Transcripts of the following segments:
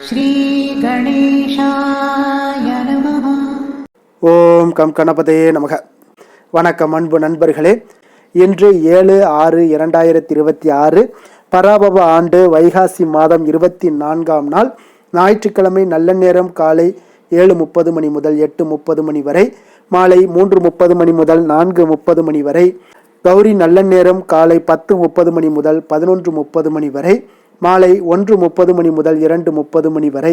ஸ்ரீ கணேசாய நமஹ. ஓம் கம் கணபதே நமக. வணக்கம் அன்பு நண்பர்களே. இன்று 7/6/2026 பராபவ ஆண்டு வைகாசி மாதம் 24ஆம் நாள் ஞாயிற்றுக்கிழமை. நல்ல நேரம் காலை 7:30 மணி முதல் 8:30 மணி வரை, மாலை 3:30 மணி முதல் 4:30 மணி வரை. கௌரி நல்ல நேரம் காலை 10:30 மணி முதல் 11:30 மணி வரை, மாலை 1:30 மணி முதல் 2:30 மணி வரை.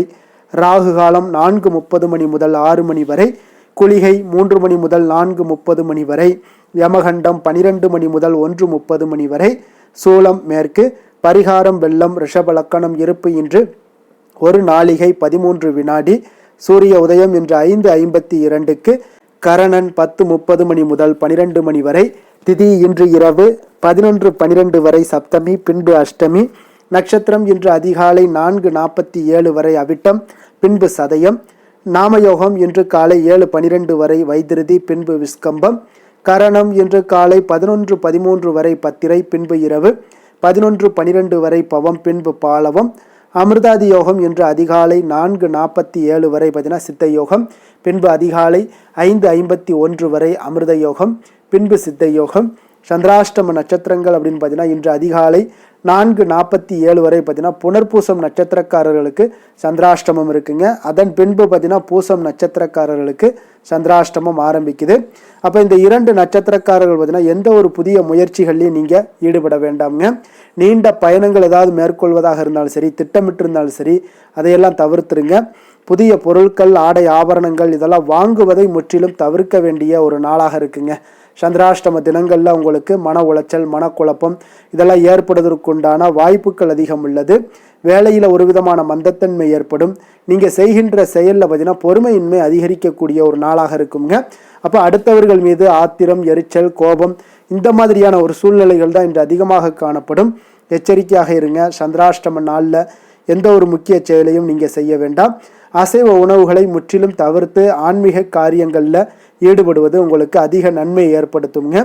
ராகு காலம் 4:30 மணி முதல் 6 மணி வரை. குளிகை 3 மணி முதல் 4:30 மணி வரை. யமகண்டம் 12 மணி முதல் 1:30 மணி வரை. சூலம் மேற்கு. பரிகாரம் வெள்ளம். ரிஷப லக்கணம். இருப்பு இன்று 1 நாளிகை 13 வினாடி. சூரிய உதயம் இன்று 5:52க்கு. கரணன் 10:30 மணி முதல் 12 மணி வரை. திதி இன்று இரவு 11:12 வரை சப்தமி, பின்பு அஷ்டமி. நட்சத்திரம் இன்று அதிகாலை 4:47 வரை அவிட்டம், பின்பு சதயம். நாமயோகம் இன்று காலை 7:12 வரை வைத்திருதி, பின்பு விஸ்கம்பம். கரணம் இன்று காலை 11:13 வரை பத்திரை, பின்பு இரவு 11:12 வரை பவம், பின்பு பாலவம். அமிர்தாதி யோகம் இன்று அதிகாலை 4:47 வரை சித்த யோகம், பின்பு அதிகாலை 5:51 வரை அமிர்த யோகம், பின்பு சித்த யோகம். சந்திராஷ்டம நட்சத்திரங்கள் அப்படின்னு இன்று அதிகாலை 4:47 வரை புனர்பூசம் நட்சத்திரக்காரர்களுக்கு சந்திராஷ்டமம் இருக்குங்க. அதன் பின்பு பூசம் நட்சத்திரக்காரர்களுக்கு சந்திராஷ்டமம் ஆரம்பிக்குது. அப்போ இந்த 2 நட்சத்திரக்காரர்கள் எந்த ஒரு புதிய முயற்சிகள்லையும் நீங்கள் ஈடுபட வேண்டாம்ங்க. நீண்ட பயணங்கள் ஏதாவது மேற்கொள்வதாக இருந்தாலும் சரி, திட்டமிட்டு இருந்தாலும் சரி, அதையெல்லாம் தவிர்த்துருங்க. புதிய பொருட்கள், ஆடை, ஆபரணங்கள் இதெல்லாம் வாங்குவதை முற்றிலும் தவிர்க்க வேண்டிய ஒரு நாளாக இருக்குங்க. சந்திராஷ்டம தினங்களில் உங்களுக்கு மன உளைச்சல், மனக்குழப்பம் இதெல்லாம் ஏற்படுவதற்குண்டான வாய்ப்புகள் அதிகம் உள்ளது. வேலையில் ஒரு விதமான மந்தத்தன்மை ஏற்படும். நீங்கள் செய்கின்ற செயலில் பொறுமையின்மை அதிகரிக்கக்கூடிய ஒரு நாளாக இருக்குங்க. அப்போ அடுத்தவர்கள் மீது ஆத்திரம், எரிச்சல், கோபம் இந்த மாதிரியான ஒரு சூழ்நிலைகள் தான் இன்று அதிகமாக காணப்படும். எச்சரிக்கையாக இருங்க. சந்திராஷ்டம நாளில் எந்த ஒரு முக்கிய செயலையும் நீங்கள் செய்ய வேண்டாம். அசைவ உணவுகளை முற்றிலும் தவிர்த்து ஆன்மீக காரியங்களில் ஈடுபடுவது உங்களுக்கு அதிக நன்மை ஏற்படுத்துங்க.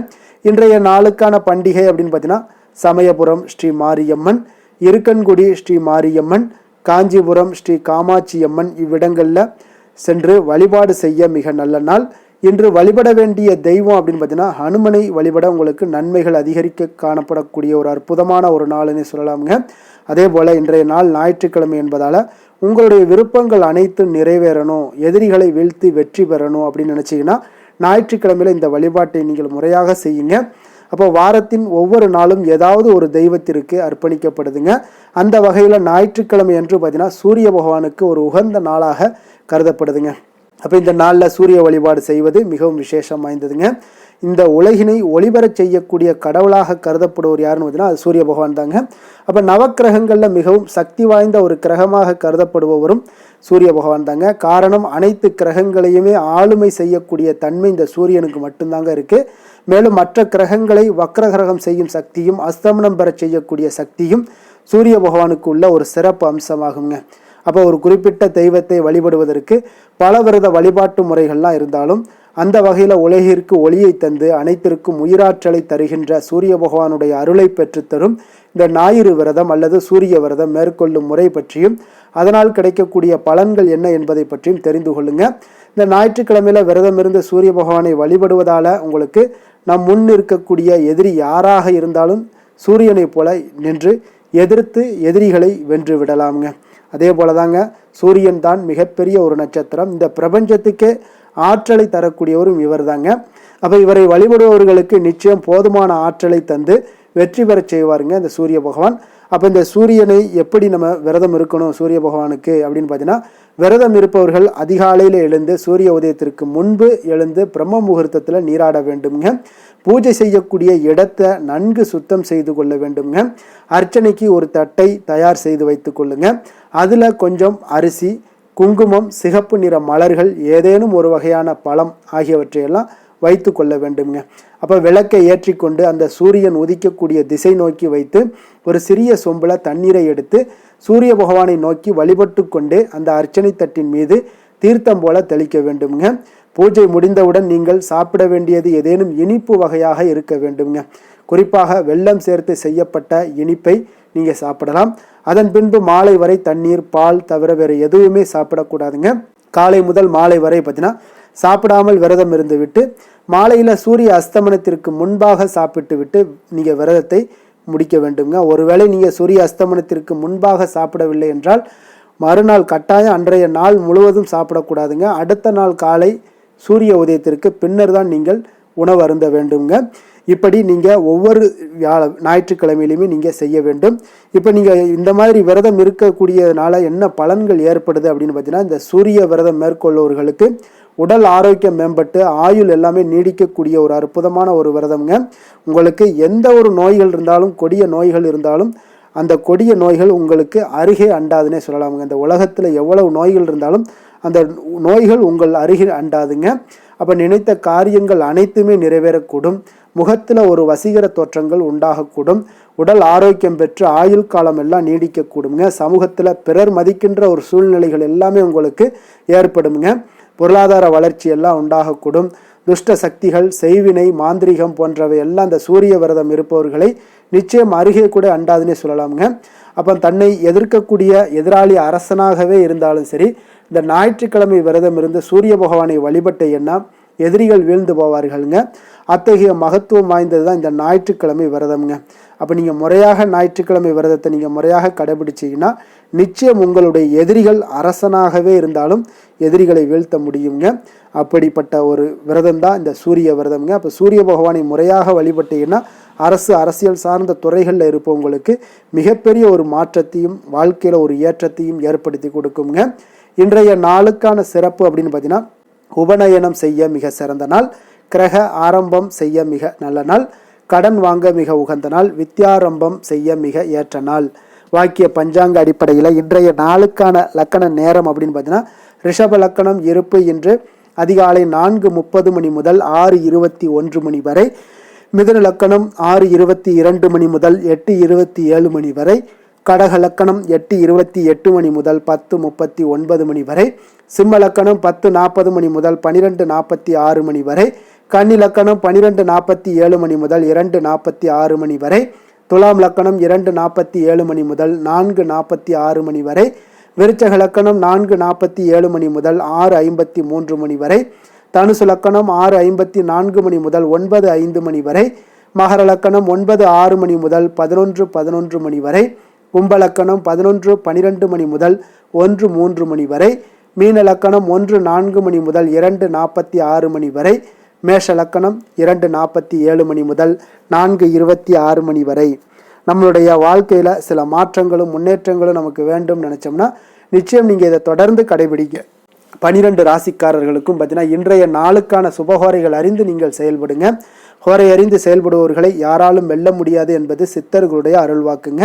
இன்றைய நாளுக்கான பண்டிகை அப்படின்னு சமயபுரம் ஸ்ரீ மாரியம்மன், இருக்கன்குடி ஸ்ரீ மாரியம்மன், காஞ்சிபுரம் ஸ்ரீ காமாட்சி அம்மன் இவ்விடங்களில் சென்று வழிபாடு செய்ய மிக நல்ல நாள். இன்று வழிபட வேண்டிய தெய்வம் அப்படின்னு ஹனுமனை வழிபட உங்களுக்கு நன்மைகள் அதிகரிக்க காணப்படக்கூடிய ஒரு அற்புதமான ஒரு நாள்னு சொல்லலாமுங்க. அதே போல் இன்றைய நாள் ஞாயிற்றுக்கிழமை என்பதால் உங்களுடைய விருப்பங்கள் அனைத்தும் நிறைவேறணும், எதிரிகளை வீழ்த்தி வெற்றி பெறணும் அப்படின்னு நினச்சிங்கன்னா ஞாயிற்றுக்கிழமையில் இந்த வழிபாட்டை நீங்கள் முறையாக செய்யுங்க. அப்போ வாரத்தின் ஒவ்வொரு நாளும் ஏதாவது ஒரு தெய்வத்திற்கு அர்ப்பணிக்கப்படுதுங்க. அந்த வகையில் ஞாயிற்றுக்கிழமை என்று சூரிய பகவானுக்கு ஒரு உகந்த நாளாக கருதப்படுதுங்க. அப்போ இந்த நாளில் சூரிய வழிபாடு செய்வது மிகவும் விசேஷம் வாய்ந்ததுங்க. இந்த உலகினை ஒளிபரச் செய்யக்கூடிய கடவுளாக கருதப்படுவர் யாருன்னு அது சூரிய பகவான் தாங்க. அப்போ நவக்கிரகங்களில் மிகவும் சக்தி வாய்ந்த ஒரு கிரகமாக கருதப்படுபவரும் சூரிய பகவான் தாங்க. காரணம், அனைத்து கிரகங்களையுமே ஆளுமை செய்யக்கூடிய தன்மை இந்த சூரியனுக்கு மட்டும்தாங்க இருக்குது. மேலும் மற்ற கிரகங்களை வக்ர கிரகம் செய்யும் சக்தியும் அஸ்தமனம் பெற செய்யக்கூடிய சக்தியும் சூரிய பகவானுக்கு உள்ள ஒரு சிறப்பு அம்சமாகுங்க. அப்போ ஒரு குறிப்பிட்ட தெய்வத்தை வழிபடுவதற்கு பல விரத வழிபாட்டு முறைகள்லாம் இருந்தாலும் அந்த வகையில் உலகிற்கு ஒளியை தந்து அனைத்திற்கும் உயிராற்றலை தருகின்ற சூரிய பகவானுடைய அருளை பெற்றுத்தரும் இந்த ஞாயிறு விரதம் அல்லது சூரிய விரதம் மேற்கொள்ளும் முறை பற்றியும் அதனால் கிடைக்கக்கூடிய பலன்கள் என்ன என்பதை பற்றியும் தெரிந்து கொள்ளுங்க. இந்த ஞாயிற்றுக்கிழமையில விரதம் இருந்து சூரிய பகவானை வழிபடுவதால் உங்களுக்கு நம் முன் இருக்கக்கூடிய எதிரி யாராக இருந்தாலும் சூரியனை போல நின்று எதிர்த்து எதிரிகளை வென்று விடலாமுங்க. அதே போல தாங்க சூரியன் தான் மிகப்பெரிய ஒரு நட்சத்திரம். இந்த பிரபஞ்சத்துக்கே ஆற்றலை தரக்கூடியவரும் இவர் தாங்க. அப்போ இவரை வழிபடுபவர்களுக்கு நிச்சயம் போதுமான ஆற்றலை தந்து வெற்றி பெற செய்வாருங்க இந்த சூரிய பகவான். அப்போ இந்த சூரியனை எப்படி நம்ம விரதம் இருக்கணும் சூரிய பகவானுக்கு அப்படின்னு விரதம் இருப்பவர்கள் அதிகாலையில் எழுந்து சூரிய உதயத்திற்கு முன்பு எழுந்து பிரம்ம முகூர்த்தத்தில் நீராட வேண்டுங்க. பூஜை செய்யக்கூடிய இடத்தை நன்கு சுத்தம் செய்து கொள்ள வேண்டுங்க. அர்ச்சனைக்கு ஒரு தட்டை தயார் செய்து வைத்து கொள்ளுங்க. அதில் கொஞ்சம் அரிசி, குங்குமம், சிகப்பு நிற மலர்கள், ஏதேனும் ஒரு வகையான பழம் ஆகியவற்றையெல்லாம் வைத்து கொள்ள வேண்டுங்க. அப்போ விளக்கை ஏற்றி கொண்டு அந்த சூரியன் உதிக்கக்கூடிய திசை நோக்கி வைத்து ஒரு சிறிய சொம்பில் தண்ணீரை எடுத்து சூரிய பகவானை நோக்கி வழிபட்டு கொண்டே அந்த அர்ச்சனை தட்டின் மீது தீர்த்தம் போல தெளிக்க வேண்டுங்க. பூஜை முடிந்தவுடன் நீங்கள் சாப்பிட வேண்டியது ஏதேனும் இனிப்பு வகையாக இருக்க வேண்டுங்க. குறிப்பாக வெல்லம் சேர்த்து செய்யப்பட்ட இனிப்பை நீங்கள் சாப்பிடலாம். அதன் பின்பு மாலை வரை தண்ணீர் பால் தவிர வேறு எதுவுமே சாப்பிடக்கூடாதுங்க. காலை முதல் மாலை வரை பார்த்தீங்கன்னா சாப்பிடாமல் விரதம் இருந்து விட்டு மாலையில் சூரிய அஸ்தமனத்திற்கு முன்பாக சாப்பிட்டு விட்டு நீங்கள் விரதத்தை முடிக்க வேண்டுங்க. ஒருவேளை நீங்கள் சூரிய அஸ்தமனத்திற்கு முன்பாக சாப்பிடவில்லை என்றால் மறுநாள் கட்டாயம் அன்றைய நாள் முழுவதும் சாப்பிடக்கூடாதுங்க. அடுத்த நாள் காலை சூரிய உதயத்திற்கு பின்னர் தான் நீங்கள் உணவு அருந்த வேண்டுங்க. இப்படி நீங்கள் ஒவ்வொரு ஞாயிற்றுக்கிழமையிலுமே நீங்கள் செய்ய வேண்டும். இப்போ நீங்கள் இந்த மாதிரி விரதம் இருக்கக்கூடியதுனால என்ன பலன்கள் ஏற்படுது அப்படின்னு பார்த்தீங்கன்னா, இந்த சூரிய விரதம் மேற்கொள்பவர்களுக்கு உடல் ஆரோக்கியம் மேம்பட்டு ஆயுள் எல்லாமே நீடிக்கக்கூடிய ஒரு அற்புதமான ஒரு விரதம்ங்க. உங்களுக்கு எந்த ஒரு நோய்கள் இருந்தாலும், கொடிய நோய்கள் இருந்தாலும் அந்த கொடிய நோய்கள் உங்களுக்கு அருகே அண்டாதுன்னே சொல்லலாமுங்க. இந்த உலகத்தில் எவ்வளவு நோய்கள் இருந்தாலும் அந்த நோய்கள் உங்கள் அருகில் அண்டாதுங்க. அப்போ நினைத்த காரியங்கள் அனைத்துமே நிறைவேறக்கூடும். முகத்தில் ஒரு வசீகர தோற்றங்கள் உண்டாகக்கூடும். உடல் ஆரோக்கியம் பெற்று ஆயுள் காலம் எல்லாம் நீடிக்கக்கூடுங்க. சமூகத்தில் பிறர் மதிக்கின்ற ஒரு சூழ்நிலைகள் எல்லாமே உங்களுக்கு ஏற்படுங்க. பொருளாதார வளர்ச்சி எல்லாம் உண்டாகக்கூடும். துஷ்ட சக்திகள், செய்வினை, மாந்திரிகம் போன்றவை எல்லாம் இந்த சூரிய விரதம் இருப்பவர்களை நிச்சயம் அருகே கூட அண்டாதுன்னே சொல்லலாமுங்க. அப்போ தன்னை எதிர்க்கக்கூடிய எதிராளி அரசனாகவே இருந்தாலும் சரி, இந்த ஞாயிற்றுக்கிழமை விரதம் இருந்து சூரிய பகவானை வழிபட்ட எண்ணம் எதிரிகள் வீழ்ந்து போவார்கள்ங்க. அத்தகைய மகத்துவம் வாய்ந்தது தான் இந்த ஞாயிற்றுக்கிழமை விரதம்ங்க. அப்போ நீங்கள் முறையாக ஞாயிற்றுக்கிழமை விரதத்தை நீங்கள் முறையாக கடைபிடிச்சிங்கன்னா நிச்சயம் உங்களுடைய எதிரிகள் அரசனாகவே இருந்தாலும் எதிரிகளை வீழ்த்த முடியுங்க. அப்படிப்பட்ட ஒரு விரதம் தான் இந்த சூரிய விரதம்ங்க. அப்போ சூரிய பகவானை முறையாக வழிபட்டீங்கன்னா அரசியல் சார்ந்த துறைகளில் இருப்பவங்களுக்கு மிகப்பெரிய ஒரு மாற்றத்தையும் வாழ்க்கையில் ஒரு ஏற்றத்தையும் ஏற்படுத்தி கொடுக்குங்க. இன்றைய நாளுக்கான சிறப்பு அப்படின்னு பார்த்தீங்கன்னா, உபநயனம் செய்ய மிக சிறந்த நாள், கிரக ஆரம்பம் செய்ய மிக நல்ல நாள், கடன் வாங்க மிக உகந்த நாள், வித்யாரம்பம் செய்ய மிக ஏற்ற நாள். வாக்கிய பஞ்சாங்க அடிப்படையில் இன்றைய நாளுக்கான லக்கண நேரம் அப்படின்னு பார்த்தீங்கன்னா, ரிஷப லக்கணம் இருப்பு இன்று அதிகாலை 4:30 மணி முதல் 6:21 மணி வரை, மிதுன லக்கணம் 6:22 மணி முதல் 8:27 மணி வரை, கடக லக்கணம் 8:28 மணி முதல் 10:39 மணி வரை, சிம்ம லக்கணம் 10:40 மணி முதல் 12:46 மணி வரை, கன்னி லக்கணம் 12:47 மணி முதல் 2:46 மணி வரை, துலாம் லக்கணம் 2:47 மணி முதல் 4:46 மணி வரை, விருச்சக லக்கணம் 4:47 மணி முதல் 6:53 மணி வரை, தனுசு லக்கணம் 6:54 மணி முதல் 9:05 மணி வரை, மகர லக்கணம் 9:06 மணி முதல் 11:11 மணி வரை, கும்பலக்கணம் 11:12 மணி முதல் 1:03 மணி வரை, மீன லக்கணம் 1:04 மணி முதல் 2:46 மணி வரை, மேஷ லக்கணம் 2:47 மணி முதல் 4:26 மணி வரை. நம்மளுடைய வாழ்க்கையில் சில மாற்றங்களும் முன்னேற்றங்களும் நமக்கு வேண்டும் நினச்சோம்னா நிச்சயம் நீங்கள் இதை தொடர்ந்து கடைபிடிங்க. 12 ராசிக்காரர்களுக்கும் பார்த்தீங்கன்னா இன்றைய நாளுக்கான சுபஹோரைகள் அறிந்து நீங்கள் செயல்படுங்க. ஹோரை அறிந்து செயல்படுபவர்களை யாராலும் வெல்ல முடியாது என்பது சித்தர்களுடைய அருள்வாக்குங்க.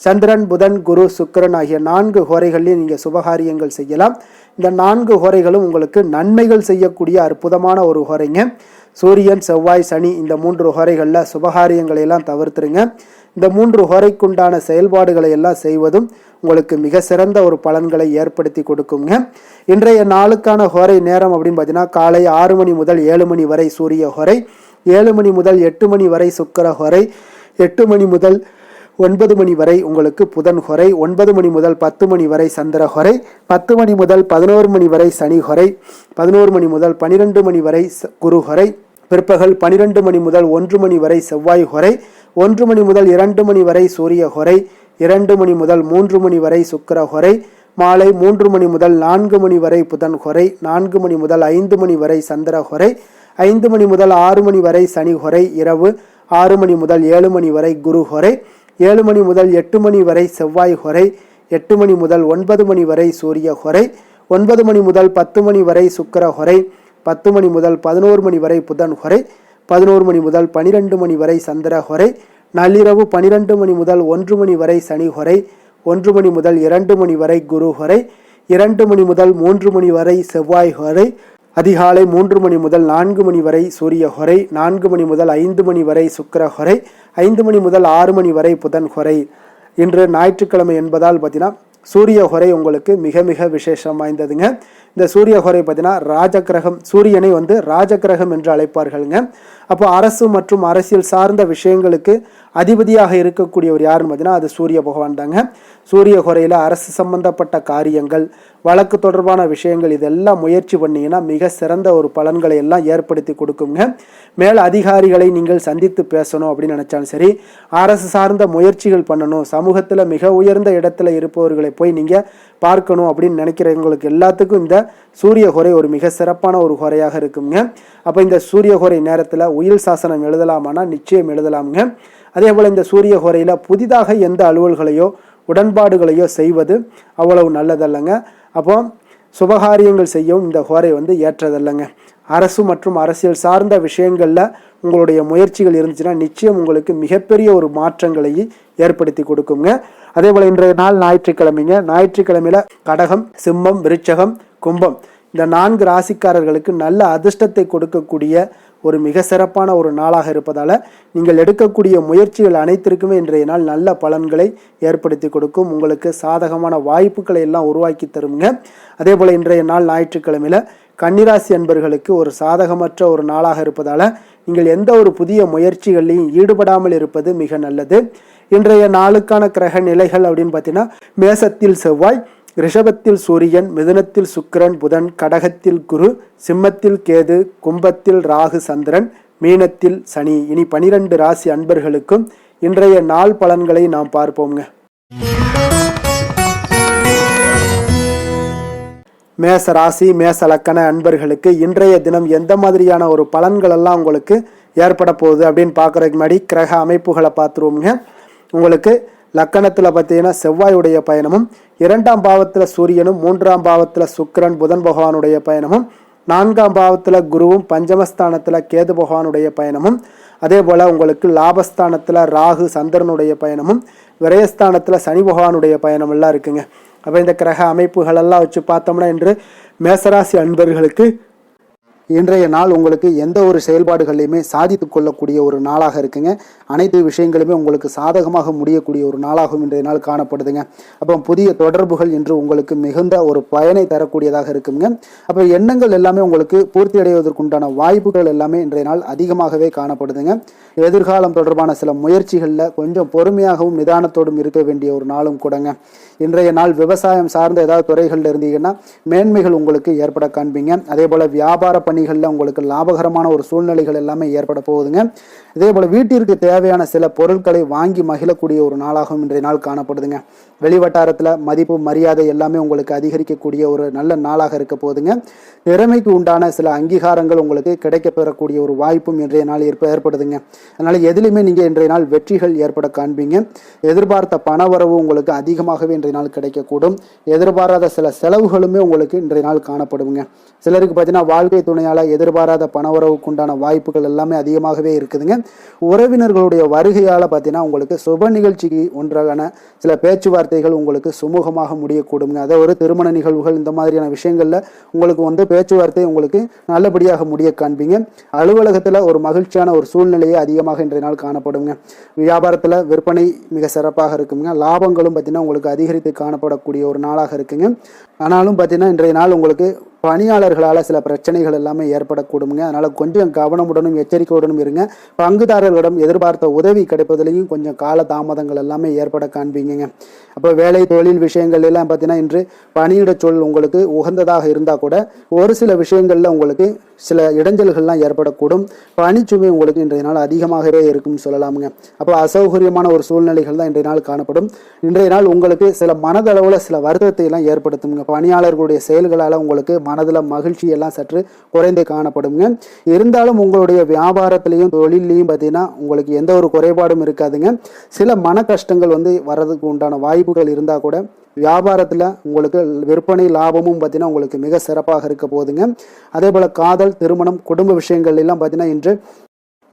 சந்திரன், புதன், குரு, சுக்கிரன் ஆகிய 4 ஹோரைகளையும் நீங்கள் சுபகாரியங்கள் செய்யலாம். இந்த 4 ஹோரைகளும் உங்களுக்கு நன்மைகள் செய்யக்கூடிய அற்புதமான ஒரு ஹோரைங்க. சூரியன், செவ்வாய், சனி இந்த 3 ஹோரைகளில் சுபகாரியங்களை எல்லாம் தவிர்த்துருங்க. இந்த 3 ஹோரைக்குண்டான செயல்பாடுகளை எல்லாம் செய்வதும் உங்களுக்கு மிக சிறந்த ஒரு பலன்களை ஏற்படுத்தி கொடுக்குங்க. இன்றைய நாளுக்கான ஹோரை நேரம் அப்படின்னு பார்த்தீங்கன்னா, காலை 6 மணி முதல் 7 மணி வரை சூரிய ஹோரை, 7 மணி முதல் 8 மணி வரை சுக்கிர ஹோரை, 8 மணி முதல் 9 மணி வரை உங்களுக்கு புதன் ஹோரை, 9 மணி முதல் 10 மணி வரை சந்திர ஹோரை, 10 மணி முதல் 11 மணி வரை சனி ஹோரை, 11 மணி முதல் 12 மணி வரை குரு ஹோரை, பிற்பகல் 12 மணி முதல் 1 மணி வரை செவ்வாய் ஹோரை, 1 மணி முதல் 2 மணி வரை சூரிய ஹோரை, 2 மணி முதல் 3 மணி வரை சுக்கிர ஹோரை, மாலை 3 மணி முதல் 4 மணி வரை புதன் ஹோரை, 4 மணி முதல் 5 மணி வரை சந்திர ஹோரை, 5 மணி முதல் 6 மணி வரை சனி ஹோரை, இரவு 6 மணி முதல் 7 மணி வரை குரு ஹோரை, 7 மணி முதல் 8 மணி வரை செவ்வாய் ஹோரை, 8 மணி முதல் 9 மணி வரை சூரிய ஹோரை, 9 மணி முதல் 10 மணி வரை சுக்கிர ஹோரை, 10 மணி முதல் 11 மணி வரை புதன் ஹோரை, 11 மணி முதல் 12 மணி வரை சந்திர ஹோரை, நள்ளிரவு 12 மணி முதல் 1 மணி வரை சனி ஹோரை, 1 மணி முதல் 2 மணி வரை குரு ஹோரை, 2 மணி முதல் 3 மணி வரை செவ்வாய் ஹோரை, அதிகாலை 3 மணி முதல் 4 மணி வரை சூரிய ஹோரை, 4 மணி முதல் 5 மணி வரை சுக்கிர ஹோரை, 5 மணி முதல் 6 மணி வரை புதன் ஹோரை. இன்று ஞாயிற்றுக்கிழமை என்பதால் பார்த்தீங்கன்னா சூரிய ஹோரை உங்களுக்கு மிக மிக விசேஷம் வாய்ந்ததுங்க. இந்த சூரிய ஹோரை பார்த்தீங்கன்னா ராஜகிரகம், சூரியனை வந்து ராஜகிரகம் என்று அழைப்பார்களுங்க. அப்போ அரசு மற்றும் அரசியல் சார்ந்த விஷயங்களுக்கு அதிபதியாக இருக்கக்கூடியவர் யாருன்னு பார்த்தீங்கன்னா அது சூரிய பகவான் தாங்க. சூரிய ஹோரையில் அரசு சம்பந்தப்பட்ட காரியங்கள், வழக்கு தொடர்பான விஷயங்கள் இதெல்லாம் முயற்சி பண்ணிங்கன்னா மிக சிறந்த ஒரு பலன்களை எல்லாம் ஏற்படுத்தி கொடுக்குங்க. மேல் அதிகாரிகளை நீங்கள் சந்தித்து பேசணும் அப்படின்னு நினச்சாலும் சரி, அரசு சார்ந்த முயற்சிகள் பண்ணணும், சமூகத்தில் மிக உயர்ந்த இடத்துல இருப்பவர்களை போய் நீங்கள் பார்க்கணும் அப்படின்னு நினைக்கிறவங்களுக்கு எல்லாத்துக்கும் இந்த சூரிய ஹோரை ஒரு மிக சிறப்பான ஒரு ஹோரையாக இருக்குங்க. அப்போ இந்த சூரிய ஹோரை நேரத்தில் உயில் சாசனம் எழுதலாமானா நிச்சயம் எழுதலாமுங்க. அதே போல் இந்த சூரிய ஹோரையில் புதிதாக எந்த அலுவல்களையோ உடன்பாடுகளையோ செய்வது அவ்வளவு நல்லதல்லங்க. அப்போ சுபகாரியங்கள் செய்யவும் இந்த ஹோரை வந்து ஏற்றதல்லங்க. அரசு மற்றும் அரசியல் சார்ந்த விஷயங்களில் உங்களுடைய முயற்சிகள் இருந்துச்சுன்னா நிச்சயம் உங்களுக்கு மிகப்பெரிய ஒரு மாற்றங்களை ஏற்படுத்தி கொடுக்குங்க. அதே போல் இன்றைய நாள் ஞாயிற்றுக்கிழமைங்க. ஞாயிற்றுக்கிழமையில கடகம், சிம்மம், விருச்சகம், கும்பம் இந்த 4 ராசிக்காரர்களுக்கு நல்ல அதிர்ஷ்டத்தை கொடுக்கக்கூடிய ஒரு மிக சிறப்பான ஒரு நாளாக இருப்பதால் நீங்கள் எடுக்கக்கூடிய முயற்சிகள் அனைத்திற்குமே இன்றைய நாள் நல்ல பலன்களை ஏற்படுத்தி கொடுக்கும். உங்களுக்கு சாதகமான வாய்ப்புகளை எல்லாம் உருவாக்கி தருங்க. அதே போல் இன்றைய நாள் ஞாயிற்றுக்கிழமையில் கன்னிராசி அன்பர்களுக்கு ஒரு சாதகமற்ற ஒரு நாளாக இருப்பதால் நீங்கள் எந்த ஒரு புதிய முயற்சிகளையும் ஈடுபடாமல் இருப்பது மிக நல்லது. இன்றைய நாளுக்கான கிரக நிலைகள் அப்படின்னு பார்த்தீங்கன்னா மேசத்தில் செவ்வாய், ரிஷபத்தில் சூரியன், மிதுனத்தில் சுக்கிரன், புதன், கடகத்தில் குரு, சிம்மத்தில் கேது, கும்பத்தில் ராகு சந்திரன், மீனத்தில் சனி. இனி 12 ராசி அன்பர்களுக்கும் இன்றைய நாள் பலன்களை நாம் பார்ப்போங்க. மேச ராசி, மேச லக்கண அன்பர்களுக்கு இன்றைய தினம் எந்த மாதிரியான ஒரு பலன்கள் எல்லாம் உங்களுக்கு ஏற்பட போகுது அப்படின்னு பார்க்கறதுக்கு முன்னாடி கிரக அமைப்புகளை பார்த்துருவோங்க. உங்களுக்கு லக்கணத்தில் பார்த்தீங்கன்னா செவ்வாயுடைய பயணமும், 2ஆம் பாவத்தில் சூரியனும், 3ஆம் பாவத்தில் சுக்கிரன் புதன் பகவானுடைய பயணமும், 4ஆம் பாவத்தில் குருவும், பஞ்சமஸ்தானத்தில் கேது பகவானுடைய பயணமும், அதே போல் உங்களுக்கு லாபஸ்தானத்தில் ராகு சந்திரனுடைய பயணமும், விரயஸ்தானத்தில் சனி பகவானுடைய பயணம் எல்லாம் இருக்குங்க. அப்போ இந்த கிரக அமைப்புகளெல்லாம் வச்சு பார்த்தோம்னா இன்று மேசராசி அன்பர்களுக்கு இன்றைய நாள் உங்களுக்கு எந்த ஒரு செயல்பாடுகளையுமே சாதித்து கொள்ளக்கூடிய ஒரு நாளாக இருக்குங்க. அனைத்து விஷயங்களுமே உங்களுக்கு சாதகமாக முடியக்கூடிய ஒரு நாளாகவும் இன்றைய நாள் காணப்படுதுங்க. அப்போ புதிய தொடர்புகள் இன்று உங்களுக்கு மிகுந்த ஒரு பயனை தரக்கூடியதாக இருக்குங்க. அப்போ எண்ணங்கள் எல்லாமே உங்களுக்கு பூர்த்தி அடைவதற்குண்டான வாய்ப்புகள் எல்லாமே இன்றைய நாள் அதிகமாகவே காணப்படுதுங்க. எதிர்காலம் தொடர்பான சில முயற்சிகளில் கொஞ்சம் பொறுமையாகவும் நிதானத்தோடும் இருக்க வேண்டிய ஒரு நாளும் கூடங்க. இன்றைய நாள் விவசாயம் சார்ந்த ஏதாவது துறைகளில் இருந்தீங்கன்னா மேன்மைகள் உங்களுக்கு ஏற்பட காண்பீங்க. அதே போல் வியாபார பணிகளில் உங்களுக்கு லாபகரமான ஒரு சூழ்நிலைகள் எல்லாமே ஏற்பட போகுதுங்க. இதே போல் வீட்டிற்கு தேவையான சில பொருட்களை வாங்கி மகிழக்கூடிய ஒரு நாளாகவும் இன்றைய நாள் காணப்படுதுங்க. வெளிவட்டாரத்தில் மதிப்பு மரியாதை எல்லாமே உங்களுக்கு அதிகரிக்கக்கூடிய ஒரு நல்ல நாளாக இருக்க போகுதுங்க. திறமைக்கு உண்டான சில அங்கீகாரங்கள் உங்களுக்கு கிடைக்க பெறக்கூடிய ஒரு வாய்ப்பும் இன்றைய நாள் ஏற்படுதுங்க. அதனால எதிலுமே நீங்கள் இன்றைய நாள் வெற்றிகள் ஏற்பட காண்பீங்க. எதிர்பார்த்த பணவரவு உங்களுக்கு அதிகமாகவே இன்றைய நாள் கிடைக்கக்கூடும். எதிர்பாராத சில செலவுகளுமே உங்களுக்கு இன்றைய நாள் காணப்படுங்க. சிலருக்கு பார்த்தீங்கன்னா வாழ்க்கை துணையால் எதிர்பாராத பணவரவுக்கு உண்டான வாய்ப்புகள் எல்லாமே அதிகமாகவே இருக்குதுங்க. உறவினர்களுடைய வருகையால் பார்த்தீங்கன்னா உங்களுக்கு சுப நிகழ்ச்சிக்கு ஒன்றான சில பேச்சுவார்த்தைகள் உங்களுக்கு சுமூகமாக முடியக்கூடுங்க. அதை ஒரு திருமண நிகழ்வுகள் இந்த மாதிரியான விஷயங்கள்ல உங்களுக்கு வந்து பேச்சுவார்த்தை உங்களுக்கு நல்லபடியாக முடிய காண்பீங்க. அலுவலகத்தில் ஒரு மகிழ்ச்சியான ஒரு சூழ்நிலையே அதிகமாக இன்றைய நாள் காணப்படுங்க. வியாபாரத்தில் விற்பனை மிக சிறப்பாக இருக்குங்க. லாபங்களும் பார்த்தீங்கன்னா உங்களுக்கு அதிகரித்து காணப்படக்கூடிய ஒரு நாளாக இருக்குங்க. ஆனாலும் பார்த்தீங்கன்னா இன்றைய நாள் உங்களுக்கு பணியாளர்களால் சில பிரச்சனைகள் எல்லாமே ஏற்படக்கூடுங்க. அதனால் கொஞ்சம் கவனமுடனும் எச்சரிக்கையுடனும் இருங்க. பங்குதாரர்களிடம் எதிர்பார்த்த உதவி கிடைப்பதிலையும் கொஞ்சம் கால தாமதங்கள் எல்லாமே ஏற்பட காண்பீங்க. அப்போ வேலை தொழில் விஷயங்கள் எல்லாம் பார்த்தீங்கன்னா இன்று பணியிட சூழல் உங்களுக்கு உகந்ததாக இருந்தால் கூட ஒரு சில விஷயங்களில் உங்களுக்கு சில இடைஞ்சல்கள்லாம் ஏற்படக்கூடும். பணிச்சுமை உங்களுக்கு இன்றைய நாள் அதிகமாகவே இருக்கும்னு சொல்லலாமுங்க. அப்போ அசௌகரியமான ஒரு சூழ்நிலைகள் தான் இன்றைய நாள் காணப்படும். இன்றைய நாள் உங்களுக்கு சில மனதளவில் சில வருத்தத்தை எல்லாம் ஏற்படுத்துங்க. பணியாளர்களுடைய செயல்களால் உங்களுக்கு மனதில் மகிழ்ச்சி எல்லாம் சற்று குறைந்து காணப்படுங்க. இருந்தாலும் உங்களுடைய வியாபாரத்திலையும் தொழிலையும் பார்த்தீங்கன்னா உங்களுக்கு எந்த ஒரு குறைபாடும் இருக்காதுங்க. சில மன கஷ்டங்கள் வந்து வர்றதுக்கு உண்டான வாய்ப்புகள் இருந்தால் கூட வியாபாரத்தில் உங்களுக்கு விற்பனை லாபமும் பார்த்தீங்கன்னா உங்களுக்கு மிக சிறப்பாக இருக்க போகுதுங்க. அதே போல் காதல், திருமணம், குடும்ப விஷயங்கள் எல்லாம் பார்த்தீங்கன்னா இன்று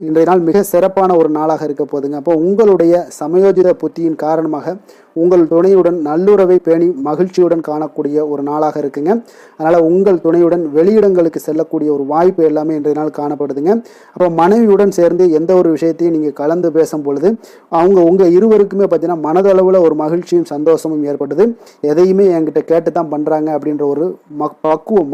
இன்றைய நாள் மிக சிறப்பான ஒரு நாளாக இருக்க போதுங்க. அப்போ உங்களுடைய சமயோஜித புத்தியின் காரணமாக உங்கள் துணையுடன் நல்லுறவை பேணி மகிழ்ச்சியுடன் காணக்கூடிய ஒரு நாளாக இருக்குங்க. அதனால் உங்கள் துணையுடன் வெளியிடங்களுக்கு செல்லக்கூடிய ஒரு வாய்ப்பு எல்லாமே இன்றைய நாள் காணப்படுதுங்க. அப்போ மனைவியுடன் சேர்ந்து எந்த ஒரு விஷயத்தையும் நீங்கள் கலந்து பேசும் பொழுது உங்கள் இருவருக்குமே பார்த்தீங்கன்னா மனதளவில் ஒரு மகிழ்ச்சியும் சந்தோஷமும் ஏற்படுது. எதையுமே என்கிட்ட கேட்டு தான் பண்ணுறாங்க அப்படின்ற ஒரு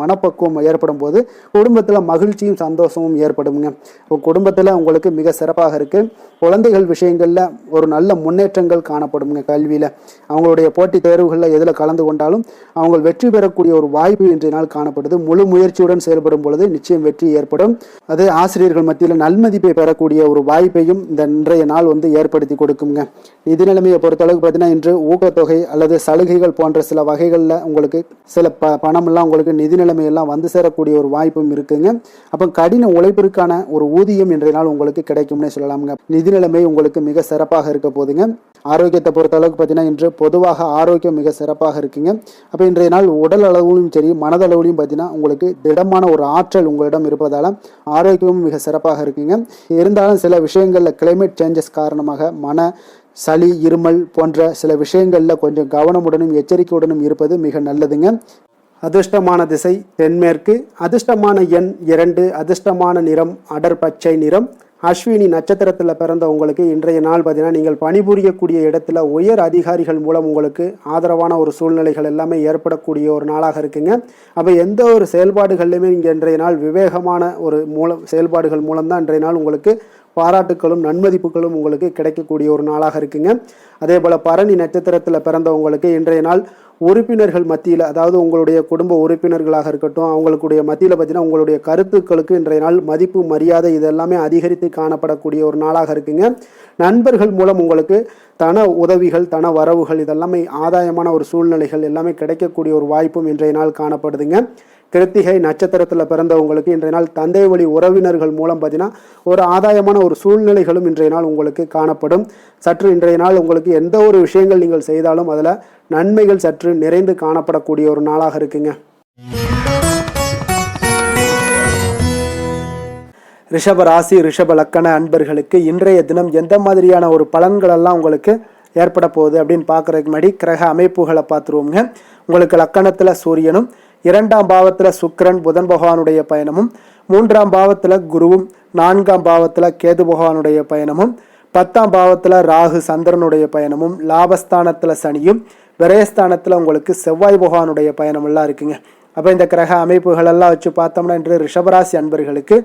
மனப்பக்குவம் ஏற்படும் போது குடும்பத்தில் மகிழ்ச்சியும் சந்தோஷமும் ஏற்படுங்க. இப்போ குடும்பத்தில் உங்களுக்கு மிக சிறப்பாக இருக்குது. குழந்தைகள் விஷயங்களில் ஒரு நல்ல முன்னேற்றங்கள் காணப்படுங்க. கல்வியில் அவங்களுடைய போட்டித் தேர்வுகளில் எதில் கலந்து கொண்டாலும் அவங்க வெற்றி பெறக்கூடிய ஒரு வாய்ப்பு இன்றைய நாள் காணப்படுது. முழு முயற்சியுடன் செயல்படும் பொழுது நிச்சயம் வெற்றி ஏற்படும். அது ஆசிரியர்கள் மத்தியில் நல்மதிப்பை பெறக்கூடிய ஒரு வாய்ப்பையும் இந்த இன்றைய நாள் ஏற்படுத்தி கொடுக்குங்க. நிதி நிலைமையை பொறுத்தளவுக்கு பார்த்தீங்கன்னா இன்று ஊக்கத்தொகை அல்லது சலுகைகள் போன்ற சில வகைகளில் உங்களுக்கு சில பணமெல்லாம் உங்களுக்கு நிதி நிலைமையெல்லாம் வந்து சேரக்கூடிய ஒரு வாய்ப்பும் இருக்குங்க. அப்போ கடின உழைப்பிற்கான ஒரு ஊதியம் இன்றைய நாள் உங்களுக்கு கிடைக்கும்னே சொல்லலாமுங்க. நிதி நிலைமை உங்களுக்கு மிக சிறப்பாக இருக்க போதுங்க. ஆரோக்கியத்தை பொறுத்த அளவுக்கு பார்த்தீங்கன்னா இன்று பொதுவாக ஆரோக்கியம் மிக சிறப்பாக இருக்குங்க. அப்போ இன்றைய நாள் உடல் அளவிலும் சரி மனதளவிலும் பார்த்தீங்கன்னா உங்களுக்கு திடமான ஒரு ஆற்றல் உங்களிடம் இருப்பதால் ஆரோக்கியமும் மிக சிறப்பாக இருக்குங்க. இருந்தாலும் சில விஷயங்களில் கிளைமேட் சேஞ்சஸ் காரணமாக சளி இருமல் போன்ற சில விஷயங்களில் கொஞ்சம் கவனமுடனும் எச்சரிக்கையுடனும் இருப்பது மிக நல்லதுங்க. அதிர்ஷ்டமான திசை தென்மேற்கு, அதிர்ஷ்டமான எண் 2, அதிர்ஷ்டமான நிறம் அடர் பச்சை நிறம். அஸ்வினி நட்சத்திரத்தில் பிறந்த உங்களுக்கு இன்றைய நாள் பார்த்தீங்கன்னா நீங்கள் பணிபுரியக்கூடிய இடத்துல உயர் அதிகாரிகள் மூலம் உங்களுக்கு ஆதரவான ஒரு சூழ்நிலைகள் எல்லாமே ஏற்படக்கூடிய ஒரு நாளாக இருக்குங்க. அப்போ எந்த ஒரு செயல்பாடுகள்லையுமே நீங்கள் இன்றைய நாள் விவேகமான ஒரு செயல்பாடுகள் மூலம்தான் இன்றைய நாள் உங்களுக்கு பாராட்டுக்களும் நன்மதிப்புகளும் உங்களுக்கு கிடைக்கக்கூடிய ஒரு நாளாக இருக்குங்க. அதே போல் பரணி நட்சத்திரத்தில் பிறந்தவங்களுக்கு இன்றைய நாள் உறுப்பினர்கள் மத்தியில், அதாவது உங்களுடைய குடும்ப உறுப்பினர்களாக இருக்கட்டும் அவங்களுடைய மத்தியில் பார்த்தீங்கன்னா உங்களுடைய கருத்துக்களுக்கு இன்றைய நாள் மதிப்பு மரியாதை இதெல்லாமே அதிகரித்து காணப்படக்கூடிய ஒரு நாளாக இருக்குங்க. நண்பர்கள் மூலம் உங்களுக்கு தன உதவிகள் தன வரவுகள் இதெல்லாமே ஆதாயமான ஒரு சூழ்நிலைகள் எல்லாமே கிடைக்கக்கூடிய ஒரு வாய்ப்பும் இன்றைய நாள் காணப்படுதுங்க. கிருத்திகை நட்சத்திரத்தில் பிறந்தவங்களுக்கு இன்றைய நாள் தந்தை வழி உறவினர்கள் மூலம் பார்த்தீங்கன்னா ஒரு ஆதாயமான ஒரு சூழ்நிலைகளும் இன்றைய நாள் உங்களுக்கு காணப்படும். சற்று இன்றைய நாள் உங்களுக்கு எந்த ஒரு விஷயங்கள் நீங்கள் செய்தாலும் அதில் நன்மைகள் சற்று நிறைந்து காணப்படக்கூடிய ஒரு நாளாக இருக்குங்க. ரிஷப ராசி ரிஷப லக்கண அன்பர்களுக்கு இன்றைய தினம் எந்த மாதிரியான ஒரு பலன்கள் எல்லாம் உங்களுக்கு ஏற்பட போகுது அப்படின்னு பார்க்குறதுக்கு முன்னாடி கிரக அமைப்புகளை பார்த்துருவோங்க. உங்களுக்கு லக்கணத்தில் சூரியனும், 2ஆம் பாவத்தில் சுக்கிரன் புதன் பகவானுடைய பயணமும், 3ஆம் பாவத்தில் குருவும், 4ஆம் பாவத்தில் கேது பகவானுடைய பயணமும், 10ஆம் பாவத்தில் ராகு சந்திரனுடைய பயணமும், லாபஸ்தானத்தில் சனியும், விரயஸ்தானத்தில் உங்களுக்கு செவ்வாய் பகவானுடைய பயணமெல்லாம் இருக்குங்க. அப்போ இந்த கிரக அமைப்புகள் எல்லாம் வச்சு பார்த்தோம்னா இன்று ரிஷபராசி அன்பர்களுக்கு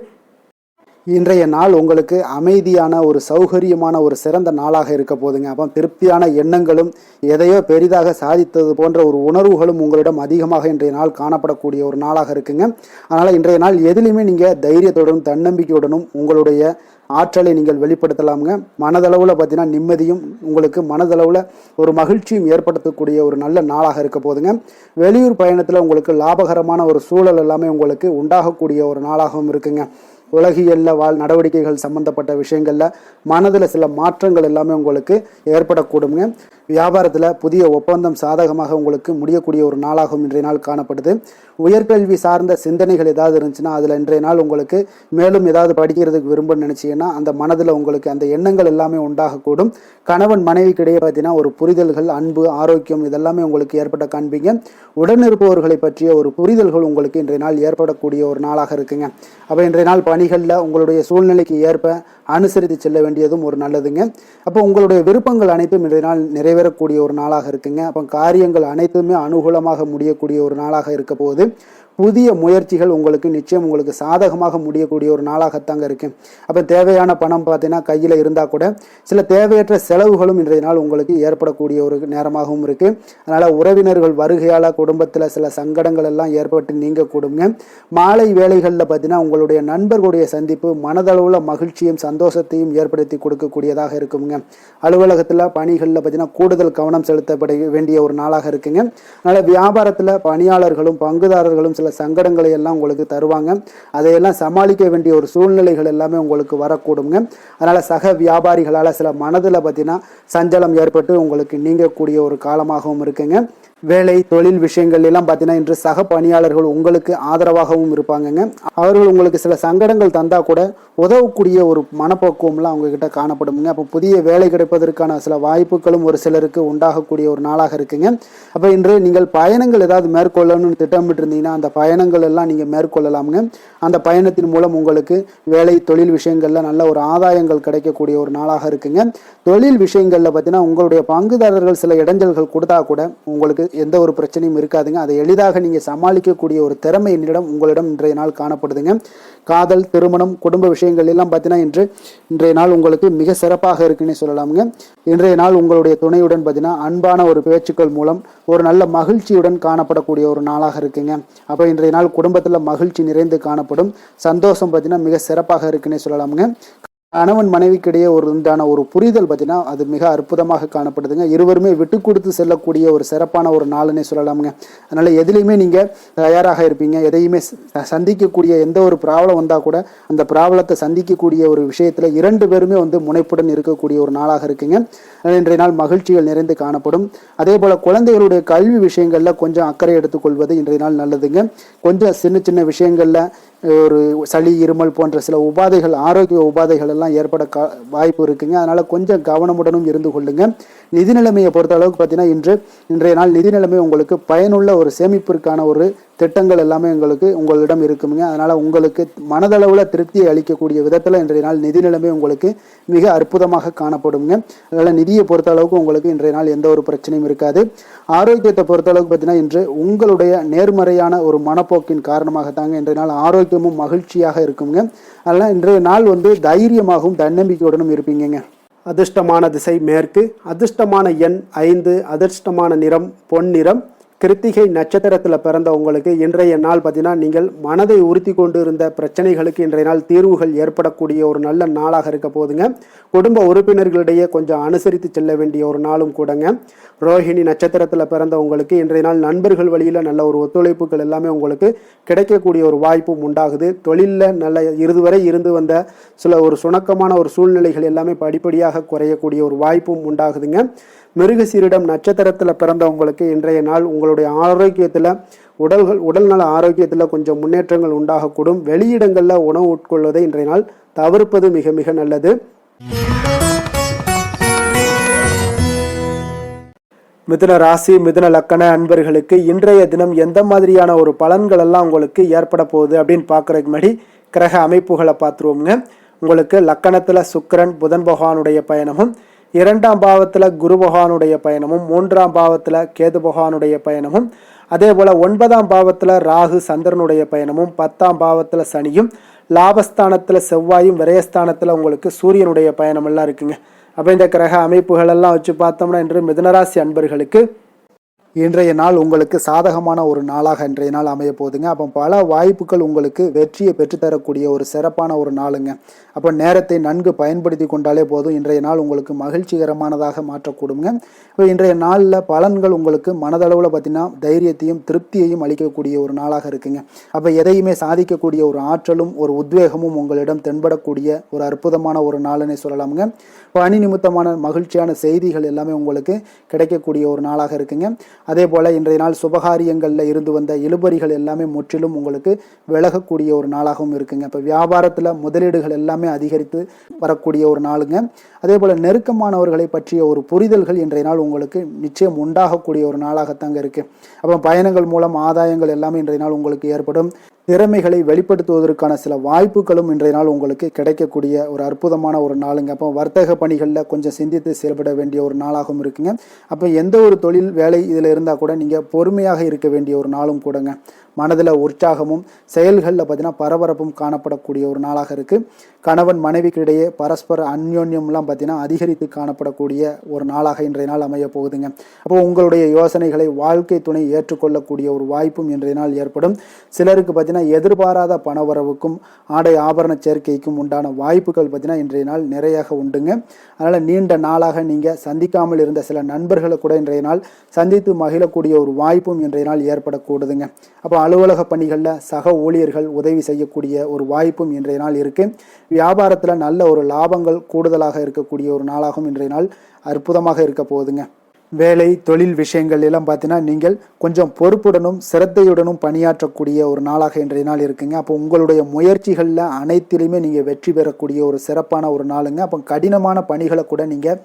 இன்றைய நாள் உங்களுக்கு அமைதியான ஒரு சௌகரியமான ஒரு சிறந்த நாளாக இருக்க போதுங்க. அப்போ திருப்தியான எண்ணங்களும் எதையோ பெரிதாக சாதித்தது போன்ற ஒரு உணர்வுகளும் உங்களிடம் அதிகமாக இன்றைய நாள் காணப்படக்கூடிய ஒரு நாளாக இருக்குங்க. அதனால் இன்றைய நாள் எதிலையுமே நீங்கள் தைரியத்துடனும் தன்னம்பிக்கையுடனும் உங்களுடைய ஆற்றலை நீங்கள் வெளிப்படுத்தலாமுங்க. மனதளவில் பார்த்தீங்கன்னா நிம்மதியும் உங்களுக்கு மனதளவில் ஒரு மகிழ்ச்சியும் ஏற்படுத்தக்கூடிய ஒரு நல்ல நாளாக இருக்க போதுங்க. வெளியூர் பயணத்தில் உங்களுக்கு லாபகரமான ஒரு சூழல் எல்லாமே உங்களுக்கு உண்டாகக்கூடிய ஒரு நாளாகவும் இருக்குங்க. உலகியலில் நடவடிக்கைகள் சம்பந்தப்பட்ட விஷயங்களில் மனதில் சில மாற்றங்கள் எல்லாமே உங்களுக்கு ஏற்படக்கூடுங்க. வியாபாரத்தில் புதிய ஒப்பந்தம் சாதகமாக உங்களுக்கு முடியக்கூடிய ஒரு நாளாகவும் இன்றைய நாள் காணப்படுது. உயர்கல்வி சார்ந்த சிந்தனைகள் ஏதாவது இருந்துச்சுன்னா அதில் இன்றைய நாள் உங்களுக்கு மேலும் ஏதாவது படிக்கிறதுக்கு விரும்ப நினச்சிங்கன்னா அந்த மனதில் உங்களுக்கு அந்த எண்ணங்கள் எல்லாமே உண்டாகக்கூடும். கணவன் மனைவிக்கிடையே பார்த்தீங்கன்னா ஒரு புரிதல்கள், அன்பு, ஆரோக்கியம் இதெல்லாமே உங்களுக்கு ஏற்பட காண்பீங்க. உடனிருப்பவர்களை பற்றிய ஒரு புரிதல்கள் உங்களுக்கு இன்றைய நாள் ஏற்படக்கூடிய ஒரு நாளாக இருக்குங்க. அப்போ இன்றைய நாள் பணிகளில் உங்களுடைய சூழ்நிலைக்கு ஏற்ப அனுசரித்து செல்ல வேண்டியதும் ஒரு நல்லதுங்க. அப்போ உங்களுடைய விருப்பங்கள் அனைத்தும் இன்றைய நாள் நிறைவேறக்கூடிய ஒரு நாளாக இருக்குங்க. அப்போ காரியங்கள் அனைத்துமே அனுகூலமாக முடியக்கூடிய ஒரு நாளாக இருக்க போகுது. புதிய முயற்சிகள் உங்களுக்கு நிச்சயம் உங்களுக்கு சாதகமாக முடியக்கூடிய ஒரு நாளாகத்தாங்க இருக்கு. அப்போ தேவையான பணம் பார்த்தீங்கன்னா கையில் இருந்தால் கூட சில தேவையற்ற செலவுகளும் இன்றைய நாள் உங்களுக்கு ஏற்படக்கூடிய ஒரு நேரமாகவும் இருக்கு. அதனால உறவினர்கள் வருகையால் குடும்பத்தில் சில சங்கடங்கள் எல்லாம் ஏற்பட்டு நீங்க கூடுங்க. மாலை வேளைகளில் பார்த்தீங்கன்னா உங்களுடைய நண்பர்களுடைய சந்திப்பு மனதளவுல மகிழ்ச்சியும் சந்தோஷத்தையும் ஏற்படுத்தி கொடுக்கக்கூடியதாக இருக்குங்க. அலுவலகத்தில் பணிகளில் பார்த்தீங்கன்னா கூடுதல் கவனம் செலுத்தப்பட வேண்டிய ஒரு நாளாக இருக்குங்க. அதனால வியாபாரத்தில் பணியாளர்களும் பங்குதாரர்களும் சில சங்கடங்களை எல்லாம் உங்களுக்கு தருவாங்க. அதையெல்லாம் சமாளிக்க வேண்டிய ஒரு சூழ்நிலைகள் எல்லாமே உங்களுக்கு வரக்கூடுங்க. அதனால சக வியாபாரிகளால் சில மனதில் பார்த்தீங்கன்னா சஞ்சலம் ஏற்பட்டு உங்களுக்கு நீங்கக்கூடிய ஒரு காலமாகவும் இருக்குங்க. வேலை தொழில் விஷயங்கள் எல்லாம் பார்த்தீங்கன்னா இன்று சக பணியாளர்கள் உங்களுக்கு ஆதரவாகவும் இருப்பாங்கங்க. அவர்கள் உங்களுக்கு சில சங்கடங்கள் தந்தா கூட உதவக்கூடிய ஒரு மனப்பக்குவம்லாம் அவங்க கிட்ட காணப்படுங்க. அப்போ புதிய வேலை கிடைப்பதற்கான சில வாய்ப்புகளும் ஒரு சிலருக்கு உண்டாகக்கூடிய ஒரு நாளாக இருக்குங்க. அப்போ இன்று நீங்கள் பயணங்கள் ஏதாவது மேற்கொள்ளணும்னு திட்டமிட்டு இருந்தீங்கன்னா அந்த பயணங்கள் எல்லாம் நீங்கள் மேற்கொள்ளலாமுங்க. அந்த பயணத்தின் மூலம் உங்களுக்கு வேலை தொழில் விஷயங்கள்ல நல்ல ஒரு ஆதாயங்கள் கிடைக்கக்கூடிய ஒரு நாளாக இருக்குங்க. தொழில் விஷயங்கள்ல பார்த்தீங்கன்னா உங்களுடைய பங்குதாரர்கள் சில இடைஞ்சல்கள் கொடுத்தா கூட உங்களுக்கு எந்த ஒரு பிரச்சனையும் இருக்காதுங்க. அதை எளிதாக நீங்கள் சமாளிக்கக்கூடிய ஒரு திறமை என்னிடம் உங்களிடம் இன்றைய நாள் காணப்படுதுங்க. காதல் திருமணம் குடும்ப விஷயங்கள் எல்லாம் பார்த்தீங்கன்னா இன்றைய நாள் உங்களுக்கு மிக சிறப்பாக இருக்குன்னு சொல்லலாமுங்க. இன்றைய நாள் உங்களுடைய துணையுடன் பார்த்தீங்கன்னா அன்பான ஒரு பேச்சுக்கள் மூலம் ஒரு நல்ல மகிழ்ச்சியுடன் காணப்படக்கூடிய ஒரு நாளாக இருக்குங்க. அப்போ இன்றைய நாள் குடும்பத்தில் மகிழ்ச்சி நிறைந்து காணப்படும். சந்தோஷம் பார்த்தீங்கன்னா மிக சிறப்பாக இருக்குன்னே சொல்லலாமுங்க. கணவன் மனைவிக்கிடையே உண்டான ஒரு புரிதல் பார்த்தீங்கன்னா அது மிக அற்புதமாக காணப்படுதுங்க. இருவருமே விட்டு கொடுத்து செல்லக்கூடிய ஒரு சிறப்பான ஒரு நாளுன்னே சொல்லலாமுங்க. அதனால எதுலையுமே நீங்க தயாராக இருப்பீங்க. எதையுமே சந்திக்கக்கூடிய எந்த ஒரு ப்ராப்ளம் வந்தா கூட அந்த ப்ராப்ளத்தை சந்திக்கக்கூடிய ஒரு விஷயத்துல இரண்டு பேருமே முனைப்புடன் இருக்கக்கூடிய ஒரு நாளாக இருக்குங்க. இன்றைய நாள் மகிழ்ச்சிகள் நிறைந்து காணப்படும். அதே போல குழந்தைகளுடைய கல்வி விஷயங்கள்ல கொஞ்சம் அக்கறை எடுத்துக்கொள்வது இன்றைய நாள் நல்லதுங்க. கொஞ்சம் சின்ன சின்ன விஷயங்கள்ல ஒரு சளி இருமல் போன்ற சில உபாதைகள் ஆரோக்கிய உபாதைகள் எல்லாம் ஏற்பட வாய்ப்பு இருக்குங்க. அதனால கொஞ்சம் கவனமுடனும் இருந்து கொள்ளுங்க. நிதி நிலைமையை பொறுத்த அளவுக்கு பார்த்தீங்கன்னா இன்றைய நாள் நிதி நிலைமை உங்களுக்கு பயனுள்ள ஒரு சேமிப்பிற்கான ஒரு திட்டங்கள் எல்லாமே உங்களிடம் இருக்குங்க. அதனால உங்களுக்கு மனதளவில் திருப்தியை அளிக்கக்கூடிய விதத்தில் இன்றைய நாள் நிதி நிலைமை உங்களுக்கு மிக அற்புதமாக காணப்படுங்க. அதனால நிதியை பொறுத்த அளவுக்கு உங்களுக்கு இன்றைய நாள் எந்த ஒரு பிரச்சனையும் இருக்காது. ஆரோக்கியத்தை பொறுத்த அளவுக்கு பார்த்தீங்கன்னா இன்று உங்களுடைய நேர்மறையான ஒரு மனப்போக்கின் காரணமாகத்தாங்க இன்றைய நாள் ஆரோக்கியமும் மகிழ்ச்சியாக இருக்குங்க. அதனால இன்றைய நாள் தைரியமாகவும் தன்னம்பிக்கையுடனும் இருப்பீங்க. அதிர்ஷ்டமான திசை மேற்கு, அதிர்ஷ்டமான எண் 5, அதிர்ஷ்டமான நிறம் பொன்னிறம். கிருத்திகை நட்சத்திரத்தில் பிறந்த உங்களுக்கு இன்றைய நாள் பார்த்தீங்கன்னா நீங்கள் மனதை உறுத்தி கொண்டு இருந்த பிரச்சனைகளுக்கு இன்றைய நாள் தீர்வுகள் ஏற்படக்கூடிய ஒரு நல்ல நாளாக இருக்க போதுங்க. குடும்ப உறுப்பினர்களிடையே கொஞ்சம் அனுசரித்து செல்ல வேண்டிய ஒரு நாளும் கூடங்க. ரோஹிணி நட்சத்திரத்தில் பிறந்த உங்களுக்கு இன்றைய நாள் நண்பர்கள் வழியில் நல்ல ஒரு ஒத்துழைப்புகள் எல்லாமே உங்களுக்கு கிடைக்கக்கூடிய ஒரு வாய்ப்பும் உண்டாகுது. தொழிலில் நல்ல இதுவரை இருந்து வந்த சில ஒரு சுணக்கமான ஒரு சூழ்நிலைகள் எல்லாமே படிப்படியாக குறையக்கூடிய ஒரு வாய்ப்பும் உண்டாகுதுங்க. மிருகசீரிடம் நட்சத்திரத்தில் பிறந்தவங்களுக்கு இன்றைய நாள் உங்களுடைய ஆரோக்கியத்தில் உடல்நல ஆரோக்கியத்தில் கொஞ்சம் முன்னேற்றங்கள் உண்டாகக்கூடும். வெளியிடங்களில் உணவு உட்கொள்வதை இன்றைய நாள் தவிர்ப்பது மிக மிக நல்லது. மிதுன ராசி மிதுன லக்கண அன்பர்களுக்கு இன்றைய தினம் எந்த மாதிரியான ஒரு பலன்கள் எல்லாம் உங்களுக்கு ஏற்பட போகுது அப்படின்னு பார்க்குறதுக்கு முன்னாடி கிரக அமைப்புகளை பார்த்துருவோங்க. உங்களுக்கு லக்கணத்தில் சுக்கிரன் புதன் பகவானுடைய பயணமும், 2ஆம் பாவத்தில் குரு பகவானுடைய பயணமும், 3ஆம் பாவத்தில் கேது பகவானுடைய பயணமும், அதே போல் 9ஆம் பாவத்தில் ராகு சந்திரனுடைய பயணமும், 10ஆம் பாவத்தில் சனியும், லாபஸ்தானத்தில் செவ்வாயும், விரயஸ்தானத்தில் உங்களுக்கு சூரியனுடைய பயணம் எல்லாம் இருக்குங்க. அப்போ இந்த கிரக அமைப்புகள் எல்லாம் வச்சு பார்த்தோம்னா இன்று மிதுனராசி அன்பர்களுக்கு இன்றைய நாள் உங்களுக்கு சாதகமான ஒரு நாளாக இன்றைய நாள் அமைய போகுதுங்க. அப்போ பல வாய்ப்புகள் உங்களுக்கு வெற்றியை பெற்றுத்தரக்கூடிய ஒரு சிறப்பான ஒரு நாளுங்க. அப்போ நேரத்தை நன்கு பயன்படுத்தி கொண்டாலே போதும் இன்றைய நாள் உங்களுக்கு மகிழ்ச்சிகரமானதாக மாற்றக்கூடுங்க. இப்போ இன்றைய நாளில் பலன்கள் உங்களுக்கு மனதளவில் பார்த்தீங்கன்னா தைரியத்தையும் திருப்தியையும் அளிக்கக்கூடிய ஒரு நாளாக இருக்குங்க. அப்போ எதையுமே சாதிக்கக்கூடிய ஒரு ஆற்றலும் ஒரு உத்வேகமும் உங்களிடம் தென்படக்கூடிய ஒரு அற்புதமான ஒரு நாளுன்னே சொல்லலாமுங்க. பணி நிமித்தமான மகிழ்ச்சியான செய்திகள் எல்லாமே உங்களுக்கு கிடைக்கக்கூடிய ஒரு நாளாக இருக்குங்க. அதே போல் இன்றைய நாள் சுபகாரியங்களில் இருந்து வந்த இழுபறிகள் எல்லாமே முற்றிலும் உங்களுக்கு விலகக்கூடிய ஒரு நாளாகவும் இருக்குங்க. இப்போ வியாபாரத்தில் முதலீடுகள் எல்லாமே அதிகரித்து வரக்கூடிய ஒரு நாளுங்க. அதே போல் நெருக்கமானவர்களை பற்றிய ஒரு புரிதல்கள் இன்றைய நாள் உங்களுக்கு நிச்சயம் உண்டாகக்கூடிய ஒரு நாளாகத்தாங்க இருக்குது. அப்போ பயணங்கள் மூலம் ஆதாயங்கள் எல்லாமே இன்றைய நாள் உங்களுக்கு ஏற்படும். திறமைகளை வெளிப்படுத்துவதற்கான சில வாய்ப்புகளும் இன்றைய நாள் உங்களுக்கு கிடைக்கக்கூடிய ஒரு அற்புதமான ஒரு நாளுங்க. அப்போ வர்த்தக பணிகளில் கொஞ்சம் சிந்தித்து செயல்பட வேண்டிய ஒரு நாளாகவும் இருக்குங்க. அப்போ எந்த ஒரு தொழில் வேலை இதில் இருந்தால் கூட நீங்கள் பொறுமையாக இருக்க வேண்டிய ஒரு நாளும் கூடங்க. மனதில் உற்சாகமும் செயல்களில் பார்த்தீங்கன்னா பரபரப்பும் காணப்படக்கூடிய ஒரு நாளாக இருக்குது. கணவன் மனைவிக்கிடையே பரஸ்பர அந்யோன்யம்லாம் பார்த்தீங்கன்னா அதிகரித்து காணப்படக்கூடிய ஒரு நாளாக இன்றைய நாள் அமைய போகுதுங்க. அப்போ உங்களுடைய யோசனைகளை வாழ்க்கை துணை ஏற்றுக்கொள்ளக்கூடிய ஒரு வாய்ப்பும் இன்றைய நாள் ஏற்படும். சிலருக்கு பார்த்தீங்கன்னா எதிர்பாராத பணவரவுக்கும் ஆடை ஆபரண சேர்க்கைக்கும் உண்டான வாய்ப்புகள் பார்த்தீங்கன்னா இன்றைய நாள் நிறையாக உண்டுங்க. அதனால் நீண்ட நாளாக நீங்கள் சந்திக்காமல் இருந்த சில நண்பர்களை கூட இன்றைய நாள் சந்தித்து மகிழக்கூடிய ஒரு வாய்ப்பும் இன்றைய நாள் ஏற்படக்கூடுதுங்க. அப்போ அலுவலக பணிகளில் சக ஊழியர்கள் உதவி செய்யக்கூடிய ஒரு வாய்ப்பும் இன்றைய நாள் இருக்குது. வியாபாரத்தில் நல்ல ஒரு லாபங்கள் கூடுதலாக இருக்கக்கூடிய ஒரு நாளாகவும் இன்றைய நாள் அற்புதமாக இருக்க போகுதுங்க. வேலை தொழில் விஷயங்கள் எல்லாம் பார்த்தீங்கன்னா நீங்கள் கொஞ்சம் பொறுப்புடனும் சிரத்தையுடனும் பணியாற்றக்கூடிய ஒரு நாளாக இன்றைய நாள் இருக்குங்க. அப்போ உங்களுடைய முயற்சிகளில் அனைத்திலுமே நீங்கள் வெற்றி பெறக்கூடிய ஒரு சிறப்பான ஒரு நாளுங்க. அப்போ கடினமான பணிகளை கூட நீங்கள்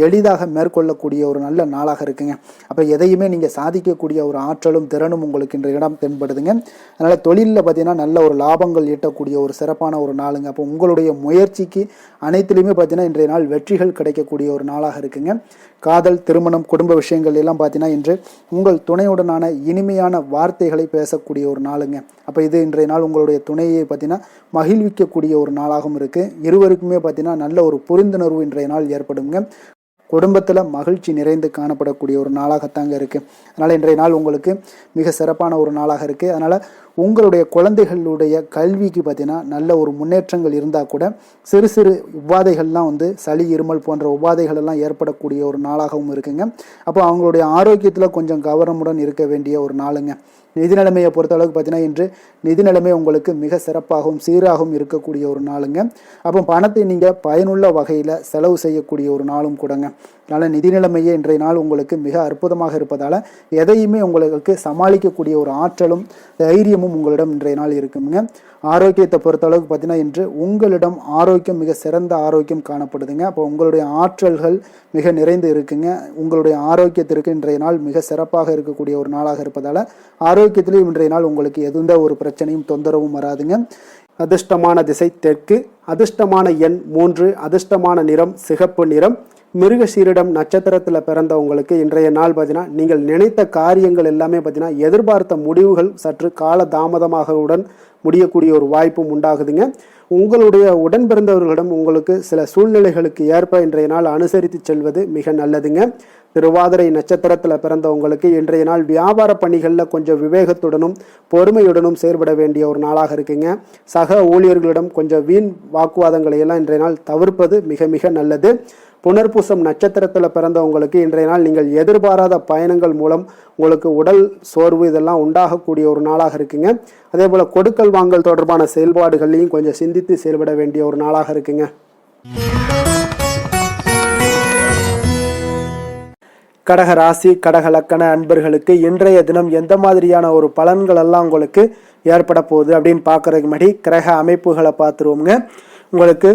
எளிதாக மேற்கொள்ளக்கூடிய ஒரு நல்ல நாளாக இருக்குங்க. அப்போ எதையுமே நீங்கள் சாதிக்கக்கூடிய ஒரு ஆற்றலும் திறனும் உங்களுக்கு இன்றைய இடம் தென்படுதுங்க. அதனால் தொழிலில் பார்த்தீங்கன்னா நல்ல ஒரு லாபங்கள் ஈட்டக்கூடிய ஒரு சிறப்பான ஒரு நாளுங்க. அப்போ உங்களுடைய முயற்சிக்கு அனைத்திலுமே பார்த்தீங்கன்னா இன்றைய நாள் வெற்றிகள் கிடைக்கக்கூடிய ஒரு நாளாக இருக்குங்க. காதல், திருமணம், குடும்ப விஷயங்கள் எல்லாம் பார்த்தீங்கன்னா இன்று உங்கள் துணையுடனான இனிமையான வார்த்தைகளை பேசக்கூடிய ஒரு நாளுங்க. அப்போ இது இன்றைய நாள் உங்களுடைய துணையை பார்த்தீங்கன்னா மகிழ்விக்கக்கூடிய ஒரு நாளாகவும் இருக்குது. இருவருக்குமே பார்த்தீங்கன்னா நல்ல ஒரு புரிந்துணர்வு இன்றைய நாள் ஏற்படுங்க. குடும்பத்தில் மகிழ்ச்சி நிறைந்து காணப்படக்கூடிய ஒரு நாளாகத்தாங்க இருக்குது. அதனால் இன்றைய நாள் உங்களுக்கு மிக சிறப்பான ஒரு நாளாக இருக்குது. அதனால் உங்களுடைய குழந்தைகளுடைய கல்விக்கு பார்த்தீங்கன்னா நல்ல ஒரு முன்னேற்றங்கள் இருந்தால் கூட சிறு சிறு உபாதைகள்லாம் சளி, இருமல் போன்ற உபாதைகள் எல்லாம் ஏற்படக்கூடிய ஒரு நாளாகவும் இருக்குங்க. அப்போ அவங்களுடைய ஆரோக்கியத்தில் கொஞ்சம் கவனமுடன் இருக்க வேண்டிய ஒரு நாளுங்க. நிதி நிலைமையை பொறுத்தளவுக்கு பார்த்தீங்கன்னா இன்று நிதி நிலைமை உங்களுக்கு மிக சிறப்பாகவும் சீராகவும் இருக்கக்கூடிய ஒரு நாளுங்க. அப்போ பணத்தை நீங்கள் பயனுள்ள வகையில் செலவு செய்யக்கூடிய ஒரு நாளும் கூடங்க. அதனால் நிதி நிலைமையே இன்றைய நாள் உங்களுக்கு மிக அற்புதமாக இருப்பதால் எதையுமே உங்களுக்கு சமாளிக்கக்கூடிய ஒரு ஆற்றலும் தைரியமும் உங்களிடம் இன்றைய நாள் இருக்குங்க. ஆரோக்கியத்தை பொறுத்தளவுக்கு பார்த்தீங்கன்னா இன்று உங்களிடம் ஆரோக்கியம் மிக சிறந்த ஆரோக்கியம் காணப்படுதுங்க. அப்போ உங்களுடைய ஆற்றல்கள் மிக நிறைந்து இருக்குங்க. உங்களுடைய ஆரோக்கியத்திற்கு இன்றைய நாள் மிக சிறப்பாக இருக்கக்கூடிய ஒரு நாளாக இருப்பதால் ஆரோக்கியத்திலையும் இன்றைய நாள் உங்களுக்கு எந்த ஒரு பிரச்சனையும் தொந்தரவும் வராதுங்க. அதிர்ஷ்டமான திசை தெற்கு, அதிர்ஷ்டமான எண் 3, அதிர்ஷ்டமான நிறம் சிகப்பு நிறம். மிருகசீரிடம் நட்சத்திரத்தில் பிறந்தவங்களுக்கு இன்றைய நாள் பார்த்தீங்கன்னா நீங்கள் நினைத்த காரியங்கள் எல்லாமே பார்த்தீங்கன்னா எதிர்பார்த்த முடிவுகள் சற்று கால தாமதமாகவுடன் முடியக்கூடிய ஒரு வாய்ப்பும் உண்டாகுதுங்க. உங்களுடைய உடன் பிறந்தவர்களிடம் உங்களுக்கு சில சூழ்நிலைகளுக்கு ஏற்ப இன்றைய நாள் அனுசரித்து செல்வது மிக நல்லதுங்க. திருவாதிரை நட்சத்திரத்தில் பிறந்தவங்களுக்கு இன்றைய நாள் வியாபார பணிகளில் கொஞ்சம் விவேகத்துடனும் பொறுமையுடனும் செயல்பட வேண்டிய ஒரு நாளாக இருக்குங்க. சக ஊழியர்களிடம் கொஞ்சம் வீண் வாக்குவாதங்களை எல்லாம் இன்றைய நாள் தவிர்ப்பது மிக மிக நல்லது. புனர்பூசம் நட்சத்திரத்தில் பிறந்தவங்களுக்கு இன்றைய நாள் நீங்கள் எதிர்பாராத பயணங்கள் மூலம் உங்களுக்கு உடல் சோர்வு இதெல்லாம் உண்டாகக்கூடிய ஒரு நாளாக இருக்குங்க. அதே போல் கொடுக்கல் வாங்கல் தொடர்பான செயல்பாடுகளையும் கொஞ்சம் சிந்தித்து செயல்பட வேண்டிய ஒரு நாளாக இருக்குங்க. கடக ராசி, கடக லக்கண அன்பர்களுக்கு இன்றைய தினம் எந்த மாதிரியான ஒரு பலன்கள் எல்லாம் உங்களுக்கு ஏற்பட போகுது அப்படின்னு பார்க்கறதுக்கு முன்னாடி கிரக அமைப்புகளை பார்த்துருவோங்க. உங்களுக்கு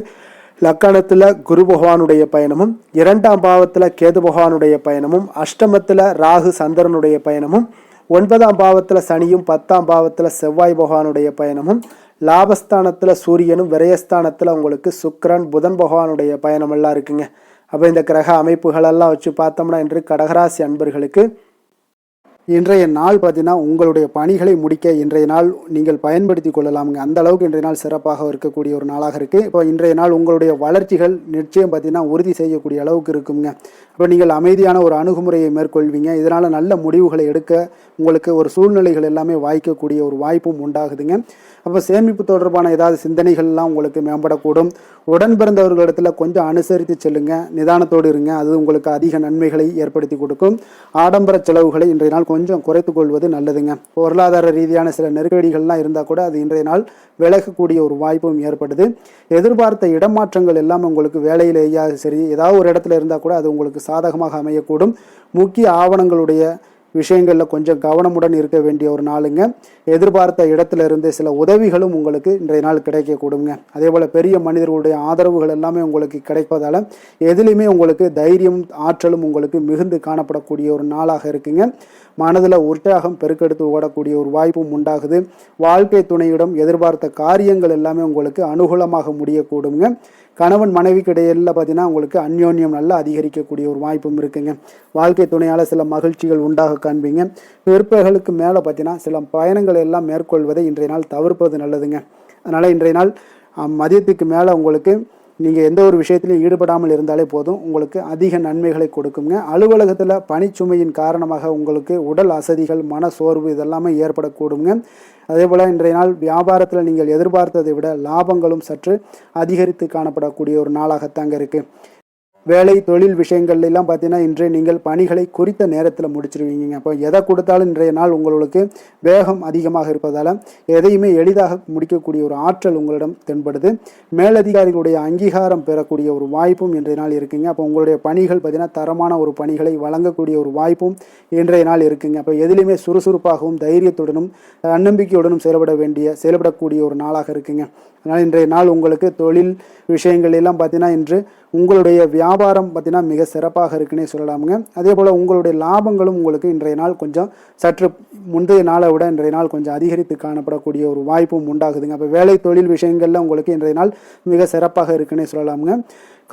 லக்கணத்தில் குரு பகவானுடைய பயணமும், 2ஆம் பாவத்தில் கேது பகவானுடைய பயணமும், அஷ்டமத்தில் ராகு சந்திரனுடைய பயணமும், 9ஆம் பாவத்தில் சனியும், 10ஆம் பாவத்தில் செவ்வாய் பகவானுடைய பயணமும், லாபஸ்தானத்தில் சூரியனும், விரயஸ்தானத்தில் உங்களுக்கு சுக்கிரன் புதன் பகவானுடைய பயணமெல்லாம் இருக்குங்க. அப்போ இந்த கிரக அமைப்புகளெல்லாம் வச்சு பார்த்தோம்னா இன்று கடகராசி அன்பர்களுக்கு இன்றைய நாள் பார்த்தீங்கன்னா உங்களுடைய பணிகளை முடிக்க இன்றைய நாள் நீங்கள் பயன்படுத்தி கொள்ளலாமுங்க. அந்த அளவுக்கு இன்றைய நாள் சிறப்பாக இருக்கக்கூடிய ஒரு நாளாக இருக்குது. இப்போ இன்றைய நாள் உங்களுடைய வளர்ச்சிகள் நிச்சயம் பார்த்தீங்கன்னா உறுதி செய்யக்கூடிய அளவுக்கு இருக்குங்க. இப்போ நீங்கள் அமைதியான ஒரு அணுகுமுறையை மேற்கொள்வீங்க. இதனால் நல்ல முடிவுகளை எடுக்க உங்களுக்கு ஒரு சூழ்நிலைகள் எல்லாமே வாய்க்கக்கூடிய ஒரு வாய்ப்பும் உண்டாகுதுங்க. அப்போ சேமிப்பு தொடர்பான ஏதாவது சிந்தனைகள்லாம் உங்களுக்கு மேம்படக்கூடும். உடன் பிறந்தவர்களிடத்தில் கொஞ்சம் அனுசரித்து செல்லுங்க, நிதானத்தோடு இருங்க. அது உங்களுக்கு அதிக நன்மைகளை ஏற்படுத்தி கொடுக்கும். ஆடம்பர செலவுகளை இன்றைய நாள் கொஞ்சம் குறைத்து கொள்வது நல்லதுங்க. பொருளாதார ரீதியான சில நெருக்கடிகள்லாம் இருந்தால் கூட அது இன்றைய நாள் விலகக்கூடிய ஒரு வாய்ப்பும் ஏற்படுது. எதிர்பார்த்த இடமாற்றங்கள் எல்லாம் உங்களுக்கு வேலையிலேயே சரி ஏதாவது ஒரு இடத்துல இருந்தால் கூட அது உங்களுக்கு சாதகமாக அமையக்கூடும். முக்கிய ஆவணங்களுடைய விஷயங்களில் கொஞ்சம் கவனமுடன் இருக்க வேண்டிய ஒரு நாளுங்க. எதிர்பார்த்த இடத்துல இருந்து சில உதவிகளும் உங்களுக்கு இன்றைய நாள் கிடைக்கக்கூடுங்க. அதே போல் பெரிய மனிதர்களுடைய ஆதரவுகள் எல்லாமே உங்களுக்கு கிடைப்பதால் எதுலேயுமே உங்களுக்கு தைரியம் ஆற்றலும் உங்களுக்கு மிகுந்து காணப்படக்கூடிய ஒரு நாளாக இருக்குங்க. மனதில் உற்சாகம் பெருக்கெடுத்து ஓடக்கூடிய ஒரு வாய்ப்பும் உண்டாகுது. வாழ்க்கை துணையிடம் எதிர்பார்த்த காரியங்கள் எல்லாமே உங்களுக்கு அனுகூலமாக முடியக்கூடுங்க. கணவன் மனைவிக்கு இடையில பார்த்தீங்கன்னா உங்களுக்கு அந்யோன்யம் நல்லா அதிகரிக்கக்கூடிய ஒரு வாய்ப்பும் இருக்குங்க. வாழ்க்கை துணையால் சில மகிழ்ச்சிகள் உண்டாக காண்பீங்க. பிற்பகலுக்கு மேலே பார்த்தீங்கன்னா சில பயணங்கள் எல்லாம் மேற்கொள்வதை இன்றைய நாள் தவிர்ப்பது நல்லதுங்க. அதனால் இன்றைய நாள் மதியத்துக்கு மேலே உங்களுக்கு நீங்கள் எந்த ஒரு விஷயத்திலையும் ஈடுபடாமல் இருந்தாலே போதும், உங்களுக்கு அதிக நன்மைகளை கொடுக்குங்க. அலுவலகத்தில் பணிச்சுமையின் காரணமாக உங்களுக்கு உடல் அசதிகள், மன சோர்வு இதெல்லாமே ஏற்படக்கூடுங்க. அதே போல் இன்றைய நாள் வியாபாரத்தில் நீங்கள் எதிர்பார்த்ததை விட லாபங்களும் சற்று அதிகரித்து காணப்படக்கூடிய ஒரு நாளாகத்தாங்க இருக்குது. வேலை தொழில் விஷயங்கள்ல எல்லாம் பார்த்தீங்கன்னா இன்று நீங்கள் பணிகளை குறித்த நேரத்தில் முடிச்சிருவீங்க. அப்போ எதை கொடுத்தாலும் இன்றைய நாள் உங்களுக்கு வேகம் அதிகமாக இருப்பதால் எதையுமே எளிதாக முடிக்கக்கூடிய ஒரு ஆற்றல் உங்களிடம் தென்படுது. மேலதிகாரிகளுடைய அங்கீகாரம் பெறக்கூடிய ஒரு வாய்ப்பும் இன்றைய நாள் இருக்குங்க. அப்போ உங்களுடைய பணிகள் பார்த்தீங்கன்னா தரமான ஒரு பணிகளை வழங்கக்கூடிய ஒரு வாய்ப்பும் இன்றைய நாள் இருக்குங்க. அப்போ எதிலுமே சுறுசுறுப்பாகவும் தைரியத்துடனும் தன்னம்பிக்கையுடனும் செயல்படக்கூடிய ஒரு நாளாக இருக்குங்க. அதனால் இன்றைய நாள் உங்களுக்கு தொழில் விஷயங்கள் எல்லாம் பார்த்தீங்கன்னா இன்று உங்களுடைய வியாபாரம் பார்த்தீங்கன்னா மிக சிறப்பாக இருக்குன்னே சொல்லலாமுங்க. அதே போல் உங்களுடைய லாபங்களும் உங்களுக்கு இன்றைய நாள் கொஞ்சம் சற்று முந்தைய நாளை விட இன்றைய நாள் கொஞ்சம் அதிகரித்து காணப்படக்கூடிய ஒரு வாய்ப்பும் உண்டாகுதுங்க. அப்போ வேலை தொழில் விஷயங்கள்ல உங்களுக்கு இன்றைய நாள் மிக சிறப்பாக இருக்குன்னே சொல்லலாமுங்க.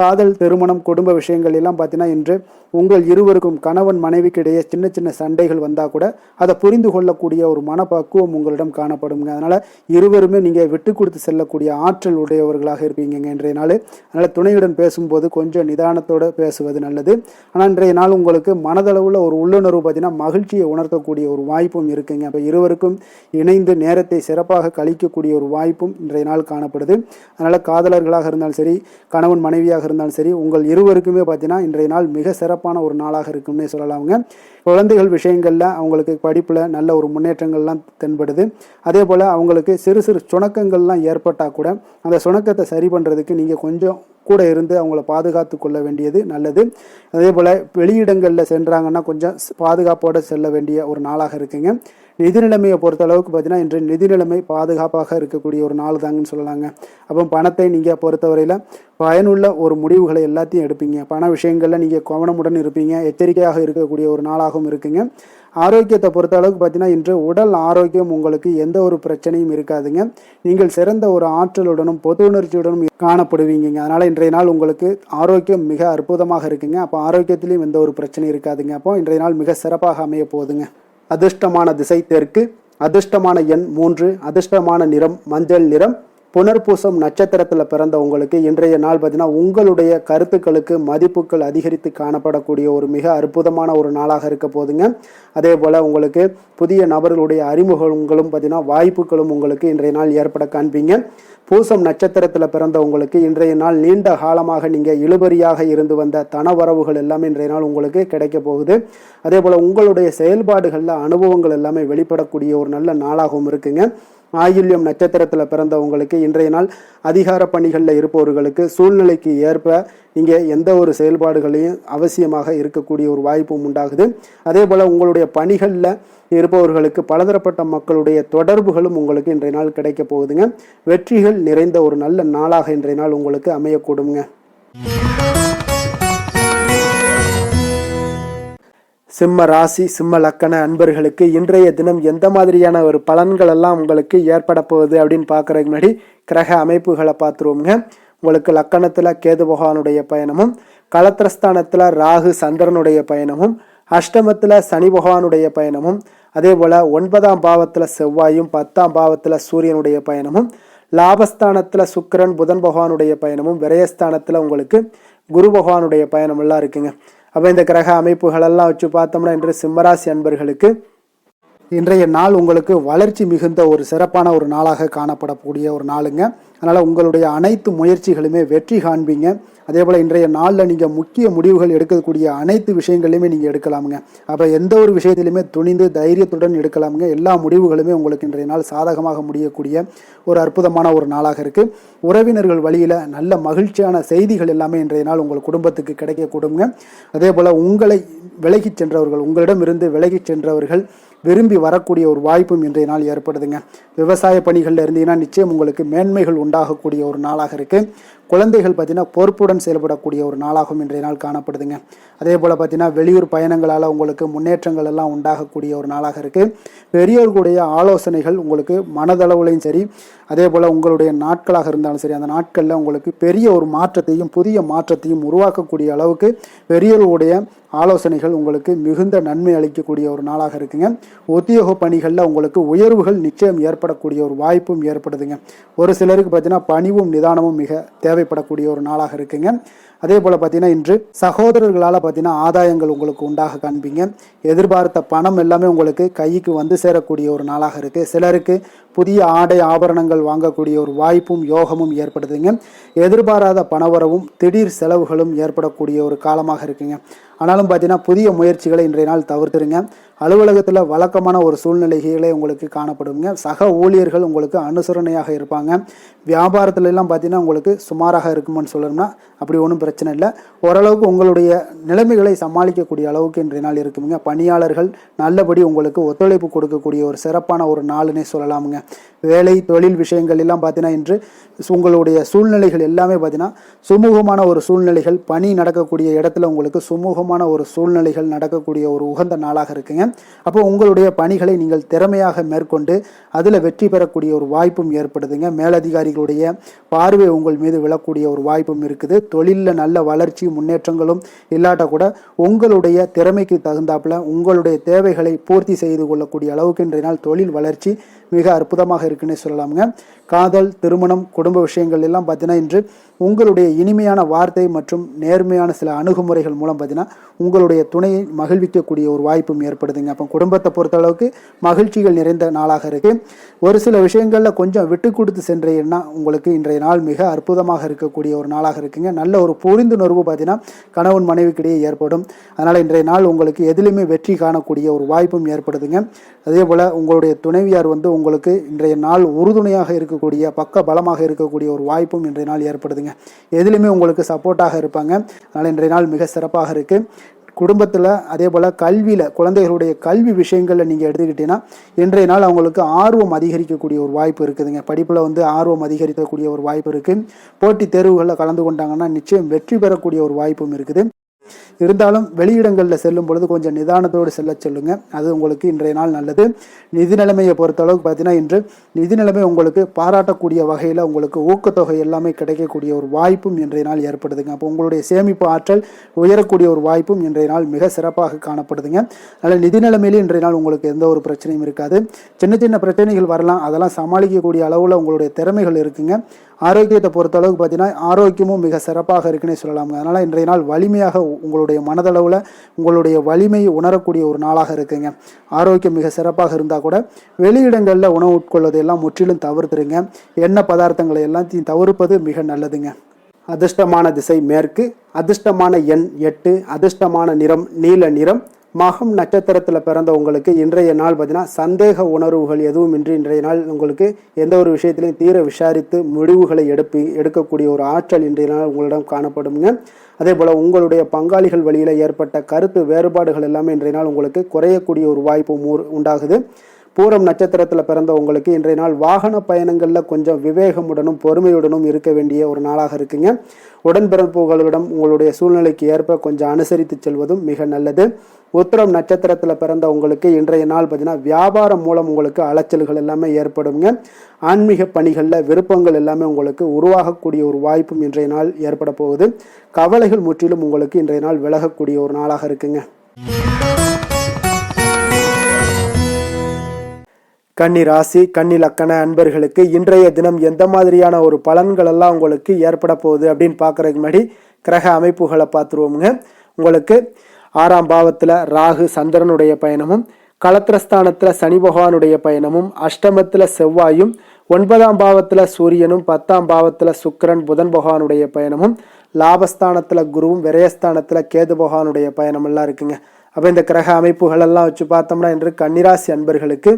காதல், திருமணம், குடும்ப விஷயங்கள் எல்லாம் பார்த்தீங்கன்னா இன்று உங்கள் இருவருக்கும் கணவன் மனைவிக்கு இடையே சின்ன சின்ன சண்டைகள் வந்தால் கூட அதை புரிந்து கொள்ளக்கூடிய ஒரு மனப்பக்குவம் உங்களிடம் காணப்படுங்க. அதனால் இருவருமே நீங்கள் விட்டு கொடுத்து செல்லக்கூடிய ஆற்றல் உடையவர்களாக இருப்பீங்க இன்றைய நாள். அதனால் துணையுடன் பேசும்போது கொஞ்சம் நிதானத்தோடு பேசுவது நல்லது. ஆனால் இன்றைய நாள் உங்களுக்கு மனதளவில் ஒரு உள்ளுணர்வு பார்த்தீங்கன்னா மகிழ்ச்சியை உணர்த்தக்கூடிய ஒரு வாய்ப்பும் இருக்குங்க. அப்போ இருவருக்கும் இணைந்து நேரத்தை சிறப்பாக கழிக்கக்கூடிய ஒரு வாய்ப்பும் இன்றைய நாள் காணப்படுது. அதனால் காதலர்களாக இருந்தாலும் சரி, கணவன் மனைவியாக இருந்தாலும் சரி, உங்கள் இருவருக்குமே பார்த்தீங்கன்னா இன்றைய நாள் மிக சிறப்பான ஒரு நாளாக இருக்கும்னே சொல்லலாமுங்க. குழந்தைகள் விஷயங்கள்ல அவங்களுக்கு படிப்புல நல்ல ஒரு முன்னேற்றங்கள்லாம் தென்படுது. அதே போல அவங்களுக்கு சிறு சிறு சுணக்கங்கள்லாம் ஏற்பட்டா கூட அந்த சுணக்கத்தை சரி பண்றதுக்கு நீங்க கொஞ்சம் கூட இருந்து அவங்கள பாதுகாத்து கொள்ள வேண்டியது நல்லது. அதே போல் வெளியிடங்களில் சென்றாங்கன்னா கொஞ்சம் பாதுகாப்போடு செல்ல வேண்டிய ஒரு நாளாக இருக்குங்க. நிதி நிலைமையை பொறுத்த அளவுக்கு பார்த்தீங்கன்னா இன்று நிதி நிலைமை பாதுகாப்பாக இருக்கக்கூடிய ஒரு நாள் தாங்கன்னு சொல்லலாங்க. அப்போ பணத்தை நீங்கள் பொறுத்தவரையில் பயனுள்ள ஒரு முடிவுகளை எல்லாத்தையும் எடுப்பீங்க. பண விஷயங்களில் நீங்கள் கவனமுடன் இருப்பீங்க. எச்சரிக்கையாக இருக்கக்கூடிய ஒரு நாளாகவும் இருக்குங்க. ஆரோக்கியத்தை பொறுத்த அளவுக்கு பார்த்தீங்கன்னா இன்று உடல் ஆரோக்கியம் உங்களுக்கு எந்த ஒரு பிரச்சனையும் இருக்காதுங்க. நீங்கள் சிறந்த ஒரு ஆற்றலுடனும் பொது உணர்ச்சியுடனும் காணப்படுவீங்க. அதனால் இன்றைய நாள் உங்களுக்கு ஆரோக்கியம் மிக அற்புதமாக இருக்குங்க. அப்போ ஆரோக்கியத்திலையும் எந்த ஒரு பிரச்சனையும் இருக்காதுங்க. அப்போ இன்றைய நாள் மிக சிறப்பாக அமைய போகுதுங்க. அதிர்ஷ்டமான திசை தெற்கு, அதிர்ஷ்டமான எண் 3, அதிர்ஷ்டமான நிறம் மஞ்சள் நிறம். புனர்பூசம் நட்சத்திரத்தில் பிறந்த உங்களுக்கு இன்றைய நாள் பார்த்தீங்கன்னா உங்களுடைய கருத்துக்களுக்கு மதிப்புகள் அதிகரித்து காணப்படக்கூடிய ஒரு மிக அற்புதமான ஒரு நாளாக இருக்க போதுங்க. அதே போல் உங்களுக்கு புதிய நபர்களுடைய அறிமுகங்களும் பார்த்தீங்கன்னா வாய்ப்புகளும் உங்களுக்கு இன்றைய நாள் ஏற்பட காண்பீங்க. பூசம் நட்சத்திரத்தில் பிறந்த உங்களுக்கு இன்றைய நாள் நீண்ட காலமாக நீங்கள் இழுபறியாக இருந்து வந்த தனவரவுகள் எல்லாமே இன்றைய நாள் உங்களுக்கு கிடைக்க போகுது. அதே போல் உங்களுடைய செயல்பாடுகளில் அனுபவங்கள் எல்லாமே வெளிப்படக்கூடிய ஒரு நல்ல நாளாகவும் இருக்குங்க. ஆயில்யம் நட்சத்திரத்தில் பிறந்தவங்களுக்கு இன்றைய நாள் அதிகார பணிகளில் இருப்பவர்களுக்கு சூழ்நிலைக்கு ஏற்ப நீங்கள் எந்த ஒரு செயல்பாடுகளையும் அவசியமாக இருக்கக்கூடிய ஒரு வாய்ப்பும் உண்டாகுது. அதே போல் உங்களுடைய பணிகளில் இருப்பவர்களுக்கு பலதரப்பட்ட மக்களுடைய தொடர்புகளும் உங்களுக்கு இன்றைய நாள் கிடைக்க போகுதுங்க. வெற்றிகள் நிறைந்த ஒரு நல்ல நாளாக இன்றைய நாள் உங்களுக்கு அமையக்கூடுங்க. சிம்ம ராசி, சிம்ம லக்கண அன்பர்களுக்கு இன்றைய தினம் எந்த மாதிரியான ஒரு பலன்கள் எல்லாம் உங்களுக்கு ஏற்பட போகுது அப்படின்னு பார்க்குறதுக்கு முன்னாடி கிரக அமைப்புகளை பார்த்துருவோங்க. உங்களுக்கு லக்கணத்தில் கேது பகவானுடைய பயணமும், களத்திரஸ்தானத்தில் ராகு சந்திரனுடைய பயணமும், அஷ்டமத்தில் சனி பகவானுடைய பயணமும், அதே போல் 9ஆம் பாவத்தில் செவ்வாயும் 10ஆம் பாவத்தில் சூரியனுடைய பயணமும், லாபஸ்தானத்தில் சுக்கிரன் புதன் பகவானுடைய பயணமும், விரயஸ்தானத்தில் உங்களுக்கு குரு பகவானுடைய பயணம் எல்லாம் இருக்குங்க. அப்போ இந்த கிரக அமைப்புகளெல்லாம் வச்சு பார்த்தோம்னா இன்று சிம்மராசி அன்பர்களுக்கு இன்றைய நாள் உங்களுக்கு வளர்ச்சி மிகுந்த ஒரு சிறப்பான ஒரு நாளாக காணப்படக்கூடிய ஒரு நாளுங்க. அதனால் உங்களுடைய அனைத்து முயற்சிகளுமே வெற்றி காண்பீங்க. அதே போல் இன்றைய நாளில் நீங்கள் முக்கிய முடிவுகள் எடுக்கக்கூடிய அனைத்து விஷயங்களையுமே நீங்கள் எடுக்கலாமுங்க. அப்போ எந்த ஒரு விஷயத்திலுமே துணிந்து தைரியத்துடன் எடுக்கலாமுங்க. எல்லா முடிவுகளுமே உங்களுக்கு இன்றைய நாள் சாதகமாக முடியக்கூடிய ஒரு அற்புதமான ஒரு நாளாக இருக்குது. உறவினர்கள் வழியில் நல்ல மகிழ்ச்சியான செய்திகள் எல்லாமே இன்றைய நாள் உங்கள் குடும்பத்துக்கு கிடைக்கக்கூடுங்க. அதே போல் உங்களை விலகிச் சென்றவர்கள், உங்களிடம் இருந்து விலகிச் சென்றவர்கள் விரும்பி வரக்கூடிய ஒரு வாய்ப்பும் இன்றைய நாள் ஏற்படுதுங்க. விவசாய பணிகளில் இருந்தீங்கன்னா நிச்சயம் உங்களுக்கு மேன்மைகள் உண்டாகக்கூடிய ஒரு நாளாக இருக்குது. குழந்தைகள் பார்த்தீங்கன்னா பொறுப்புடன் செயல்படக்கூடிய ஒரு நாளாகவும் இன்றைய நாள் காணப்படுதுங்க. அதே போல் பார்த்தீங்கன்னா வெளியூர் பயணங்களால் உங்களுக்கு முன்னேற்றங்கள் எல்லாம் உண்டாகக்கூடிய ஒரு நாளாக இருக்குது. பெரியோர்களுடைய ஆலோசனைகள் உங்களுக்கு மனதளவுலையும் சரி, அதே போல் உங்களுடைய நாட்களாக இருந்தாலும் சரி, அந்த நாட்களில் உங்களுக்கு பெரிய ஒரு மாற்றத்தையும் புதிய மாற்றத்தையும் உருவாக்கக்கூடிய அளவுக்கு பெரியோர்களுடைய ஆலோசனைகள் உங்களுக்கு மிகுந்த நன்மை அளிக்கக்கூடிய ஒரு நாளாக இருக்குங்க. உத்தியோக பணிகளில் உங்களுக்கு உயர்வுகள் நிச்சயம் ஏற்படக்கூடிய ஒரு வாய்ப்பும் ஏற்படுதுங்க. ஒரு சிலருக்கு பார்த்தீங்கன்னா பணிவும் நிதானமும் மிக தேவைப்படக்கூடிய ஒரு நாளாக இருக்குங்க. அதே போல் பார்த்தீங்கன்னா இன்று சகோதரர்களால் பார்த்தீங்கன்னா ஆதாயங்கள் உங்களுக்கு உண்டாக காண்பீங்க. எதிர்பார்த்த பணம் எல்லாமே உங்களுக்கு கைக்கு வந்து சேரக்கூடிய ஒரு நாளாக இருக்குது. சிலருக்கு புதிய ஆடை ஆபரணங்கள் வாங்கக்கூடிய ஒரு வாய்ப்பும் யோகமும் ஏற்படுதுங்க. எதிர்பாராத பணவரவும் திடீர் செலவுகளும் ஏற்படக்கூடிய ஒரு காலமாக இருக்குங்க. ஆனாலும் பார்த்தீங்கன்னா புதிய முயற்சிகளை இன்றைய நாள் தவிர்த்துருங்க. அலுவலகத்தில் வழக்கமான ஒரு சூழ்நிலைகளே உங்களுக்கு காணப்படுங்க. சக ஊழியர்கள் உங்களுக்கு அனுசரணையாக இருப்பாங்க. வியாபாரத்துல எல்லாம் பார்த்தீங்கன்னா உங்களுக்கு சுமாராக இருக்குமான்னு சொல்லணும்னா அப்படி ஒன்றும் பிரச்சனை இல்லை. ஓரளவுக்கு உங்களுடைய நிலைமைகளை சமாளிக்கக்கூடிய அளவுக்கு இன்றைய நாள் இருக்குங்க. பணியாளர்கள் நல்லபடி உங்களுக்கு ஒத்துழைப்பு கொடுக்கக்கூடிய ஒரு சிறப்பான ஒரு நாளுன்னே சொல்லலாமுங்க. வேலை தொழில் விஷயங்கள் எல்லாம் பார்த்தீங்கன்னா இன்று உங்களுடைய சூழ்நிலைகள் எல்லாமே பார்த்தீங்கன்னா சுமூகமான ஒரு சூழ்நிலைகள், பணி நடக்கக்கூடிய இடத்துல உங்களுக்கு சுமூகமான ஒரு சூழ்நிலைகள் நடக்கக்கூடிய ஒரு உகந்த நாளாக இருக்குங்க. அப்போ உங்களுடைய பணிகளை நீங்கள் திறமையாக மேற்கொண்டு அதில் வெற்றி பெறக்கூடிய ஒரு வாய்ப்பும் ஏற்படுதுங்க. மேலதிகாரிகளுடைய பார்வை உங்கள் மீது விழக்கூடிய ஒரு வாய்ப்பும் இருக்குது. தொழிலில் நல்ல வளர்ச்சி முன்னேற்றங்களும் இல்லாட்ட கூட உங்களுடைய திறமைக்கு தகுந்தாப்புல உங்களுடைய தேவைகளை பூர்த்தி செய்து கொள்ளக்கூடிய அளவுக்கு இன்றைய நாள் தொழில் வளர்ச்சி மிக அற்புதமாக இருக்குன்னு சொல்லலாமுங்க. காதல், திருமணம், குடும்ப விஷயங்கள் எல்லாம் பார்த்தீங்கன்னா இன்று உங்களுடைய இனிமையான வார்த்தை மற்றும் நேர்மையான சில அணுகுமுறைகள் மூலம் பார்த்தீங்கன்னா உங்களுடைய துணையை மகிழ்விக்கக்கூடிய ஒரு வாய்ப்பும் ஏற்படுதுங்க. அப்போ குடும்பத்தை பொறுத்த அளவுக்கு மகிழ்ச்சிகள் நிறைந்த நாளாக இருக்கு. ஒரு சில விஷயங்களில் கொஞ்சம் விட்டு கொடுத்து சென்றீங்கன்னா உங்களுக்கு இன்றைய நாள் மிக அற்புதமாக இருக்கக்கூடிய ஒரு நாளாக இருக்குங்க. நல்ல ஒரு புரிந்துணர்வு பார்த்தீங்கன்னா கணவன் மனைவிக்கிடையே ஏற்படும். அதனால் இன்றைய நாள் உங்களுக்கு எதிலுமே வெற்றி காணக்கூடிய ஒரு வாய்ப்பும் ஏற்படுதுங்க. அதே போல் உங்களுடைய துணைவியார் உங்களுக்கு இன்றைய நாள் உறுதுணையாக இருக்கக்கூடிய பக்க பலமாக இருக்கக்கூடிய ஒரு வாய்ப்பும் இன்றைய நாள் ஏற்படுதுங்க. எதிலுமே உங்களுக்கு சப்போர்ட்டாக இருப்பாங்க. அதனால் இன்றைய நாள் மிக சிறப்பாக இருக்கு. குடும்பத்தில் அதே போல் கல்வியில் குழந்தைகளுடைய கல்வி விஷயங்களில் நீங்கள் எடுத்துக்கிட்டீங்கன்னா இன்றைய நாள் அவங்களுக்கு ஆர்வம் அதிகரிக்கக்கூடிய ஒரு வாய்ப்பு இருக்குதுங்க. படிப்பில் ஆர்வம் அதிகரிக்கக்கூடிய ஒரு வாய்ப்பு இருக்குது. போட்டித் தேர்வுகளில் கலந்து கொண்டாங்கன்னா நிச்சயம் வெற்றி பெறக்கூடிய ஒரு வாய்ப்பும் இருக்குது. இருந்தாலும் வெளியிடங்களில் செல்லும் பொழுது கொஞ்சம் நிதானத்தோடு செல்ல சொல்லுங்க. அது உங்களுக்கு இன்றைய நாள் நல்லது. நிதி நிலைமையை பொறுத்த அளவுக்கு பார்த்தீங்கன்னா இன்று நிதி நிலைமை உங்களுக்கு பாராட்டக்கூடிய வகையில் உங்களுக்கு ஊக்கத்தொகை எல்லாமே கிடைக்கக்கூடிய ஒரு வாய்ப்பும் இன்றைய நாள் ஏற்படுதுங்க. அப்போ உங்களுடைய சேமிப்பு ஆற்றல் உயரக்கூடிய ஒரு வாய்ப்பும் இன்றைய நாள் மிக சிறப்பாக காணப்படுதுங்க. அதனால் நிதி நிலைமையிலே இன்றைய நாள் உங்களுக்கு எந்த ஒரு பிரச்சனையும் இருக்காது. சின்ன சின்ன பிரச்சனைகள் வரலாம், அதெல்லாம் சமாளிக்கக்கூடிய அளவில் உங்களுடைய திறமைகள் இருக்குங்க. ஆரோக்கியத்தை பொறுத்த அளவுக்கு பார்த்தீங்கன்னா ஆரோக்கியமும் மிக சிறப்பாக இருக்குன்னே சொல்லலாமுங்க. அதனால் இன்றைய நாள் வலிமையாக உங்களுடைய மனதளவில் உங்களுடைய வலிமையை உணரக்கூடிய ஒரு நாளாக இருக்குங்க. ஆரோக்கியம் மிக சிறப்பாக இருந்தால் கூட வெளியிடங்களில் உணவு உட்கொள்வதை எல்லாம் முற்றிலும் தவிர்த்துருங்க. எண்ணெய் பதார்த்தங்களை எல்லாத்தையும் தவிர்ப்பது மிக நல்லதுங்க. அதிர்ஷ்டமான திசை மேற்கு, அதிர்ஷ்டமான எண் 8, அதிர்ஷ்டமான நிறம் நீல நிறம். மகம் நட்சத்திரத்தில் பிறந்த உங்களுக்கு இன்றைய நாள் பார்த்தீங்கன்னா சந்தேக உணர்வுகள் எதுவும் இன்றி இன்றைய நாள் உங்களுக்கு எந்த ஒரு விஷயத்திலையும் தீர விசாரித்து முடிவுகளை எடுக்கக்கூடிய ஒரு ஆற்றல் இன்றைய நாள் உங்களிடம் காணப்படுங்க. அதே போல் உங்களுடைய பங்காளிகள் வழியில் ஏற்பட்ட கருத்து வேறுபாடுகள் எல்லாமே இன்றைய நாள் உங்களுக்கு குறையக்கூடிய ஒரு வாய்ப்பு உண்டாகுது. பூரம் நட்சத்திரத்தில் பிறந்த உங்களுக்கு இன்றைய நாள் வாகன பயணங்களில் கொஞ்சம் விவேகமுடனும் பொறுமையுடனும் இருக்க வேண்டிய ஒரு நாளாக இருக்குங்க. உடன்பிறப்புகளிடம் உங்களுடைய சூழ்நிலைக்கு ஏற்ப கொஞ்சம் அனுசரித்து செல்வதும் மிக நல்லது. உத்திரம் நட்சத்திரத்தில் பிறந்த உங்களுக்கு இன்றைய நாள் பார்த்தீங்கன்னா வியாபாரம் மூலம் உங்களுக்கு அலைச்சல்கள் எல்லாமே ஏற்படுங்க. ஆன்மீக பணிகளில் விருப்பங்கள் எல்லாமே உங்களுக்கு உருவாகக்கூடிய ஒரு வாய்ப்பும் இன்றைய நாள் ஏற்பட போகுது. கவலைகள் முற்றிலும் உங்களுக்கு இன்றைய நாள் விலகக்கூடிய ஒரு நாளாக இருக்குங்க. கன்னி ராசி, கன்னி லக்கண அன்பர்களுக்கு இன்றைய தினம் எந்த மாதிரியான ஒரு பலன்கள் எல்லாம் உங்களுக்கு ஏற்பட போகுது அப்படின்னு பார்க்குறதுக்கு முன்னாடி கிரக அமைப்புகளை பார்த்துருவோமுங்க. உங்களுக்கு 6ஆம் பாவத்தில் ராகு சந்திரனுடைய பயணமும், களத்திரஸ்தானத்தில் சனி பகவானுடைய பயணமும், அஷ்டமத்தில் செவ்வாயும், 9ஆம் பாவத்தில் சூரியனும், 10ஆம் பாவத்தில் சுக்கிரன் புதன் பகவானுடைய பயணமும், லாபஸ்தானத்தில் குருவும், விரயஸ்தானத்தில் கேது பகவானுடைய பயணம் எல்லாம் இருக்குங்க. அப்போ இந்த கிரக அமைப்புகள் எல்லாம் வச்சு பார்த்தோம்னா இன்று கன்னிராசி அன்பர்களுக்கு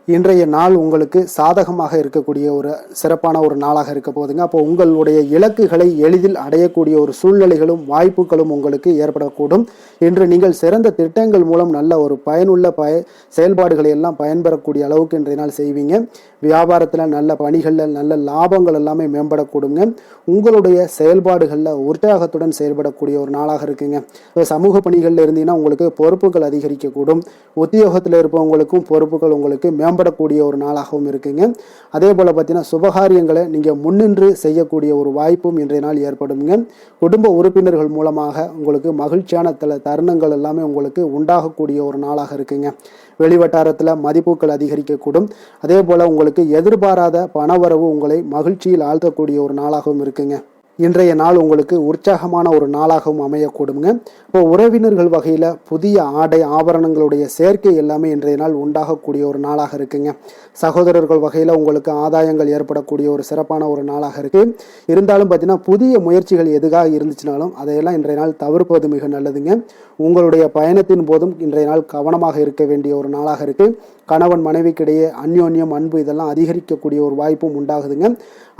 இன்றைய நாள் உங்களுக்கு சாதகமாக இருக்கக்கூடிய ஒரு சிறப்பான ஒரு நாளாக இருக்க போகுதுங்க. அப்போ உங்களுடைய இலக்குகளை எளிதில் அடையக்கூடிய ஒரு சூழ்நிலைகளும் வாய்ப்புகளும் உங்களுக்கு ஏற்படக்கூடும். இன்று நீங்கள் சிறந்த திட்டங்கள் மூலம் நல்ல ஒரு பயனுள்ள செயல்பாடுகளை எல்லாம் பயன்பெறக்கூடிய அளவுக்கு இன்றைய நாள் செய்வீங்க. வியாபாரத்தில் நல்ல பணிகளில் நல்ல லாபங்கள் எல்லாமே மேம்படக்கூடுங்க. உங்களுடைய செயல்பாடுகளில் உற்சாகத்துடன் செயல்படக்கூடிய ஒரு நாளாக இருக்குங்க. சமூக பணிகளில் இருந்தீங்கன்னா உங்களுக்கு பொறுப்புகள் அதிகரிக்கக்கூடும். உத்தியோகத்தில் இருப்பவங்களுக்கும் பொறுப்புகள் உங்களுக்கு மேம்படக்கூடிய ஒரு நாளாகவும் இருக்குங்க. அதே போல் பார்த்தீங்கன்னா சுபகாரியங்களை நீங்கள் முன்னின்று செய்யக்கூடிய ஒரு வாய்ப்பும் இன்றைய நாள் ஏற்படுங்க. குடும்ப உறுப்பினர்கள் மூலமாக உங்களுக்கு மகிழ்ச்சியான தருணங்கள் எல்லாமே உங்களுக்கு உண்டாகக்கூடிய ஒரு நாளாக இருக்குங்க. வெளிவட்டாரத்தில் மதிப்புகள் அதிகரிக்கக்கூடும். அதே போல் உங்களுக்கு எதிர்பாராத பணவரவு உங்களை மகிழ்ச்சியில் ஆழ்த்தக்கூடிய ஒரு நாளாகவும் இருக்குங்க. இன்றைய நாள் உங்களுக்கு உற்சாகமான ஒரு நாளாகவும் அமையக்கூடுங்க. இப்போ உறவினர்கள் வகையில் புதிய ஆடை ஆபரணங்களுடைய சேர்க்கை எல்லாமே இன்றைய நாள் உண்டாகக்கூடிய ஒரு நாளாக இருக்குங்க. சகோதரர்கள் வகையில் உங்களுக்கு ஆதாயங்கள் ஏற்படக்கூடிய ஒரு சிறப்பான ஒரு நாளாக இருக்கு. இருந்தாலும் பார்த்தீங்கன்னா புதிய முயற்சிகள் எதுக்காக இருந்துச்சுனாலும் அதையெல்லாம் இன்றைய நாள் தவிர்ப்பது மிக நல்லதுங்க. உங்களுடைய பயணத்தின் போதும் இன்றைய நாள் கவனமாக இருக்க வேண்டிய ஒரு நாளாக இருக்கு. கணவன் மனைவிக்கிடையே அந்யோன்யம் அன்பு இதெல்லாம் அதிகரிக்கக்கூடிய ஒரு வாய்ப்பும் உண்டாகுதுங்க.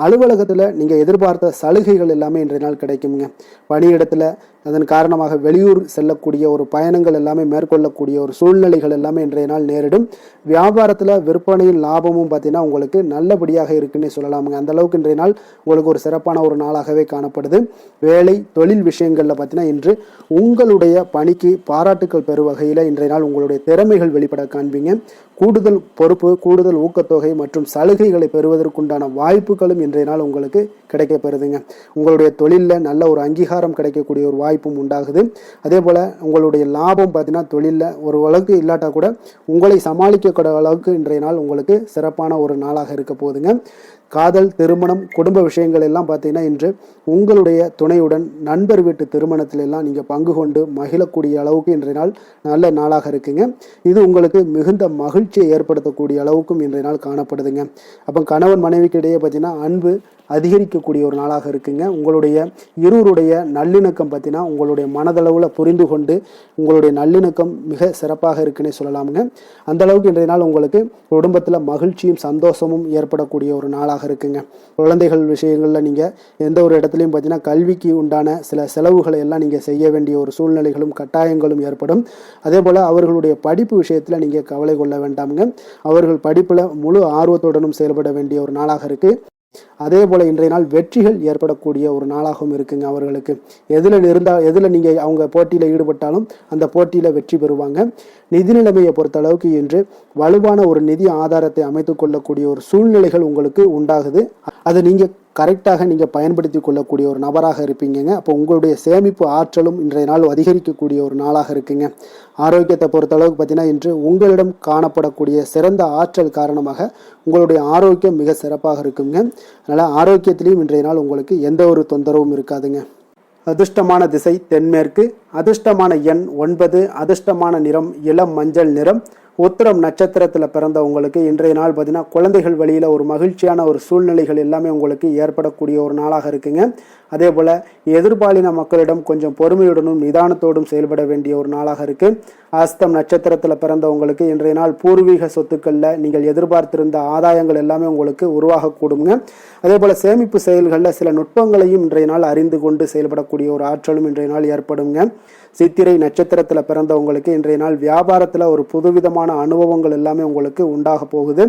அலுவலகத்தில் நீங்கள் எதிர்பார்த்த சலுகைகள் எல்லாமே இன்றைய நாள் கிடைக்குங்க. பணியிடத்தில் அதன் காரணமாக வெளியூர் செல்லக்கூடிய ஒரு பயணங்கள் எல்லாமே மேற்கொள்ளக்கூடிய ஒரு சூழ்நிலைகள் எல்லாமே இன்றைய நாள் நேரிடும். வியாபாரத்தில் விற்பனையின் லாபமும் பார்த்தீங்கன்னா உங்களுக்கு நல்லபடியாக இருக்குன்னு சொல்லலாமுங்க. அந்த அளவுக்கு இன்றைய நாள் உங்களுக்கு ஒரு சிறப்பான ஒரு நாளாகவே காணப்படுது. வேலை தொழில் விஷயங்களில் பார்த்தீங்கன்னா இன்று உங்களுடைய பணிக்கு பாராட்டுக்கள் பெறும் வகையில் இன்றைய நாள் உங்களுடைய திறமைகள் வெளிப்பட காண்பீங்க. கூடுதல் பொறுப்பு கூடுதல் ஊக்கத்தொகை மற்றும் சலுகைகளை பெறுவதற்குண்டான வாய்ப்புகளும் இன்றைய நாள் உங்களுக்கு கிடைக்கப்பெறுதுங்க. உங்களுடைய தொழிலில் நல்ல ஒரு அங்கீகாரம் கிடைக்கக்கூடிய ஒரு வாய்ப்பும் உண்டாகுது. அதே போல் உங்களுடைய லாபம் பார்த்தீங்கன்னா தொழிலில் ஒரு அளவுக்கு இல்லாட்டா கூட உங்களை சமாளிக்கக்கூடிய அளவுக்கு இன்றைய நாள் உங்களுக்கு சிறப்பான ஒரு நாளாக இருக்க போகுதுங்க. காதல் திருமணம் குடும்ப விஷயங்கள் எல்லாம் பார்த்தீங்கன்னா இன்று உங்களுடைய துணையுடன் நண்பர் வீட்டு திருமணத்தில் எல்லாம் நீங்கள் பங்கு கொண்டு மகிழக்கூடிய அளவுக்கு இன்றைய நாள் நல்ல நாளாக இருக்குங்க. இது உங்களுக்கு மிகுந்த மகிழ்ச்சியை ஏற்படுத்தக்கூடிய அளவுக்கும் இன்றைய நாள் காணப்படுதுங்க. அப்போ கணவன் மனைவிக்கு இடையே பார்த்தீங்கன்னா அன்பு அதிகரிக்கக்கூடிய ஒரு நாளாக இருக்குங்க. உங்களுடைய இருவருடைய நல்லிணக்கம் பார்த்தீங்கன்னா உங்களுடைய மனதளவில் புரிந்து கொண்டு உங்களுடைய நல்லிணக்கம் மிக சிறப்பாக இருக்குன்னே சொல்லலாமுங்க. அந்த அளவுக்கு இன்றைய நாள் உங்களுக்கு குடும்பத்தில் மகிழ்ச்சியும் சந்தோஷமும் ஏற்படக்கூடிய ஒரு நாளாக இருக்குங்க. குழந்தைகள் விஷயங்களில் நீங்கள் எந்த ஒரு இடத்துலையும் பார்த்தீங்கன்னா கல்விக்கு உண்டான சில செலவுகளை எல்லாம் நீங்கள் செய்ய வேண்டிய ஒரு சூழ்நிலைகளும் கட்டாயங்களும் ஏற்படும். அதே போல் அவர்களுடைய படிப்பு விஷயத்தில் நீங்கள் கவலை கொள்ள வேண்டாமுங்க. அவர்கள் படிப்பில் முழு ஆர்வத்துடனும் செயல்பட வேண்டிய ஒரு நாளாக இருக்குது. அதே போல் இன்றைய நாள் வெற்றிகள் ஏற்படக்கூடிய ஒரு நாளாகவும் இருக்குங்க. அவர்களுக்கு எதில் நீங்கள் அவங்க போட்டியில் ஈடுபட்டாலும் அந்த போட்டியில் வெற்றி பெறுவாங்க. நிதி நிலைமையை பொறுத்த அளவுக்கு இன்று வலுவான ஒரு நிதி ஆதாரத்தை அமைத்துக் கொள்ளக்கூடிய ஒரு சூழ்நிலைகள் உங்களுக்கு உண்டாகுது. அது நீங்கள் கரெக்டாக நீங்கள் பயன்படுத்தி கொள்ளக்கூடிய ஒரு நபராக இருப்பீங்க. அப்போ உங்களுடைய சேமிப்பு ஆற்றலும் இன்றைய நாள் அதிகரிக்கக்கூடிய ஒரு நாளாக இருக்குங்க. ஆரோக்கியத்தை பொறுத்த அளவுக்கு பார்த்தீங்கன்னா இன்று உங்களிடம் காணப்படக்கூடிய சிறந்த ஆற்றல் காரணமாக உங்களுடைய ஆரோக்கியம் மிக சிறப்பாக இருக்குங்க. அதனால் ஆரோக்கியத்திலையும் இன்றைய நாள் உங்களுக்கு எந்த ஒரு தொந்தரவும் இருக்காதுங்க. அதிர்ஷ்டமான திசை தென்மேற்கு, அதிர்ஷ்டமான எண் 9, அதிர்ஷ்டமான நிறம் இளம் மஞ்சள் நிறம். உத்திரம் நட்சத்திரத்தில் பிறந்த உங்களுக்கு இன்றைய நாள் பார்த்தீங்கன்னா குழந்தைகள் வழியில் ஒரு மகிழ்ச்சியான ஒரு சூழ்நிலைகள் எல்லாமே உங்களுக்கு ஏற்படக்கூடிய ஒரு நாளாக இருக்குங்க. அதே போல் எதிர்பாலின மக்களிடம் கொஞ்சம் பொறுமையுடனும் நிதானத்தோடும் செயல்பட வேண்டிய ஒரு நாளாக இருக்குது. அஸ்தம் நட்சத்திரத்தில் பிறந்தவங்களுக்கு இன்றைய நாள் பூர்வீக சொத்துக்களில் நீங்கள் எதிர்பார்த்திருந்த ஆதாயங்கள் எல்லாமே உங்களுக்கு உருவாகக்கூடுங்க. அதே போல் சேமிப்பு செயல்களில் சில நுட்பங்களையும் இன்றைய நாள் அறிந்து கொண்டு செயல்படக்கூடிய ஒரு ஆற்றலும் இன்றைய நாள் ஏற்படுங்க. சித்திரை நட்சத்திரத்தில் பிறந்தவங்களுக்கு இன்றைய நாள் வியாபாரத்தில் ஒரு புதுவிதமான அனுபவங்கள் எல்லாமே உங்களுக்கு உண்டாக போகுது.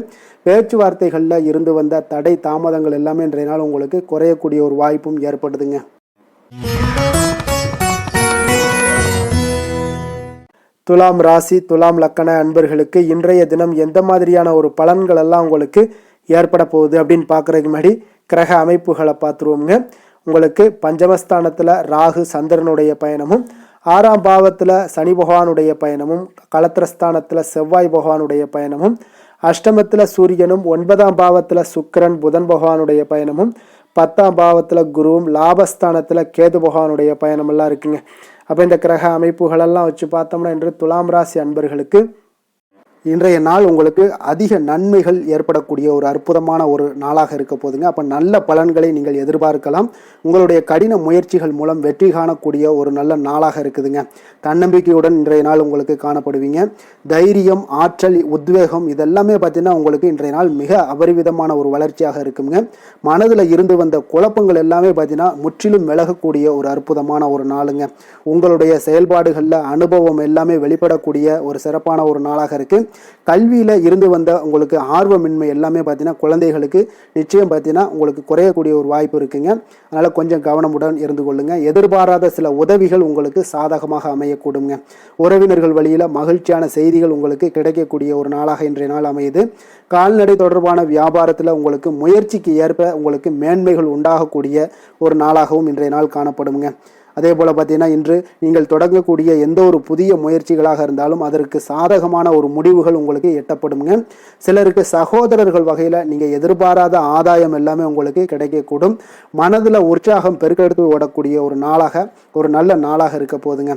பேச்சுவார்த்தைகளில் இருந்து வந்த தடை தாமதங்கள் எல்லாமே இன்றைய நாள் உங்களுக்கு குறையக்கூடிய ஒரு வாய்ப்பும் ஏற்படுதுங்க. துலாம் ராசி துலாம் லக்கண அன்பர்களுக்கு இன்றைய தினம் எந்த மாதிரியான ஒரு பலன்கள் எல்லாம் உங்களுக்கு ஏற்பட போகுது அப்படின்னு பார்க்குறதுக்கு முன்னாடி கிரக அமைப்புகளை பார்த்துருவோங்க. உங்களுக்கு பஞ்சமஸ்தானத்தில் ராகு சந்திரனுடைய பயணமும், 6ஆம் பாவத்தில் சனி பகவானுடைய பயணமும், களத்திரஸ்தானத்தில் செவ்வாய் பகவானுடைய பயணமும், அஷ்டமத்தில் சூரியனும், 9ஆம் பாவத்தில் சுக்கிரன் புதன் பகவானுடைய பயணமும், 10ஆம் பாவத்தில் குருவும், லாபஸ்தானத்தில் கேது பகவானுடைய பயணமெல்லாம் இருக்குங்க. அப்போ இந்த கிரக அமைப்புகளெல்லாம் வச்சு பார்த்தோம்னா இன்று துலாம் ராசி அன்பர்களுக்கு இன்றைய நாள் உங்களுக்கு அதிக நன்மைகள் ஏற்படக்கூடிய ஒரு அற்புதமான ஒரு நாளாக இருக்க போதுங்க. அப்போ நல்ல பலன்களை நீங்கள் எதிர்பார்க்கலாம். உங்களுடைய கடின முயற்சிகள் மூலம் வெற்றி காணக்கூடிய ஒரு நல்ல நாளாக இருக்குதுங்க. தன்னம்பிக்கையுடன் இன்றைய நாள் உங்களுக்கு காணப்படுவீங்க. தைரியம், ஆற்றல், உத்வேகம் இதெல்லாமே பார்த்தீங்கன்னா உங்களுக்கு இன்றைய நாள் மிக அபரிவிதமான ஒரு வளர்ச்சியாக இருக்குங்க. மனதில் இருந்து வந்த குழப்பங்கள் எல்லாமே பார்த்தீங்கன்னா முற்றிலும் விலகக்கூடிய ஒரு அற்புதமான ஒரு நாளுங்க. உங்களுடைய செயல்பாடுகளில் அனுபவம் எல்லாமே வெளிப்படக்கூடிய ஒரு சிறப்பான ஒரு நாளாக இருக்குது. கல்வியில் இருந்து வந்த உங்களுக்கு ஆர்வமின்மை எல்லாமே பார்த்தீங்கன்னா குழந்தைகளுக்கு நிச்சயம் பார்த்தீங்கன்னா உங்களுக்கு குறையக்கூடிய ஒரு வாய்ப்பு இருக்குங்க. அதனால் கொஞ்சம் கவனமுடன் இருந்து கொள்ளுங்க. எதிர்பாராத சில உதவிகள் உங்களுக்கு சாதகமாக அமையக்கூடுங்க. உறவினர்கள் வழியில் மகிழ்ச்சியான செய்திகள் உங்களுக்கு கிடைக்கக்கூடிய ஒரு நாளாக இன்றைய நாள் அமையுது. கால்நடை தொடர்பான வியாபாரத்தில் உங்களுக்கு முயற்சிக்கு ஏற்ப உங்களுக்கு மேன்மைகள் உண்டாகக்கூடிய ஒரு நாளாகவும் இன்றைய நாள் காணப்படுங்க. அதே போல் பார்த்தீங்கன்னா இன்று நீங்கள் தொடங்கக்கூடிய எந்த ஒரு புதிய முயற்சிகளாக இருந்தாலும் அதற்கு சாதகமான ஒரு முடிவுகள் உங்களுக்கு எட்டப்படுங்க. சிலருக்கு சகோதரர்கள் வகையில் நீங்கள் எதிர்பாராத ஆதாயம் எல்லாமே உங்களுக்கு கிடைக்கக்கூடும். மனதில் உற்சாகம் பெருக்கெடுத்து ஓடக்கூடிய ஒரு நாளாக, ஒரு நல்ல நாளாக இருக்க போதுங்க.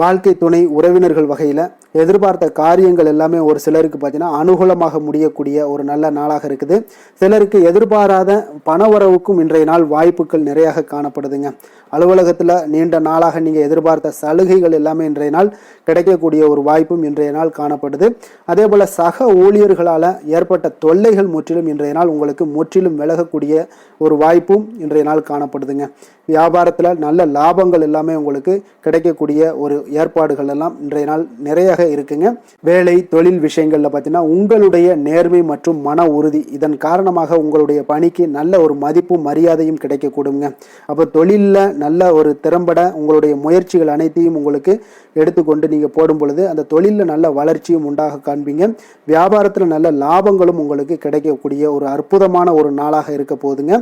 வாழ்க்கை துணை உறவினர்கள் வகையில் எதிர்பார்த்த காரியங்கள் எல்லாமே ஒரு சிலருக்கு பார்த்தீங்கன்னா அனுகூலமாக முடியக்கூடிய ஒரு நல்ல நாளாக இருக்குது. சிலருக்கு எதிர்பாராத பணவரவுக்கும் இன்றைய நாள் வாய்ப்புகள் நிறையாக காணப்படுதுங்க. அலுவலகத்தில் நீண்ட நாளாக நீங்கள் எதிர்பார்த்த சலுகைகள் எல்லாமே இன்றைய நாள் கிடைக்கக்கூடிய ஒரு வாய்ப்பும் இன்றைய நாள் காணப்படுது. அதே போல் சக ஊழியர்களால் ஏற்பட்ட தொல்லைகள் முற்றிலும் இன்றைய நாள் உங்களுக்கு முற்றிலும் விலகக்கூடிய ஒரு வாய்ப்பும் இன்றைய நாள் காணப்படுதுங்க. வியாபாரத்தில் நல்ல லாபங்கள் எல்லாமே உங்களுக்கு கிடைக்கக்கூடிய ஒரு ஏற்பாடுகள் எல்லாம் இன்றைய நாள் நிறைய இருக்குங்க. வேலை தொழில் விஷயங்கள்ல பார்த்தீங்கன்னா உங்களுடைய நேர்மை மற்றும் மன உறுதி இதன் காரணமாக உங்களுடைய பணிக்கு நல்ல ஒரு மதிப்பும் மரியாதையும் கிடைக்கக்கூடுங்க. அப்போ தொழிலில் நல்ல ஒரு திறம்பட உங்களுடைய முயற்சிகள் அனைத்தையும் உங்களுக்கு எடுத்துக்கொண்டு நீங்கள் போடும் பொழுது அந்த தொழிலில் நல்ல வளர்ச்சியும் உண்டாக காண்பீங்க. வியாபாரத்தில் நல்ல லாபங்களும் உங்களுக்கு கிடைக்கக்கூடிய ஒரு அற்புதமான ஒரு நாளாக இருக்க போகுதுங்க.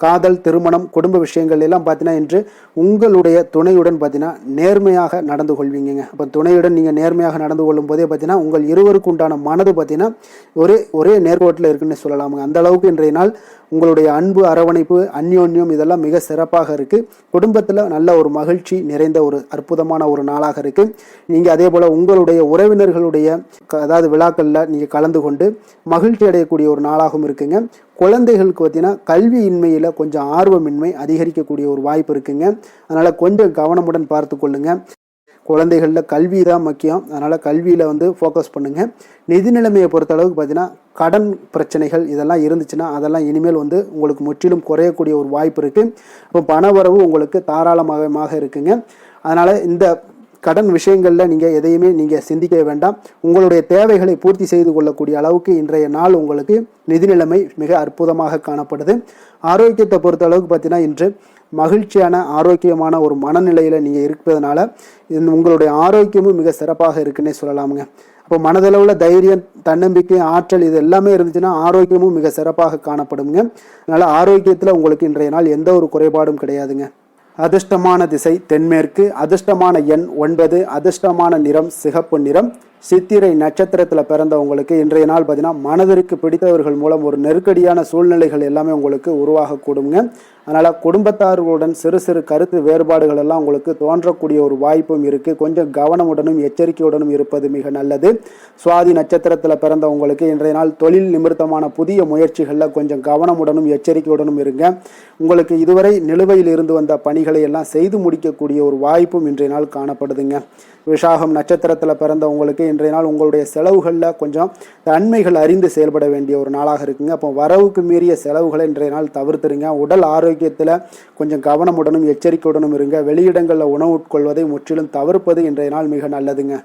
காதல், திருமணம், குடும்ப விஷயங்கள் எல்லாம் பார்த்தீங்கன்னா இன்று உங்களுடைய துணையுடன் பார்த்தீங்கன்னா நேர்மையாக நடந்து கொள்வீங்க. அப்போ துணையுடன் நீங்கள் நேர்மையாக நடந்து கொள்ளும் போதே பார்த்தீங்கன்னா உங்கள் இருவருக்கு உண்டான மனது பார்த்தீங்கன்னா ஒரே நேர்கோட்டில் இருக்குன்னு சொல்லலாமுங்க. அந்த அளவுக்கு இன்றைய நாள் உங்களுடைய அன்பு, அரவணைப்பு, அந்யோன்யம் இதெல்லாம் மிக சிறப்பாக இருக்குது. குடும்பத்தில் நல்ல ஒரு மகிழ்ச்சி நிறைந்த ஒரு அற்புதமான ஒரு நாளாக இருக்குது. நீங்கள் அதே போல் உங்களுடைய உறவினர்களுடைய அதாவது விழாக்களில் நீங்கள் கலந்து கொண்டு மகிழ்ச்சி அடையக்கூடிய ஒரு நாளாகவும் இருக்குங்க. குழந்தைகளுக்கு பார்த்தீங்கன்னா கல்வியின்மையில் கொஞ்சம் ஆர்வமின்மை அதிகரிக்கக்கூடிய ஒரு வாய்ப்பு இருக்குங்க. அதனால் கொஞ்சம் கவனமுடன் பார்த்து கொள்ளுங்கள். குழந்தைகளில் கல்வி தான் முக்கியம். அதனால் கல்வியில் ஃபோக்கஸ் பண்ணுங்கள். நிதி நிலைமையை பொறுத்த அளவுக்கு பார்த்தீங்கன்னா கடன் பிரச்சனைகள் இதெல்லாம் இருந்துச்சுன்னா அதெல்லாம் இனிமேல் உங்களுக்கு முற்றிலும் குறையக்கூடிய ஒரு வாய்ப்பு இருக்குது. அப்போ பணவரவு உங்களுக்கு தாராளமாக இருக்குங்க. அதனால் இந்த கடன் விஷயங்களில் நீங்கள் எதையுமே நீங்கள் சிந்திக்க வேண்டாம். உங்களுடைய தேவைகளை பூர்த்தி செய்து கொள்ளக்கூடிய அளவுக்கு இன்றைய நாள் உங்களுக்கு நிதி நிலைமை மிக அற்புதமாக காணப்படுது. ஆரோக்கியத்தை பொறுத்த அளவுக்கு பார்த்தீங்கன்னா இன்று மகிழ்ச்சியான ஆரோக்கியமான ஒரு மனநிலையில் நீங்கள் இருப்பதனால உங்களுடைய ஆரோக்கியமும் மிக சிறப்பாக இருக்குன்னே சொல்லலாமுங்க. அப்போ மனதளவில் தைரியம், தன்னம்பிக்கை, ஆற்றல் இது எல்லாமே இருந்துச்சுன்னா ஆரோக்கியமும் மிக சிறப்பாக காணப்படுங்க. அதனால் ஆரோக்கியத்தில் உங்களுக்கு இன்றைய நாள் எந்த ஒரு குறைபாடும் கிடையாதுங்க. அதிர்ஷ்டமான திசை தென்மேற்கு, அதிர்ஷ்டமான எண் 9, அதிர்ஷ்டமான நிறம் சிகப்பு நிறம். சித்திரை நட்சத்திரத்தில் பிறந்தவங்களுக்கு இன்றைய நாள் பார்த்தீங்கன்னா மனதிற்கு பிடித்தவர்கள் மூலம் ஒரு நெருக்கடியான சூழ்நிலைகள் எல்லாமே உங்களுக்கு உருவாகக்கூடுங்க. அதனால் குடும்பத்தார்களுடன் சிறு சிறு கருத்து வேறுபாடுகள் எல்லாம் உங்களுக்கு தோன்றக்கூடிய ஒரு வாய்ப்பும் இருக்குது. கொஞ்சம் கவனமுடனும் எச்சரிக்கையுடனும் இருப்பது மிக நல்லது. சுவாதி நட்சத்திரத்தில் பிறந்தவங்களுக்கு இன்றைய நாள் தொழில் நிமித்தமான புதிய முயற்சிகளில் கொஞ்சம் கவனமுடனும் எச்சரிக்கையுடனும் இருங்க. உங்களுக்கு இதுவரை நிலுவையில் இருந்து வந்த பணிகளை எல்லாம் செய்து முடிக்கக்கூடிய ஒரு வாய்ப்பும் இன்றைய நாள் காணப்படுதுங்க. விசாகம் நட்சத்திரத்தில் பிறந்தவங்களுக்கு இன்றைய நாள் உங்களுடைய செலவுகளில் கொஞ்சம் நன்மைகள் அறிந்து செயல்பட வேண்டிய ஒரு நாளாக இருக்குங்க. அப்போ வரவுக்கு மீறிய செலவுகளை இன்றைய நாள் தவிர்த்துருங்க. உடல் ஆரோக்கியத்தில் கொஞ்சம் கவனமுடனும் எச்சரிக்கையுடனும் இருங்க. வெளியிடங்களில் உணவு உட்கொள்வதை முற்றிலும் தவிர்ப்பது இன்றைய நாள் மிக நல்லதுங்க.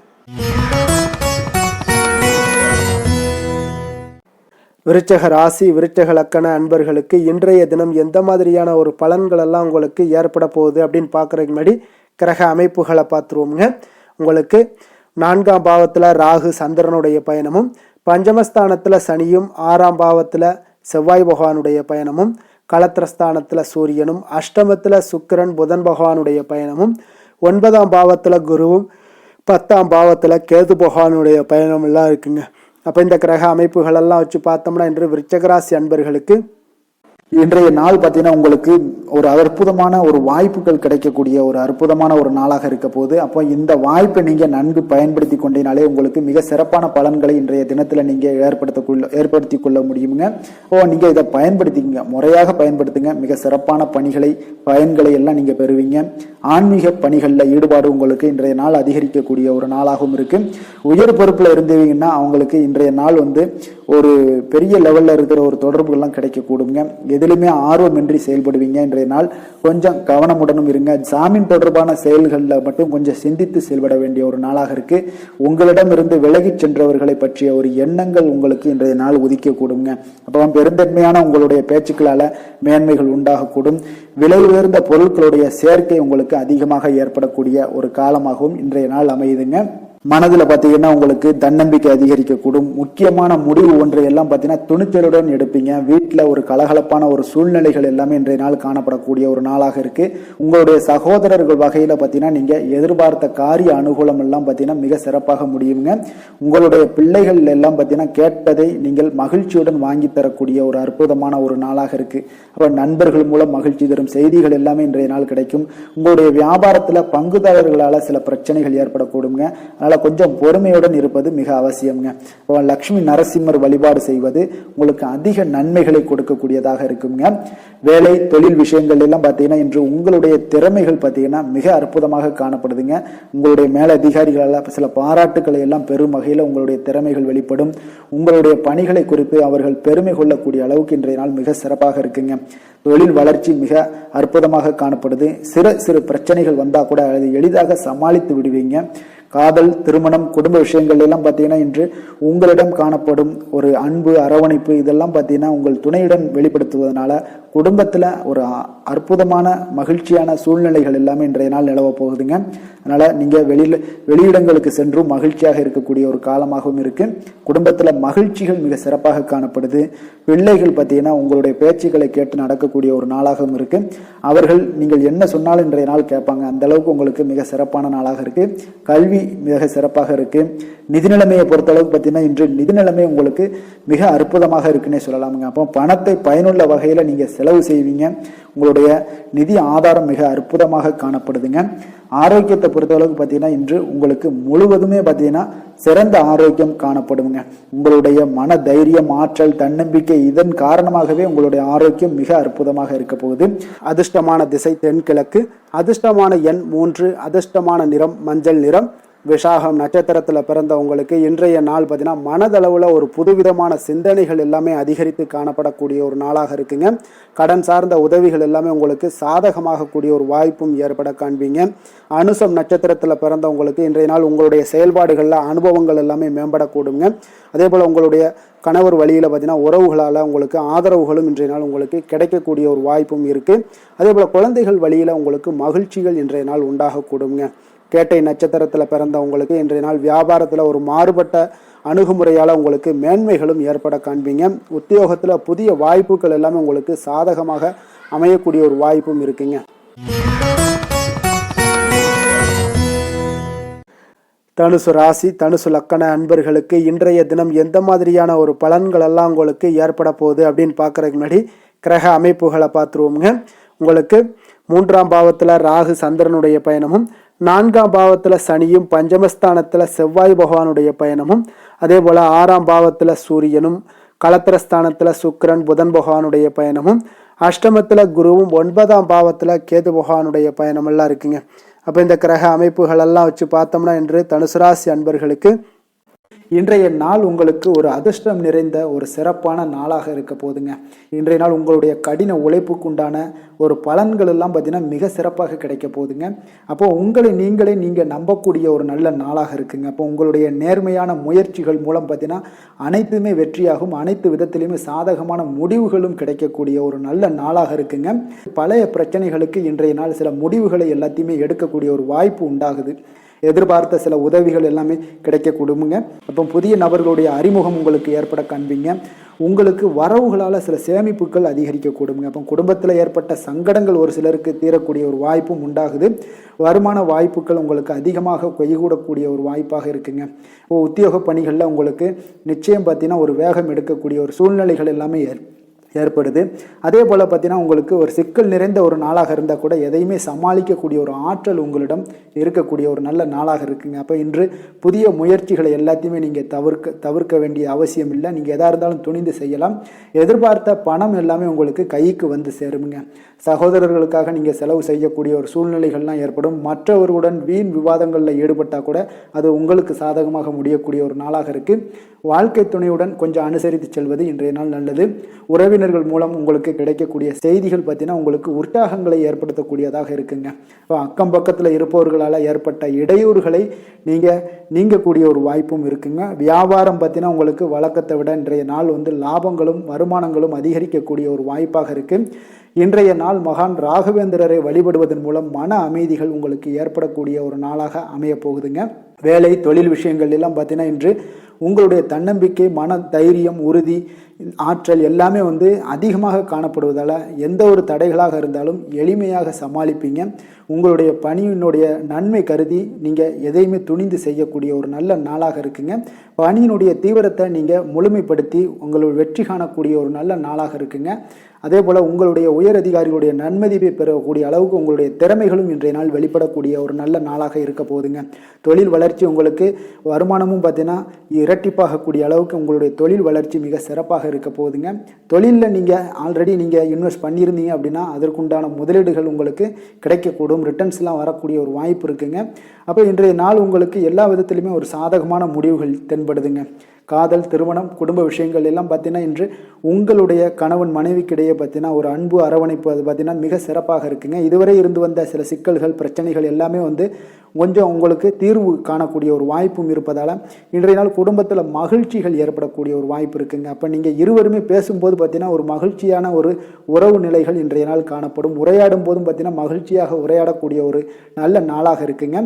விருச்சக ராசி, விருச்சக லக்கண அன்பர்களுக்கு இன்றைய தினம் எந்த மாதிரியான ஒரு பலன்கள் எல்லாம் உங்களுக்கு ஏற்பட போகுது அப்படின்னு பார்க்குறதுக்கு முன்னாடி கிரக அமைப்புகளை பார்த்துருவோங்க. உங்களுக்கு 4ஆம் பாவத்தில் ராகு சந்திரனுடைய பயணமும், பஞ்சமஸ்தானத்தில் சனியும், 6ஆம் பாவத்தில் செவ்வாய் பகவானுடைய பயணமும், களத்திரஸ்தானத்தில் சூரியனும், அஷ்டமத்தில் சுக்கிரன் புதன் பகவானுடைய பயணமும், 9ஆம் பாவத்தில் குருவும், 10ஆம் பாவத்தில் கேது பகவானுடைய பயணம் எல்லாம் இருக்குங்க. அப்போ இந்த கிரக அமைப்புகளெல்லாம் வச்சு பார்த்தோம்னா இன்று விருச்சகராசி அன்பர்களுக்கு இன்றைய நாள் பார்த்தீங்கன்னா உங்களுக்கு ஒரு அற்புதமான ஒரு வாய்ப்புகள் கிடைக்கக்கூடிய ஒரு அற்புதமான ஒரு நாளாக இருக்க போகுது. அப்போ இந்த வாய்ப்பை நீங்கள் நன்கு பயன்படுத்தி கொண்டீனாலே உங்களுக்கு மிக சிறப்பான பலன்களை இன்றைய தினத்தில் நீங்கள் ஏற்படுத்தி கொள்ள முடியுங்க. நீங்கள் இதை பயன்படுத்திக்கங்க, முறையாக பயன்படுத்துங்க. மிக சிறப்பான பயன்களை எல்லாம் நீங்கள் பெறுவீங்க. ஆன்மீக பணிகளில் ஈடுபாடு உங்களுக்கு இன்றைய நாள் அதிகரிக்கக்கூடிய ஒரு நாளாகவும் இருக்கு. உயர் பொறுப்பில் இருந்தீங்கன்னா அவங்களுக்கு இன்றைய நாள் ஒரு பெரிய லெவலில் இருக்கிற ஒரு தொடர்புகள்லாம் கிடைக்கக்கூடுங்க. எதிலுமே ஆர்வமின்றி செயல்படுவீங்க. இன்றைய நாள் கொஞ்சம் கவனமுடனும் இருங்க. ஜாமீன் தொடர்பான செயல்களில் மட்டும் கொஞ்சம் சிந்தித்து செயல்பட வேண்டிய ஒரு நாளாக இருக்கு. உங்களிடம் இருந்து விலகி சென்றவர்களை பற்றிய ஒரு எண்ணங்கள் உங்களுக்கு இன்றைய நாள் உதிக்கக்கூடுங்க. அப்போ பெருந்தன்மையான உங்களுடைய பேச்சுக்களால மேன்மைகள் உண்டாகக்கூடும். விலை உயர்ந்த பொருட்களுடைய சேர்க்கை உங்களுக்கு அதிகமாக ஏற்படக்கூடிய ஒரு காலமாகவும் இன்றைய நாள் அமையுதுங்க. மனதில் பார்த்தீங்கன்னா உங்களுக்கு தன்னம்பிக்கை அதிகரிக்கக்கூடும். முக்கியமான முடிவு ஒன்றை எல்லாம் பார்த்தீங்கன்னா துணிச்சலுடன் எடுப்பீங்க. வீட்டில் ஒரு கலகலப்பான ஒரு சூழ்நிலைகள் எல்லாமே இன்றைய நாள் காணப்படக்கூடிய ஒரு நாளாக இருக்கு. உங்களுடைய சகோதரர்கள் வகையில் பார்த்தீங்கன்னா நீங்க எதிர்பார்த்த காரிய அனுகூலம் எல்லாம் பார்த்தீங்கன்னா மிக சிறப்பாக முடியுங்க. உங்களுடைய பிள்ளைகள் எல்லாம் பார்த்தீங்கன்னா கேட்பதை நீங்கள் மகிழ்ச்சியுடன் வாங்கி தரக்கூடிய ஒரு அற்புதமான ஒரு நாளாக இருக்கு. அப்ப நண்பர்கள் மூலம் மகிழ்ச்சி தரும் செய்திகள் எல்லாமே இன்றைய நாள் கிடைக்கும். உங்களுடைய வியாபாரத்தில் பங்குதாரர்களால் சில பிரச்சனைகள் ஏற்படக்கூடுங்க. அதனால கொஞ்சம் பொறுமையுடன் இருப்பது மிக அவசியம்ங்க. லட்சுமி நரசிம்மர் வழிபாடு செய்வது உங்களுக்கு அதிக நன்மைகளை கொடுக்கக்கூடியதாக இருக்குங்க. வேலை தொழில் விஷயங்கள் எல்லாம் பார்த்தீங்கன்னா இன்று உங்களுடைய திறமைகள் பார்த்தீங்கன்னா மிக அற்புதமாக காணப்படுதுங்க. உங்களுடைய மேலதிகாரிகளால் சில பாராட்டுக்களை எல்லாம் பெரும் வகையில் உங்களுடைய திறமைகள் வெளிப்படும். உங்களுடைய பணிகளை குறித்து அவர்கள் பெருமை கொள்ளக்கூடிய அளவுக்கு இன்றைய நாள் மிக சிறப்பாக இருக்குங்க. தொழில் வளர்ச்சி மிக அற்புதமாக காணப்படுது. சிறு சிறு பிரச்சனைகள் வந்தா கூட அதை எளிதாக சமாளித்து விடுவீங்க. காதல், திருமணம், குடும்ப விஷயங்கள் எல்லாம் பார்த்தீங்கன்னா இன்று உங்களிடம் காணப்படும் ஒரு அன்பு, அரவணைப்பு இதெல்லாம் பார்த்தீங்கன்னா உங்கள் துணையுடன் வெளிப்படுத்துவதனால குடும்பத்தில் ஒரு அற்புதமான மகிழ்ச்சியான சூழ்நிலைகள் எல்லாமே இன்றைய நாள் நிலவ போகுதுங்க. அதனால நீங்க வெளியிடங்களுக்கு சென்றும் மகிழ்ச்சியாக இருக்கக்கூடிய ஒரு காலமாகவும் இருக்கு. குடும்பத்துல மகிழ்ச்சிகள் மிக சிறப்பாக காணப்படுது. பிள்ளைகள் பார்த்தீங்கன்னா உங்களுடைய பேச்சுக்களை கேட்டு நடக்கக்கூடிய ஒரு நாளாகவும் இருக்கு. அவர்கள் நீங்கள் என்ன சொன்னாலும் இன்றைய நாள் கேட்பாங்க. அந்த அளவுக்கு உங்களுக்கு மிக சிறப்பான நாளாக இருக்கு. கல்வி மிக சிறப்பாக இருக்கு. நிதி நிலைமையை பொறுத்த அளவுக்கு பார்த்தீங்கன்னா இன்று நிதி நிலைமை உங்களுக்கு மிக அற்புதமாக இருக்குன்னே சொல்லலாமுங்க. அப்போ பணத்தை பயனுள்ள வகையில நீங்க செலவு செய்வீங்க. உங்களுடைய நிதி ஆதாரம் மிக அற்புதமாக காணப்படுதுங்க. ஆரோக்கியத்தை பொறுத்த அளவுக்கு பார்த்தீங்கன்னா இன்று உங்களுக்கு முழுவதுமே பார்த்தீங்கன்னா சிறந்த ஆரோக்கியம் காணப்படுங்க. உங்களுடைய மன தைரியம், ஆற்றல், தன்னம்பிக்கை இதன் காரணமாகவே உங்களுடைய ஆரோக்கியம் மிக அற்புதமாக இருக்க போகுது. அதிர்ஷ்டமான திசை தென்கிழக்கு, அதிர்ஷ்டமான எண் 3, அதிர்ஷ்டமான நிறம் மஞ்சள் நிறம். விஷாகம் நட்சத்திரத்தில் பிறந்த உங்களுக்கு இன்றைய நாள் பார்த்தீங்கன்னா மனதளவில் ஒரு புதுவிதமான சிந்தனைகள் எல்லாமே அதிகரித்து காணப்படக்கூடிய ஒரு நாளாக இருக்குங்க. கடன் சார்ந்த உதவிகள் எல்லாமே உங்களுக்கு சாதகமாக கூடிய ஒரு வாய்ப்பும் ஏற்பட காண்பீங்க. அனுசம் நட்சத்திரத்தில் பிறந்த உங்களுக்கு இன்றைய நாள் உங்களுடைய செயல்பாடுகளில் அனுபவங்கள் எல்லாமே மேம்படக்கூடுங்க. அதே போல் உங்களுடைய கணவர் வழியில் பார்த்தீங்கன்னா உறவுகளால் உங்களுக்கு ஆதரவுகளும் இன்றைய நாள் உங்களுக்கு கிடைக்கக்கூடிய ஒரு வாய்ப்பும் இருக்குது. அதே போல் குழந்தைகள் வழியில் உங்களுக்கு மகிழ்ச்சிகள் இன்றைய நாள் உண்டாகக்கூடுங்க. கேட்டை நட்சத்திரத்தில் பிறந்த உங்களுக்கு இன்றைய நாள் வியாபாரத்தில் ஒரு மாறுபட்ட அணுகுமுறையால் உங்களுக்கு மேன்மைகளும் ஏற்பட காண்பீங்க. உத்தியோகத்தில் புதிய வாய்ப்புகள் எல்லாமே உங்களுக்கு சாதகமாக அமையக்கூடிய ஒரு வாய்ப்பும் இருக்குங்க. தனுசு ராசி, தனுசு லக்கண அன்பர்களுக்கு இன்றைய தினம் எந்த மாதிரியான ஒரு பலன்கள் எல்லாம் உங்களுக்கு ஏற்பட போகுது அப்படின்னு பார்க்கறதுக்கு முன்னாடி கிரக அமைப்புகளை பார்த்துருவோங்க. உங்களுக்கு 3ஆம் பாவத்தில் ராகு சந்திரனுடைய பயணமும், 4ஆம் பாவத்தில் சனியும், பஞ்சமஸ்தானத்தில் செவ்வாய் பகவானுடைய பயணமும், அதே போல் 6ஆம் பாவத்தில் சூரியனும், களத்திரஸ்தானத்தில் சுக்கிரன் புதன் பகவானுடைய பயணமும், அஷ்டமத்தில் குருவும், 9ஆம் பாவத்தில் கேது பகவானுடைய பயணம் எல்லாம் இருக்குங்க. அப்போ இந்த கிரக அமைப்புகள் எல்லாம் வச்சு பார்த்தோம்னா இன்று தனுசு ராசி அன்பர்களுக்கு இன்றைய நாள் உங்களுக்கு ஒரு அதிர்ஷ்டம் நிறைந்த ஒரு சிறப்பான நாளாக இருக்க போதுங்க. இன்றைய நாள் உங்களுடைய கடின உழைப்புக்குண்டான ஒரு பலன்கள் எல்லாம் பார்த்தீங்கன்னா மிக சிறப்பாக கிடைக்க போகுதுங்க. அப்போ உங்களை நீங்கள் நம்பக்கூடிய ஒரு நல்ல நாளாக இருக்குங்க. அப்போ உங்களுடைய நேர்மையான முயற்சிகள் மூலம் பார்த்தீங்கன்னா அனைத்துமே வெற்றியாகும். அனைத்து விதத்திலையுமே சாதகமான முடிவுகளும் கிடைக்கக்கூடிய ஒரு நல்ல நாளாக இருக்குங்க. பழைய பிரச்சனைகளுக்கு இன்றைய நாள் சில முடிவுகளை எல்லாத்தையுமே எடுக்கக்கூடிய ஒரு வாய்ப்பு உண்டாகுது. எதிர்பார்த்த சில உதவிகள் எல்லாமே கிடைக்கக்கூடுங்க. அப்போ புதிய நபர்களுடைய அறிமுகம் உங்களுக்கு ஏற்பட காண்பீங்க. உங்களுக்கு வரவுகளால் சில சேமிப்புகள் அதிகரிக்கக்கூடுங்க. அப்போ குடும்பத்தில் ஏற்பட்ட சங்கடங்கள் ஒரு சிலருக்கு தீரக்கூடிய ஒரு வாய்ப்பும் உண்டாகுது. வருமான வாய்ப்புகள் உங்களுக்கு அதிகமாக கைகூடக்கூடிய ஒரு வாய்ப்பாக இருக்குங்க. இப்போ உத்தியோக பணிகளில் உங்களுக்கு நிச்சயம் பார்த்தீங்கன்னா ஒரு வேகம் எடுக்கக்கூடிய ஒரு சூழ்நிலைகள் எல்லாமே ஏற்படுது. அதே போல் பார்த்தீங்கன்னா உங்களுக்கு ஒரு சிக்கல் நிறைந்த ஒரு நாளாக இருந்தால் கூட எதையுமே சமாளிக்கக்கூடிய ஒரு ஆற்றல் உங்களிடம் இருக்கக்கூடிய ஒரு நல்ல நாளாக இருக்குங்க. அப்போ இன்று புதிய முயற்சிகளை எல்லாத்தையுமே நீங்கள் தவிர்க்க வேண்டிய அவசியம் இல்லை. நீங்கள் எதாக இருந்தாலும் துணிந்து செய்யலாம். எதிர்பார்த்த பணம் எல்லாமே உங்களுக்கு கைக்கு வந்து சேருங்க. சகோதரர்களுக்காக நீங்கள் செலவு செய்யக்கூடிய ஒரு சூழ்நிலைகள்லாம் ஏற்படும். மற்றவர்களுடன் வீண் விவாதங்களில் ஈடுபட்டால் கூட அது உங்களுக்கு சாதகமாக முடியக்கூடிய ஒரு நாளாக இருக்குது. வாழ்க்கை துணையுடன் கொஞ்சம் அனுசரித்து செல்வது இன்றைய நாள் நல்லது. உறவினர்கள் மூலம் உங்களுக்கு கிடைக்கக்கூடிய செய்திகள் பார்த்தீங்கன்னா உங்களுக்கு உற்சாகங்களை ஏற்படுத்தக்கூடியதாக இருக்குங்க. இப்போ அக்கம் பக்கத்தில் இருப்பவர்களால் ஏற்பட்ட இடையூறுகளை நீங்கக்கூடிய ஒரு வாய்ப்பும் இருக்குங்க. வியாபாரம் பார்த்தீங்கன்னா உங்களுக்கு வழக்கத்தை விட இன்றைய நாள் லாபங்களும் வருமானங்களும் அதிகரிக்கக்கூடிய ஒரு வாய்ப்பாக இருக்குது. இன்றைய நாள் மகான் ராகவேந்திரரை வழிபடுவதன் மூலம் மன அமைதிகள் உங்களுக்கு ஏற்படக்கூடிய ஒரு நாளாக அமைய போகுதுங்க. வேலை தொழில் விஷயங்கள் எல்லாம் பார்த்தீங்கன்னா இன்று உங்களுடைய தன்னம்பிக்கை, மன தைரியம், உறுதி, ஆற்றல் எல்லாமே அதிகமாக காணப்படுவதால் எந்த ஒரு தடைகளாக இருந்தாலும் எளிமையாக சமாளிப்பீங்க. உங்களுடைய பணியினுடைய நன்மை கருதி நீங்கள் எதையுமே துணிந்து செய்யக்கூடிய ஒரு நல்ல நாளாக இருக்குங்க. பணியினுடைய தீவிரத்தை நீங்கள் முழுமைப்படுத்தி உங்களுடைய வெற்றி காணக்கூடிய ஒரு நல்ல நாளாக இருக்குங்க. அதே போல் உங்களுடைய உயர் அதிகாரிகளுடைய நன்மதிப்பை பெறக்கூடிய அளவுக்கு உங்களுடைய திறமைகளும் இன்றைய நாள் வெளிப்படக்கூடிய ஒரு நல்ல நாளாக இருக்க போகுதுங்க. தொழில் வளர்ச்சி உங்களுக்கு வருமானமும் பார்த்தீங்கன்னா இரட்டிப்பாகக்கூடிய அளவுக்கு உங்களுடைய தொழில் வளர்ச்சி மிக சிறப்பாக இருக்க போகுதுங்க. தொழிலில் நீங்கள் ஆல்ரெடி நீங்கள் இன்வெஸ்ட் பண்ணியிருந்தீங்க அப்படின்னா அதற்குண்டான முதலீடுகள் உங்களுக்கு கிடைக்கக்கூடும், ரிட்டர்ன்ஸ்லாம் வரக்கூடிய ஒரு வாய்ப்பு இருக்குங்க. அப்போ இன்றைய நாள் உங்களுக்கு எல்லா விதத்திலுமே ஒரு சாதகமான முடிவுகள் தென்படுதுங்க. காதல், திருமணம், குடும்ப விஷயங்கள் எல்லாம் பார்த்தீங்கன்னா இன்று உங்களுடைய கணவன் மனைவிக்கிடையே பார்த்தீங்கன்னா ஒரு அன்பு அரவணைப்பு அது பார்த்தீங்கன்னா மிக சிறப்பாக இருக்குங்க. இதுவரை இருந்து வந்த சில சிக்கல்கள், பிரச்சனைகள் எல்லாமே கொஞ்சம் உங்களுக்கு தீர்வு காணக்கூடிய ஒரு வாய்ப்பும் இருப்பதால் இன்றைய நாள் குடும்பத்தில் மகிழ்ச்சிகள் ஏற்படக்கூடிய ஒரு வாய்ப்பு இருக்குங்க. அப்போ நீங்கள் இருவருமே பேசும்போது பார்த்தீங்கன்னா ஒரு மகிழ்ச்சியான ஒரு உறவு நிலைகள் இன்றைய நாள் காணப்படும். உரையாடும் போதும் பார்த்தீங்கன்னா மகிழ்ச்சியாக உரையாடக்கூடிய ஒரு நல்ல நாளாக இருக்குங்க.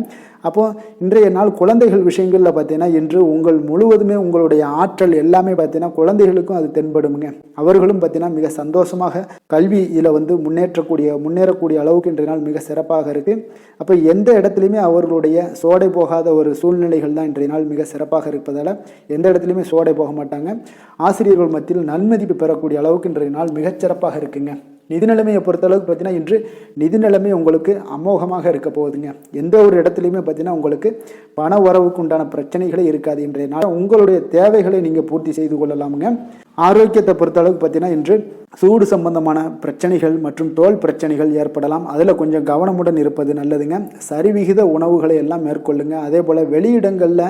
அப்போ இன்றைய நாள் குழந்தைகள் விஷயங்களில் பார்த்தீங்கன்னா இன்று உங்கள் முழுவதுமே உங்களுடைய ஆற்றல் எல்லாமே பார்த்தீங்கன்னா குழந்தைகளுக்கும் அது தென்படுங்க. அவர்களும் பார்த்தீங்கன்னா மிக சந்தோஷமாக கல்வியில் முன்னேறக்கூடிய அளவுக்கு இன்றைய நாள் மிக சிறப்பாக இருக்கு. அப்போ எந்த இடத்துலையுமே அவர்களுடைய சோடை போகாத ஒரு சூழ்நிலைகள் தான் இன்றைய நாள் மிக சிறப்பாக இருப்பதால் எந்த இடத்துலையுமே சோடை போக மாட்டாங்க. ஆசிரியர்கள் மத்தியில் நன்மதிப்பு பெறக்கூடிய அளவுக்கு இன்றைய நாள் மிகச்சிறப்பாக இருக்குங்க. நிதி நிலைமையை பொறுத்தளவுக்கு பார்த்தீங்கன்னா இன்று நிதி நிலைமை உங்களுக்கு அமோகமாக இருக்க போகுதுங்க. எந்த ஒரு இடத்துலையுமே பார்த்தீங்கன்னா உங்களுக்கு பண வரவுக்கு உண்டான பிரச்சனைகளே இருக்காது. இன்றைய நாள் உங்களுடைய தேவைகளை நீங்கள் பூர்த்தி செய்து கொள்ளலாமுங்க. ஆரோக்கியத்தை பொறுத்தளவுக்கு பார்த்தீங்கன்னா இன்று சூடு சம்பந்தமான பிரச்சனைகள் மற்றும் தோல் பிரச்சனைகள் ஏற்படலாம். அதில் கொஞ்சம் கவனமுடன் இருப்பது நல்லதுங்க. சரிவிகித உணவுகளை எல்லாம் மேற்கொள்ளுங்க. அதே போல் வெளியிடங்களில்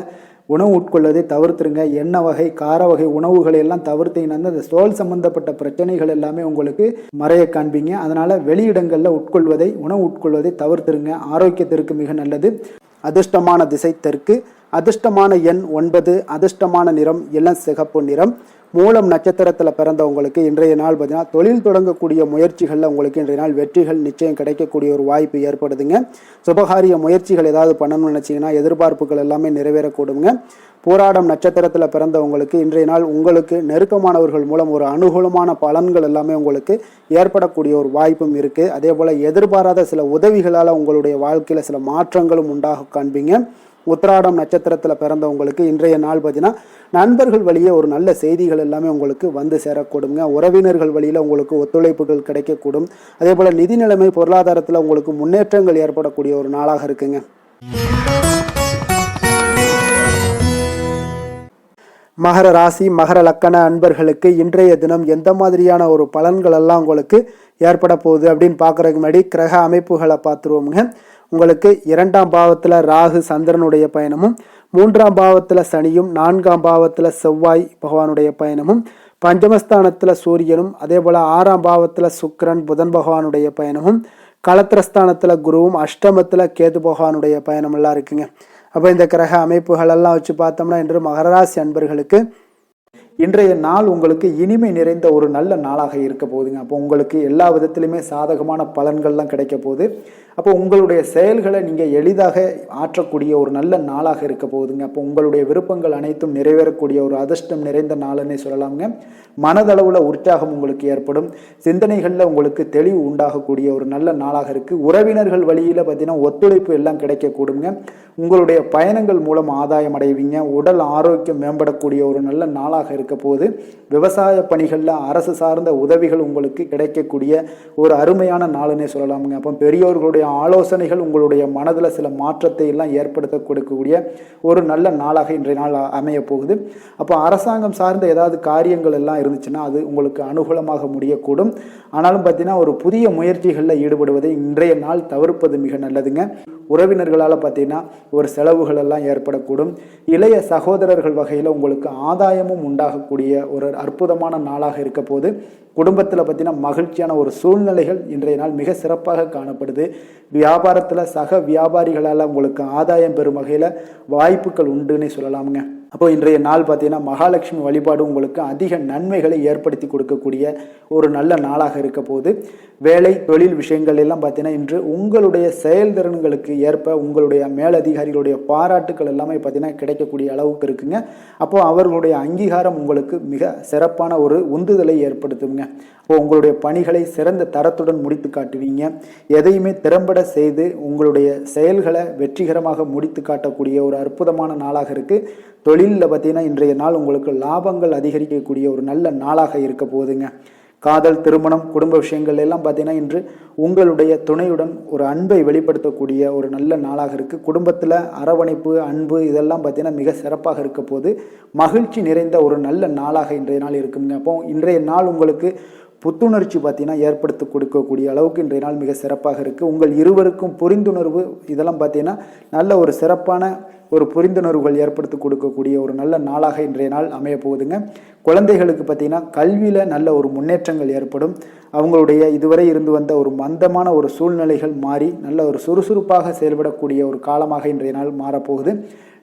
உணவு உட்கொள்வதை தவிர்த்துருங்க. எண்ணெய் வகை, கார வகை உணவுகளை எல்லாம் தவிர்த்தீங்கன்னா அந்த தோல் சம்பந்தப்பட்ட பிரச்சனைகள் எல்லாமே உங்களுக்கு மறைய காண்பீங்க. அதனால வெளியிடங்களில் உணவு உட்கொள்வதை தவிர்த்துருங்க. ஆரோக்கியத்திற்கு மிக நல்லது. அதிர்ஷ்டமான திசை தெற்கு, அதிர்ஷ்டமான எண் 9, அதிர்ஷ்டமான நிறம் இளம் சிகப்பு நிறம். மூலம் நட்சத்திரத்தில் பிறந்தவங்களுக்கு இன்றைய நாள் பார்த்தீங்கன்னா தொழில் தொடங்கக்கூடிய முயற்சிகளில் உங்களுக்கு இன்றைய நாள் வெற்றிகள் நிச்சயம் கிடைக்கக்கூடிய ஒரு வாய்ப்பு ஏற்படுதுங்க. சுபகாரிய முயற்சிகள் ஏதாவது பண்ணணும்னு நினச்சிங்கன்னா எதிர்பார்ப்புகள் எல்லாமே நிறைவேறக்கூடுங்க. போராடம் நட்சத்திரத்தில் பிறந்தவங்களுக்கு இன்றைய நாள் உங்களுக்கு நெருக்கமானவர்கள் மூலம் ஒரு அனுகூலமான பலன்கள் எல்லாமே உங்களுக்கு ஏற்படக்கூடிய ஒரு வாய்ப்பும் இருக்குது. அதே போல் எதிர்பாராத சில உதவிகளால் உங்களுடைய வாழ்க்கையில் சில மாற்றங்களும் உண்டாக காண்பீங்க. உத்திராடம் நட்சத்திரத்தில் பிறந்தவங்களுக்கு இன்றைய நாள் பார்த்தீங்கன்னா நண்பர்கள் வழியே ஒரு நல்ல செய்திகள் எல்லாமே உங்களுக்கு வந்து சேரக்கூடுங்க. உறவினர்கள் வழியில் உங்களுக்கு ஒத்துழைப்புகள் கிடைக்கக்கூடும். அதே போல் நிதி நிலைமை, பொருளாதாரத்தில் உங்களுக்கு முன்னேற்றங்கள் ஏற்படக்கூடிய ஒரு நாளாக இருக்குங்க. மகர ராசி, மகர லக்கண அன்பர்களுக்கு இன்றைய தினம் எந்த மாதிரியான ஒரு பலன்கள் எல்லாம் உங்களுக்கு ஏற்பட போகுது அப்படின்னு பார்க்குறதுக்கு முன்னாடி கிரக அமைப்புகளை பார்த்துருவோமுங்க. உங்களுக்கு 2ஆம் பாவத்தில் ராகு சந்திரனுடைய பயணமும், 3ஆம் பாவத்தில் சனியும், 4ஆம் பாவத்தில் செவ்வாய் பகவானுடைய பயணமும், பஞ்சமஸ்தானத்தில் சூரியனும், அதே போல் 6ஆம் பாவத்தில் சுக்கிரன் புதன் பகவானுடைய பயணமும், களத்திரஸ்தானத்தில் குருவும், அஷ்டமத்தில் கேது பகவானுடைய பயணம் எல்லாம் இருக்குங்க. அப்போ இந்த கிரக அமைப்புகள் எல்லாம் வச்சு பார்த்தோம்னா இன்று மகராசி அன்பர்களுக்கு இன்றைய நாள் உங்களுக்கு இனிமை நிறைந்த ஒரு நல்ல நாளாக இருக்க போகுதுங்க. அப்போ உங்களுக்கு எல்லா விதத்திலுமே சாதகமான பலன்கள்லாம் கிடைக்க போகுது. அப்போ உங்களுடைய செயல்களை நீங்கள் எளிதாக ஆற்றக்கூடிய ஒரு நல்ல நாளாக இருக்க போகுதுங்க. அப்போ உங்களுடைய விருப்பங்கள் அனைத்தும் நிறைவேறக்கூடிய ஒரு அதிர்ஷ்டம் நிறைந்த நாள்னே சொல்லலாமுங்க. மனதளவில் உற்சாகம் உங்களுக்கு ஏற்படும். சிந்தனைகளில் உங்களுக்கு தெளிவு உண்டாகக்கூடிய ஒரு நல்ல நாளாக இருக்குது. உறவினர்கள் வழியில் பார்த்தீங்கன்னா ஒத்துழைப்பு எல்லாம் கிடைக்கக்கூடுங்க. உங்களுடைய பயணங்கள் மூலம் ஆதாயம் அடைவீங்க. உடல் ஆரோக்கியம் மேம்படக்கூடிய ஒரு நல்ல நாளாக இருக்க போது. விவசாய பணிகளில் அரசு சார்ந்த உதவிகள் உங்களுக்கு கிடைக்கக்கூடிய ஒரு அருமையான நாளுன்னே சொல்லலாமுங்க. அப்போ பெரியோர்களுடைய ஆலோசனைகள் உங்களுடைய மனதில் சில மாற்றத்தை எல்லாம் ஏற்படுத்த கொடுக்கக்கூடிய ஒரு நல்ல நாளாக இன்றைய நாள் அமைய போகுது. அப்போ அரசாங்கம் சார்ந்த ஏதாவது காரியங்கள் எல்லாம் இருந்துச்சுன்னா அது உங்களுக்கு அனுகூலமாக முடியக்கூடும். ஆனாலும் பார்த்தீங்கன்னா ஒரு புதிய முயற்சிகளில் ஈடுபடுவதை இன்றைய நாள் தவிர்ப்பது மிக நல்லதுங்க. உறவினர்களால் பார்த்தீங்கன்னா ஒரு செலவுகள் எல்லாம் ஏற்படக்கூடும். இளைய சகோதரர்கள் வகையில் உங்களுக்கு ஆதாயமும் உண்டாகக்கூடிய ஒரு அற்புதமான நாளாக இருக்க போது. குடும்பத்தில் பார்த்தீங்கன்னா மகிழ்ச்சியான ஒரு சூழ்நிலைகள் இன்றைய நாள் மிக சிறப்பாக காணப்படுது. வியாபாரத்தில் சக வியாபாரிகளால் உங்களுக்கு ஆதாயம் பெறும் வகையில் வாய்ப்புகள் உண்டுன்னு சொல்லலாமுங்க. அப்போ இன்றைய நாள் பார்த்தீங்கன்னா மகாலட்சுமி வழிபாடு உங்களுக்கு அதிக நன்மைகளை ஏற்படுத்தி கொடுக்கக்கூடிய ஒரு நல்ல நாளாக இருக்க போது. வேலை தொழில் விஷயங்கள் எல்லாம் பார்த்தீங்கன்னா இன்று உங்களுடைய செயல்திறன்களுக்கு ஏற்ப உங்களுடைய மேலதிகாரிகளுடைய பாராட்டுக்கள் எல்லாமே பார்த்தீங்கன்னா கிடைக்கக்கூடிய அளவுக்கு இருக்குங்க. அப்போ அவர்களுடைய அங்கீகாரம் உங்களுக்கு மிக சிறப்பான ஒரு உந்துதலை ஏற்படுத்துங்க. அப்போ உங்களுடைய பணிகளை சிறந்த தரத்துடன் முடித்து காட்டுவீங்க. எதையுமே திறம்பட செய்து உங்களுடைய செயல்களை வெற்றிகரமாக முடித்து காட்டக்கூடிய ஒரு அற்புதமான நாளாக இருக்கு. தொழிலில் பார்த்தீங்கன்னா இன்றைய நாள் உங்களுக்கு லாபங்கள் அதிகரிக்கக்கூடிய ஒரு நல்ல நாளாக இருக்க போகுதுங்க. காதல், திருமணம், குடும்ப விஷயங்கள் எல்லாம் பார்த்தீங்கன்னா இன்று உங்களுடைய துணையுடன் ஒரு அன்பை வெளிப்படுத்தக்கூடிய ஒரு நல்ல நாளாக இருக்குது. குடும்பத்தில் அரவணைப்பு, அன்பு இதெல்லாம் பார்த்தீங்கன்னா மிக சிறப்பாக இருக்க போது. மகிழ்ச்சி நிறைந்த ஒரு நல்ல நாளாக இன்றைய நாள் இருக்குங்க. அப்போ இன்றைய நாள் உங்களுக்கு புத்துணர்ச்சி பார்த்தீங்கன்னா ஏற்படுத்தி கொடுக்கக்கூடிய அளவுக்கு இன்றைய நாள் மிக சிறப்பாக இருக்குது. உங்கள் இருவருக்கும் புரிந்துணர்வு இதெல்லாம் பார்த்தீங்கன்னா நல்ல ஒரு சிறப்பான ஒரு புரிந்துணர்வுகள் ஏற்படுத்தி கொடுக்கக்கூடிய ஒரு நல்ல நாளாக இன்றைய நாள் அமைய போகுதுங்க. குழந்தைகளுக்கு பார்த்தீங்கன்னா கல்வியில் நல்ல ஒரு முன்னேற்றங்கள் ஏற்படும். அவங்களுடைய இதுவரை இருந்து வந்த ஒரு மந்தமான ஒரு சூழ்நிலைகள் மாறி நல்ல ஒரு சுறுசுறுப்பாக செயல்படக்கூடிய ஒரு காலமாக இன்றைய நாள் மாறப்போகுது.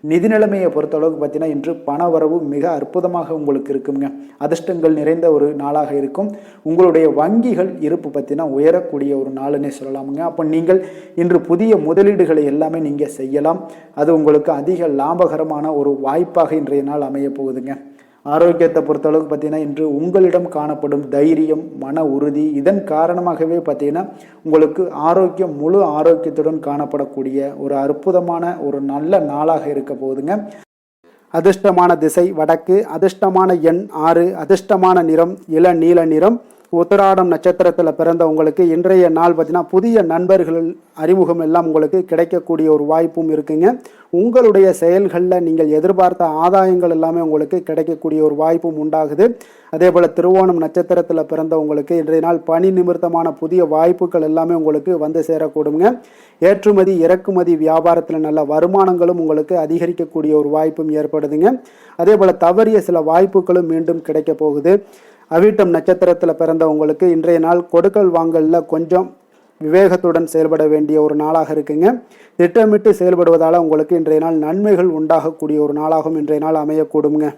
நிதி நிலைமையை பொறுத்தளவுக்கு பார்த்தீங்கன்னா இன்று பண வரவு மிக அற்புதமாக உங்களுக்கு இருக்குங்க. அதிர்ஷ்டங்கள் நிறைந்த ஒரு நாளாக இருக்கும். உங்களுடைய வங்கிகள் இருப்பு பார்த்தீங்கன்னா உயரக்கூடிய ஒரு நாளுன்னே சொல்லலாமுங்க. அப்போ நீங்கள் இன்று புதிய முதலீடுகளை எல்லாமே நீங்கள் செய்யலாம். அது உங்களுக்கு அதிக லாபகரமான ஒரு வாய்ப்பாக இன்றைய நாள் அமைய போகுதுங்க. ஆரோக்கியத்தை பொறுத்தளவுக்கு பார்த்தீங்கன்னா இன்று உங்களிடம் காணப்படும் தைரியம், மன உறுதி இதன் காரணமாகவே பார்த்தீங்கன்னா உங்களுக்கு ஆரோக்கியம் முழு ஆரோக்கியத்துடன் காணப்படக்கூடிய ஒரு அற்புதமான ஒரு நல்ல நாளாக இருக்க போகுதுங்க. அதிர்ஷ்டமான திசை வடக்கு, அதிர்ஷ்டமான எண் 6, அதிர்ஷ்டமான நிறம் இளநீல நிறம். உத்திராடம் நட்சத்திரத்தில் பிறந்த உங்களுக்கு இன்றைய நாள் பார்த்தீங்கன்னா புதிய நண்பர்கள் அறிமுகம் எல்லாம் உங்களுக்கு கிடைக்கக்கூடிய ஒரு வாய்ப்பும் இருக்குங்க. உங்களுடைய செயல்களில் நீங்கள் எதிர்பார்த்த ஆதாயங்கள் எல்லாமே உங்களுக்கு கிடைக்கக்கூடிய ஒரு வாய்ப்பும் உண்டாகுது. அதே போல் திருவோணம் நட்சத்திரத்தில் பிறந்த உங்களுக்கு இன்றைய நாள் பணி நிமித்தமான புதிய வாய்ப்புகள் எல்லாமே உங்களுக்கு வந்து சேரக்கூடுங்க. ஏற்றுமதி இறக்குமதி வியாபாரத்தில் நல்ல வருமானங்களும் உங்களுக்கு அதிகரிக்கக்கூடிய ஒரு வாய்ப்பும் ஏற்படுதுங்க. அதே போல் தவறிய சில வாய்ப்புகளும் மீண்டும் கிடைக்க போகுது. அவிட்டம் நட்சத்திரத்தில் பிறந்த உங்களுக்கு இன்றைய நாள் கொடுக்கல் வாங்கலில் கொஞ்சம் விவேகத்துடன் செயல்பட வேண்டிய ஒரு நாளாக இருக்குங்க. திட்டமிட்டு செயல்படுவதால் உங்களுக்கு இன்றைய நாள் நன்மைகள் உண்டாகக்கூடிய ஒரு நாளாகவும் இன்றைய நாள் அமையக்கூடுங்க.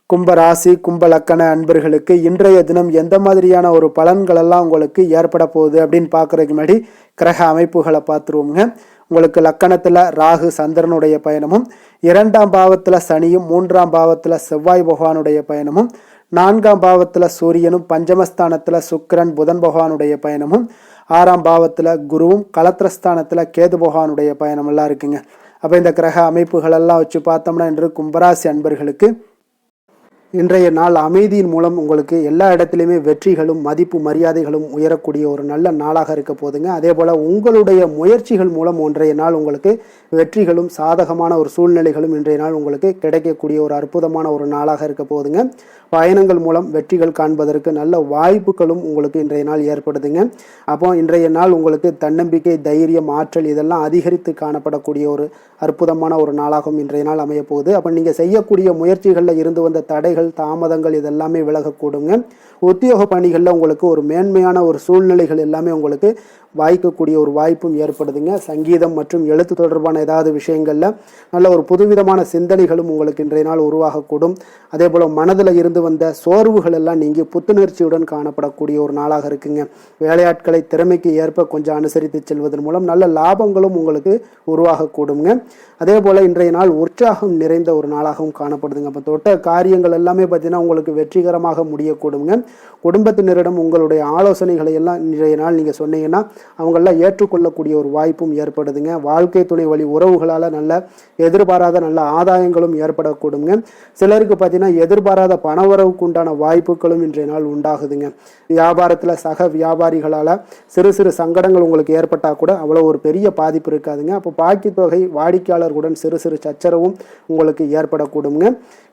கும்பராசி கும்ப லக்கண அன்பர்களுக்கு இன்றைய தினம் எந்த மாதிரியான ஒரு பலன்கள் எல்லாம் உங்களுக்கு ஏற்பட போகுது அப்படின்னு பார்க்கறதுக்கு முன்னாடி கிரக அமைப்புகளை பார்த்துருவோங்க. உங்களுக்கு லக்கணத்தில் ராகு சந்திரனுடைய பயணமும், 2ஆம் பாவத்தில் சனியும், 3ஆம் பாவத்தில் செவ்வாய் பகவானுடைய பயணமும், 4ஆம் பாவத்தில் சூரியனும், பஞ்சமஸ்தானத்தில் சுக்கிரன் புதன் பகவானுடைய பயணமும், 6ஆம் பாவத்தில் குருவும், களத்திரஸ்தானத்தில் கேது பகவானுடைய பயணம் எல்லாம் இருக்குங்க. அப்போ இந்த கிரக அமைப்புகள் எல்லாம் வச்சு பார்த்தோம்னா இன்று கும்பராசி அன்பர்களுக்கு இன்றைய நாள் அமைதியின் மூலம் உங்களுக்கு எல்லா இடத்துலையுமே வெற்றிகளும் மதிப்பு மரியாதைகளும் உயரக்கூடிய ஒரு நல்ல நாளாக இருக்க போதுங்க. அதே போல் உங்களுடைய முயற்சிகள் மூலம் இன்றைய நாள் உங்களுக்கு வெற்றிகளும் சாதகமான ஒரு சூழ்நிலைகளும் இன்றைய நாள் உங்களுக்கு கிடைக்கக்கூடிய ஒரு அற்புதமான ஒரு நாளாக இருக்க போதுங்க. பயணங்கள் மூலம் வெற்றிகள் காண்பதற்கு நல்ல வாய்ப்புகளும் உங்களுக்கு இன்றைய நாள் ஏற்படுதுங்க. அப்போ இன்றைய நாள் உங்களுக்கு தன்னம்பிக்கை, தைரியம், ஆற்றல் இதெல்லாம் அதிகரித்து காணப்படக்கூடிய ஒரு அற்புதமான ஒரு நாளாகவும் இன்றைய நாள் அமைய போகுது. அப்போ நீங்கள் செய்யக்கூடிய முயற்சிகளில் இருந்து வந்த தடைகள், தாமதங்கள் இதெல்லாமே விலகக்கூடுங்க. உத்தியோக பணிகளில் உங்களுக்கு ஒரு மேன்மையான ஒரு சூழ்நிலைகள் எல்லாமே உங்களுக்கு வாய்க்கக்கூடிய ஒரு வாய்ப்பும் ஏற்படுதுங்க. சங்கீதம் மற்றும் எழுத்து தொடர்பான ஏதாவது விஷயங்களில் நல்ல ஒரு புதுவிதமான சிந்தனைகளும் உங்களுக்கு இன்றைய நாள் உருவாகக்கூடும். அதே போல் மனதில் இருந்து வந்த சோர்வுகள் எல்லாம் நீங்கி புத்துணர்ச்சியுடன் காணப்படக்கூடிய ஒரு நாளாக இருக்குங்க. வேலையாட்களை திறமைக்கு ஏற்ப கொஞ்சம் அனுசரித்து செல்வதன் மூலம் நல்ல லாபங்களும் உங்களுக்கு உருவாகக்கூடுங்க. அதே போல் இன்றைய நாள் உற்சாகம் நிறைந்த ஒரு நாளாகவும் காணப்படுதுங்க. அப்போ தொட்ட காரியங்கள் எல்லாமே பார்த்தீங்கன்னா உங்களுக்கு வெற்றிகரமாக முடியக்கூடுங்க. குடும்பத்தினரிடம் உங்களுடைய ஆலோசனைகளை எல்லாம் இன்றைய நாள் நீங்கள் சொன்னீங்கன்னா அவங்களெல்லாம் ஏற்றுக்கொள்ளக்கூடிய ஒரு வாய்ப்பும் ஏற்படுதுங்க. வாழ்க்கை துணை வழி உறவுகளால் நல்ல எதிர்பாராத நல்ல ஆதாயங்களும் ஏற்படக்கூடுங்க. சிலருக்கு பார்த்தீங்கன்னா எதிர்பாராத பணவரவுக்கு உண்டான வாய்ப்புகளும் இன்றைய நாள் உண்டாகுதுங்க. வியாபாரத்தில் சக வியாபாரிகளால் சிறு சிறு சங்கடங்கள் உங்களுக்கு ஏற்பட்டால் கூட அவ்வளோ ஒரு பெரிய பாதிப்பு இருக்காதுங்க. அப்போ பாக்கி தொகை வாடிக்கையாளர்களுடன் சிறு சிறு சச்சரவும் உங்களுக்கு ஏற்படக்கூடுங்க.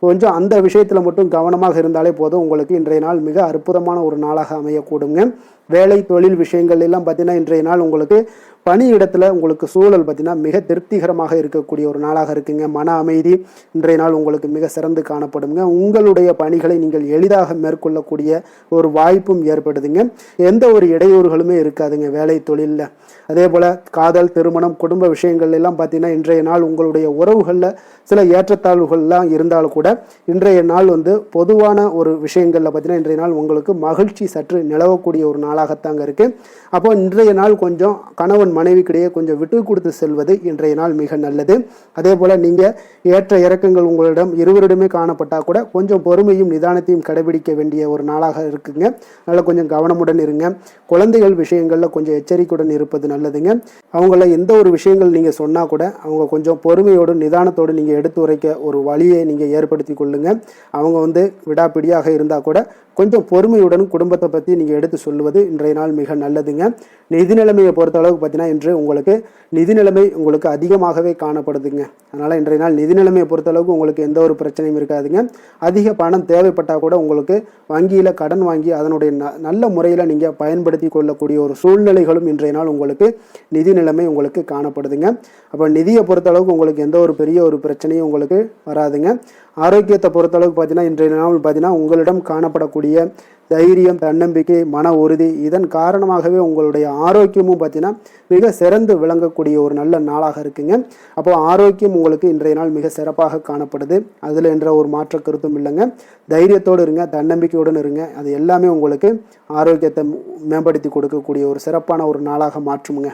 கொஞ்சம் அந்த விஷயத்தில் மட்டும் கவனமாக இருந்தாலே போதும். உங்களுக்கு இன்றைய நாள் மிக அற்புதமான ஒரு நாளாக அமையக்கூடுங்க. வேலை தொழில் விஷயங்கள் எல்லாம் பார்த்தீங்கன்னா இன்றைய நாள் உங்களுக்கு பணியிடத்தில் உங்களுக்கு சூழல் பார்த்தீங்கன்னா மிக திருப்திகரமாக இருக்கக்கூடிய ஒரு நாளாக இருக்குங்க. மன அமைதி இன்றைய நாள் உங்களுக்கு மிக சிறந்து காணப்படுங்க. உங்களுடைய பணிகளை நீங்கள் எளிதாக மேற்கொள்ளக்கூடிய ஒரு வாய்ப்பும் ஏற்படுதுங்க. எந்த ஒரு இடையூறுகளுமே இருக்காதுங்க வேலை தொழிலில். அதே போல் காதல், திருமணம், குடும்ப விஷயங்கள் எல்லாம் பார்த்தீங்கன்னா இன்றைய நாள் உங்களுடைய உறவுகளில் சில ஏற்றத்தாழ்வுகள்லாம் இருந்தாலும் கூட இன்றைய நாள் பொதுவான ஒரு விஷயங்களில் பார்த்தீங்கன்னா இன்றைய நாள் உங்களுக்கு மகிழ்ச்சி சற்று நிலவக்கூடிய ஒரு நாளாகத்தாங்க இருக்குது. அப்போ இன்றைய நாள் கொஞ்சம் கணவன் மனைவிக்கிடையே கொஞ்சம் விட்டு கொடுத்து செல்வது இன்றைய நாள் மிக நல்லது. அதே போல் நீங்கள் ஏற்ற இறக்கங்கள் உங்களிடம் இருவரிடமே காணப்பட்டால் கூட கொஞ்சம் பொறுமையும் நிதானத்தையும் கடைபிடிக்க வேண்டிய ஒரு நாளாக இருக்குங்க. அதனால் கொஞ்சம் கவனமுடன் இருங்க. குழந்தைகள் விஷயங்களில் கொஞ்சம் எச்சரிக்கையுடன் இருப்பது நல்லதுங்க. அவங்கள எந்த ஒரு விஷயங்கள் நீங்கள் சொன்னால் கூட அவங்க கொஞ்சம் பொறுமையோடு நிதானத்தோடு நீங்கள் எடுத்து உரைக்க ஒரு வழியை நீங்கள் ஏற்படுத்தி கொள்ளுங்க. அவங்க விடாப்பிடியாக இருந்தால் கூட கொஞ்சம் பொறுமையுடன் குடும்பத்தை பற்றி நீங்கள் எடுத்து சொல்லுவது இன்றைய நாள் மிக நல்லதுங்க. நிதி நிலைமையை பொறுத்த அளவுக்கு பார்த்தீங்கன்னா இன்று உங்களுக்கு நிதி நிலைமை உங்களுக்கு அதிகமாகவே காணப்படுதுங்க. அதனால் இன்றைய நாள் நிதி நிலைமையை பொறுத்த அளவுக்கு உங்களுக்கு எந்த ஒரு பிரச்சனையும் இருக்காதுங்க. அதிக பணம் தேவைப்பட்டால் கூட உங்களுக்கு வங்கியில் கடன் வாங்கி அதனுடைய நல்ல முறையில் நீங்கள் பயன்படுத்தி கொள்ளக்கூடிய ஒரு சூழ்நிலைகளும் இன்றைய நாள் உங்களுக்கு நிதி நிலைமை உங்களுக்கு காணப்படுதுங்க. அப்போ நிதியை பொறுத்த அளவுக்கு உங்களுக்கு எந்த ஒரு பெரிய ஒரு பிரச்சனையும் உங்களுக்கு வராதுங்க. ஆரோக்கியத்தை பொறுத்தளவுக்கு பார்த்தீங்கன்னா இன்றைய நாள் பார்த்தீங்கன்னா உங்களிடம் காணப்படக்கூடிய தைரியம், தன்னம்பிக்கை, மன உறுதி இதன் காரணமாகவே உங்களுடைய ஆரோக்கியமும் பார்த்தீங்கன்னா மிக சிறந்து விளங்கக்கூடிய ஒரு நல்ல நாளாக இருக்குங்க. அப்போ ஆரோக்கியம் உங்களுக்கு இன்றைய நாள் மிக சிறப்பாக காணப்படுது. அதில் என்ற ஒரு மாற்ற கருத்தும் இல்லைங்க. தைரியத்தோடு இருங்க, தன்னம்பிக்கையுடன் இருங்க. அது எல்லாமே உங்களுக்கு ஆரோக்கியத்தை மேம்படுத்தி கொடுக்கக்கூடிய ஒரு சிறப்பான ஒரு நாளாக மாற்றுமுங்க.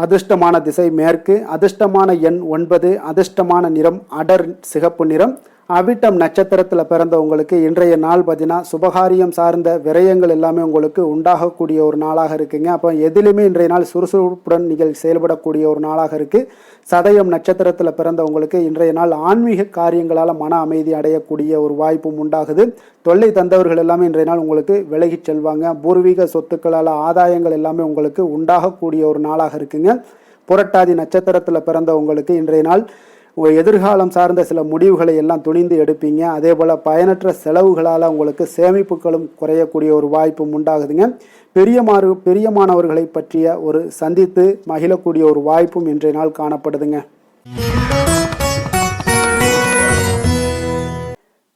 அதிர்ஷ்டமான திசை மேற்கு, அதிர்ஷ்டமான எண் 9, அதிர்ஷ்டமான நிறம் அடர் சிகப்பு நிறம். அவிட்டம் நட்சத்திரத்தில் பிறந்தவங்களுக்கு இன்றைய நாள் பார்த்தீங்கன்னா சுபகாரியம் சார்ந்த விரயங்கள் எல்லாமே உங்களுக்கு உண்டாகக்கூடிய ஒரு நாளாக இருக்குங்க. அப்போ எதிலுமே இன்றைய நாள் சுறுசுறுப்புடன் நீங்கள் செயல்படக்கூடிய ஒரு நாளாக இருக்குது. சதயம் நட்சத்திரத்தில் பிறந்தவங்களுக்கு இன்றைய நாள் ஆன்மீக காரியங்களால் மன அமைதி அடையக்கூடிய ஒரு வாய்ப்பும் உண்டாகுது. தொல்லை தந்தவர்கள் எல்லாமே இன்றைய நாள் உங்களுக்கு விலகிச் செல்வாங்க. பூர்வீக சொத்துக்களால் ஆதாயங்கள் எல்லாமே உங்களுக்கு உண்டாகக்கூடிய ஒரு நாளாக இருக்குங்க. புரட்டாதி நட்சத்திரத்தில் பிறந்தவங்களுக்கு இன்றைய நாள் எதிர்காலம் சார்ந்த சில முடிவுகளை எல்லாம் துணிந்து எடுப்பீங்க. அதே போல் பயனற்ற செலவுகளால் உங்களுக்கு சேமிப்புகளும் குறையக்கூடிய ஒரு வாய்ப்பும் உண்டாகுதுங்க. பெரியமானவர்களை பற்றிய ஒரு சந்தித்து மகிழக்கூடிய ஒரு வாய்ப்பும் இன்றைய நாள் காணப்படுதுங்க.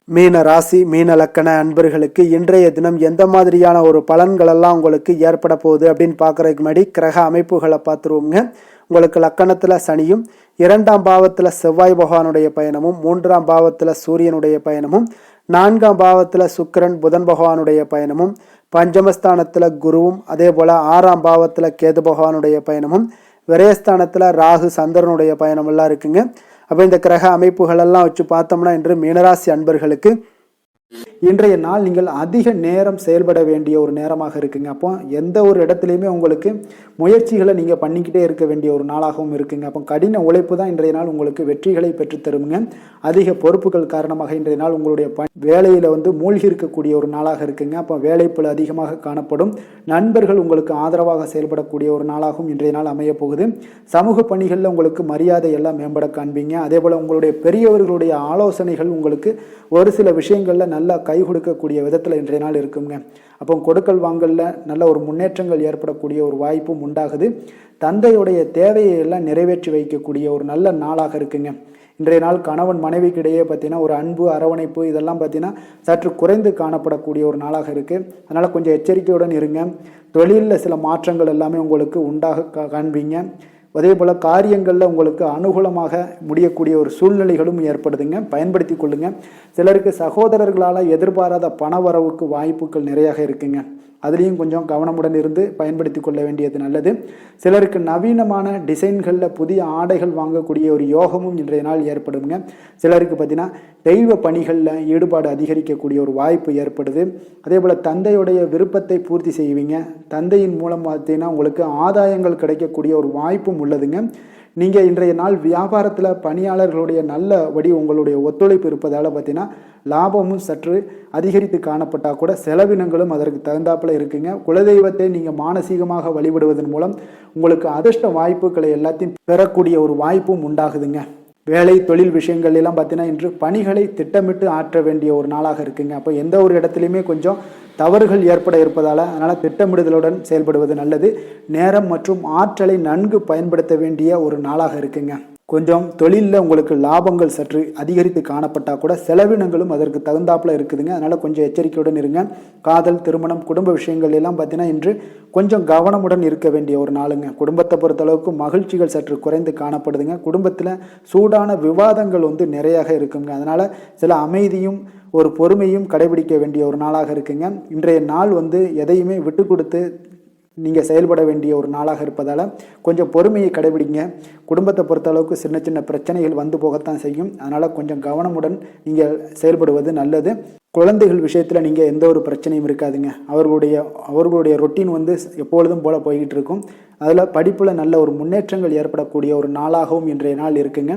மீன ராசி, மீன லக்கண அன்பர்களுக்கு இன்றைய தினம் எந்த மாதிரியான ஒரு பலன்களெல்லாம் உங்களுக்கு ஏற்பட போகுது அப்படின்னு பார்க்குறதுக்கு முன்னாடி கிரக அமைப்புகளை பார்த்துருவோங்க. உங்களுக்கு லக்கணத்தில் சனியும், 2ஆம் பாவத்தில் செவ்வாய் பகவானுடைய பயணமும், 3ஆம் பாவத்தில் சூரியனுடைய பயணமும், 4ஆம் பாவத்தில் சுக்கிரன் புதன் பகவானுடைய பயணமும், பஞ்சமஸ்தானத்தில் குருவும், அதே போல் 6ஆம் பாவத்தில் கேது பகவானுடைய பயணமும், விரயஸ்தானத்தில் ராகு சந்திரனுடைய பயணமெல்லாம் இருக்குங்க. அப்போ இந்த கிரக அமைப்புகளெல்லாம் வச்சு பார்த்தோம்னா இன்று மீனராசி அன்பர்களுக்கு இன்றைய நாள் நீங்கள் அதிக நேரம் செயல்பட வேண்டிய ஒரு நேரமாக இருக்குங்க. அப்போ எந்த ஒரு இடத்துலையுமே உங்களுக்கு முயற்சிகளை நீங்கள் பண்ணிக்கிட்டே இருக்க வேண்டிய ஒரு நாளாகவும் இருக்குங்க. அப்போ கடின உழைப்பு தான் இன்றைய நாள் உங்களுக்கு வெற்றிகளை பெற்றுத்தருங்க. அதிக பொறுப்புகள் காரணமாக இன்றைய நாள் உங்களுடைய வேலையில் மூழ்கி இருக்கக்கூடிய ஒரு நாளாக இருக்குங்க. அப்போ வேலைப்பளு அதிகமாக காணப்படும். நண்பர்கள் உங்களுக்கு ஆதரவாக செயல்படக்கூடிய ஒரு நாளாகவும் இன்றைய நாள் அமைய போகுது. சமூக பணிகளில் உங்களுக்கு மரியாதை எல்லாம் மேம்பட காண்பீங்க. அதே போல் உங்களுடைய பெரியவர்களுடைய ஆலோசனைகள் உங்களுக்கு ஒரு சில விஷயங்களில் நல்லா கை கொடுக்கக்கூடிய விதத்தில் இன்றைய நாள் இருக்குங்க. அப்போ கொடுக்கல் வாங்கலில் நல்ல ஒரு முன்னேற்றங்கள் ஏற்படக்கூடிய ஒரு வாய்ப்பும் உண்டாகுது. தந்தையுடைய தேவையை எல்லாம் நிறைவேற்றி வைக்கக்கூடிய ஒரு நல்ல நாளாக இருக்குங்க. இன்றைய நாள் கணவன் மனைவிக்கிடையே பார்த்தீங்கன்னா ஒரு அன்பு, அரவணைப்பு இதெல்லாம் பார்த்தீங்கன்னா சற்று குறைந்து காணப்படக்கூடிய ஒரு நாளாக இருக்குது. அதனால் கொஞ்சம் எச்சரிக்கையுடன் இருங்க. தொழிலில் சில மாற்றங்கள் எல்லாமே உங்களுக்கு உண்டாக காண்பீங்க. அதே போல் காரியங்களில் உங்களுக்கு அனுகூலமாக முடியக்கூடிய ஒரு சூழ்நிலைகளும் ஏற்படுதுங்க. பயன்படுத்தி கொள்ளுங்க. சிலருக்கு சகோதரர்களால் எதிர்பாராத பண வரவுக்கு வாய்ப்புகள் நிறையாக இருக்குங்க. அதுலேயும் கொஞ்சம் கவனமுடன் இருந்து பயன்படுத்தி கொள்ள வேண்டியது நல்லது. சிலருக்கு நவீனமான டிசைன்களில் புதிய ஆடைகள் வாங்கக்கூடிய ஒரு யோகமும் இன்றைய நாள் ஏற்படுங்க. சிலருக்கு பார்த்தீங்கன்னா தெய்வ பணிகளில் ஈடுபாடு அதிகரிக்கக்கூடிய ஒரு வாய்ப்பு ஏற்படுது. அதே போல் தந்தையுடைய விருப்பத்தை பூர்த்தி செய்வீங்க. தந்தையின் மூலம் பார்த்தீங்கன்னா உங்களுக்கு ஆதாயங்கள் கிடைக்கக்கூடிய ஒரு வாய்ப்பும் உள்ளதுங்க. நீங்கள் இன்றைய நாள் வியாபாரத்தில் பணியாளர்களுடைய நல்லபடி உங்களுடைய ஒத்துழைப்பு இருப்பதால் பார்த்தீங்கன்னா லாபமும் சற்று அதிகரித்து காணப்பட்டால் கூட செலவினங்களும் அதற்கு தகுந்தாப்பில் இருக்குங்க. குலதெய்வத்தை நீங்கள் மானசீகமாக வழிபடுவதன் மூலம் உங்களுக்கு அதிர்ஷ்ட வாய்ப்புகளை எல்லாத்தையும் பெறக்கூடிய ஒரு வாய்ப்பும் உண்டாகுதுங்க. வேலை தொழில் விஷயங்கள் எல்லாம் பார்த்தீங்கன்னா இன்று பணிகளை திட்டமிட்டு ஆற்ற வேண்டிய ஒரு நாளாக இருக்குங்க. அப்போ எந்த ஒரு இடத்துலையுமே கொஞ்சம் தவறுகள் ஏற்பட இருப்பதால் அதனால் திட்டமிடுதலுடன் செயல்படுவது நல்லது. நேரம் மற்றும் ஆற்றலை நன்கு பயன்படுத்த வேண்டிய ஒரு நாளாக இருக்குங்க. கொஞ்சம் தொழிலில் உங்களுக்கு லாபங்கள் சற்று அதிகரித்து காணப்பட்டால் கூட செலவினங்களும் அதற்கு தகுந்தாப்புல இருக்குதுங்க. அதனால் கொஞ்சம் எச்சரிக்கையுடன் இருங்க. காதல், திருமணம், குடும்ப விஷயங்கள் எல்லாம் பார்த்தீங்கன்னா இன்று கொஞ்சம் கவனமுடன் இருக்க வேண்டிய ஒரு நாளுங்க. குடும்பத்தை பொறுத்தளவுக்கு மகிழ்ச்சிகள் சற்று குறைந்து காணப்படுதுங்க. குடும்பத்தில் சூடான விவாதங்கள் நிறையாக இருக்குங்க. அதனால் சில அமைதியும் ஒரு பொறுமையும் கடைபிடிக்க வேண்டிய ஒரு நாளாக இருக்குங்க. இன்றைய நாள் எதையுமே விட்டு கொடுத்து நீங்கள் செயல்பட வேண்டிய ஒரு நாளாக இருப்பதால் கொஞ்சம் பொறுமையை கடைபிடிங்க. குடும்பத்தை பொறுத்தளவுக்கு சின்ன சின்ன பிரச்சனைகள் வந்து போகத்தான் செய்யும். அதனால் கொஞ்சம் கவனமுடன் நீங்கள் செயல்படுவது நல்லது. குழந்தைகள் விஷயத்தில் நீங்கள் எந்த ஒரு பிரச்சனையும் இருக்காதுங்க. அவர்களுடைய ரொட்டீன் எப்பொழுதும் போல் போய்கிட்டு இருக்கும். அதில் படிப்பில் நல்ல ஒரு முன்னேற்றங்கள் ஏற்படக்கூடிய ஒரு நாளாகவும் இன்றைய நாள் இருக்குங்க.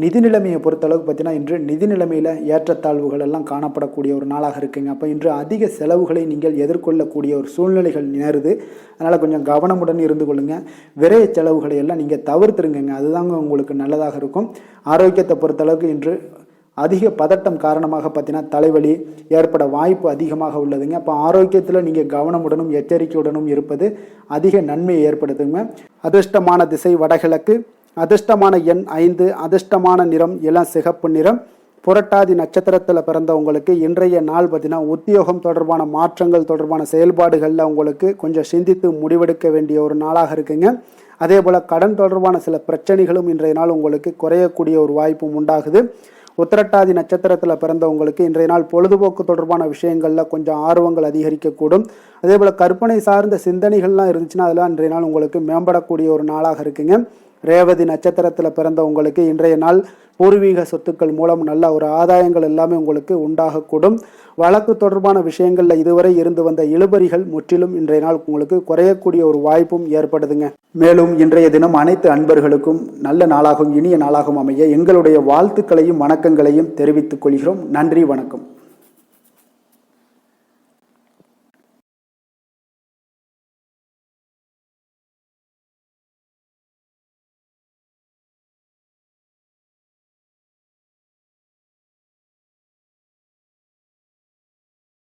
நிதி நிலைமையை பொறுத்தளவுக்கு பார்த்தீங்கன்னா இன்று நிதி நிலைமையில் ஏற்றத்தாழ்வுகள் எல்லாம் காணப்படக்கூடிய ஒரு நாளாக இருக்குங்க. அப்போ இன்று அதிக செலவுகளை நீங்கள் எதிர்கொள்ளக்கூடிய ஒரு சூழ்நிலைகள் நேருது. அதனால் கொஞ்சம் கவனமுடன் இருந்து கொள்ளுங்க. விரைய செலவுகளை எல்லாம் நீங்கள் தவிர்த்துருங்க. அதுதாங்க உங்களுக்கு நல்லதாக இருக்கும். ஆரோக்கியத்தை பொறுத்தளவுக்கு இன்று அதிக பதட்டம் காரணமாக பார்த்தீங்கன்னா தலைவலி ஏற்பட வாய்ப்பு அதிகமாக உள்ளதுங்க. அப்போ ஆரோக்கியத்தில் நீங்கள் கவனமுடனும் எச்சரிக்கையுடனும் இருப்பது அதிக நன்மையை ஏற்படுத்துங்க. அதிர்ஷ்டமான திசை வடகிழக்கு, அதிர்ஷ்டமான எண் 5, அதிர்ஷ்டமான நிறம் இளம் சிகப்பு நிறம். புரட்டாதி நட்சத்திரத்தில் பிறந்தவங்களுக்கு இன்றைய நாள் பார்த்தீங்கன்னா உத்தியோகம் தொடர்பான மாற்றங்கள் தொடர்பான செயல்பாடுகளில் உங்களுக்கு கொஞ்சம் சிந்தித்து முடிவெடுக்க வேண்டிய ஒரு நாளாக இருக்குங்க. அதே போல் கடன் தொடர்பான சில பிரச்சனைகளும் இன்றைய நாள் உங்களுக்கு குறையக்கூடிய ஒரு வாய்ப்பும் உண்டாகுது. உத்திரட்டாதி நட்சத்திரத்தில் பிறந்தவங்களுக்கு இன்றைய நாள் பொழுதுபோக்கு தொடர்பான விஷயங்களில் கொஞ்சம் ஆர்வங்கள் அதிகரிக்கக்கூடும். அதே போல் கற்பனை சார்ந்த சிந்தனைகள்லாம் இருந்துச்சுன்னா அதெல்லாம் இன்றைய நாள் உங்களுக்கு மேம்படக்கூடிய ஒரு நாளாக இருக்குங்க. ரேவதி நட்சத்திரத்தில் பிறந்தவங்களுக்கு இன்றைய நாள் பூர்வீக சொத்துக்கள் மூலம் நல்ல ஒரு ஆதாயங்கள் எல்லாமே உங்களுக்கு உண்டாகக்கூடும். வழக்கு தொடர்பான விஷயங்களில் இதுவரை இருந்து வந்த இழுபறிகள் முற்றிலும் இன்றைய நாள் உங்களுக்கு குறையக்கூடிய ஒரு வாய்ப்பும் ஏற்படுதுங்க. மேலும் இன்றைய தினம் அனைத்து அன்பர்களுக்கும் நல்ல நாளாகவும் இனிய நாளாகவும் அமைய எங்களுடைய வாழ்த்துக்களையும் வணக்கங்களையும் தெரிவித்துக் கொள்கிறோம். நன்றி, வணக்கம்.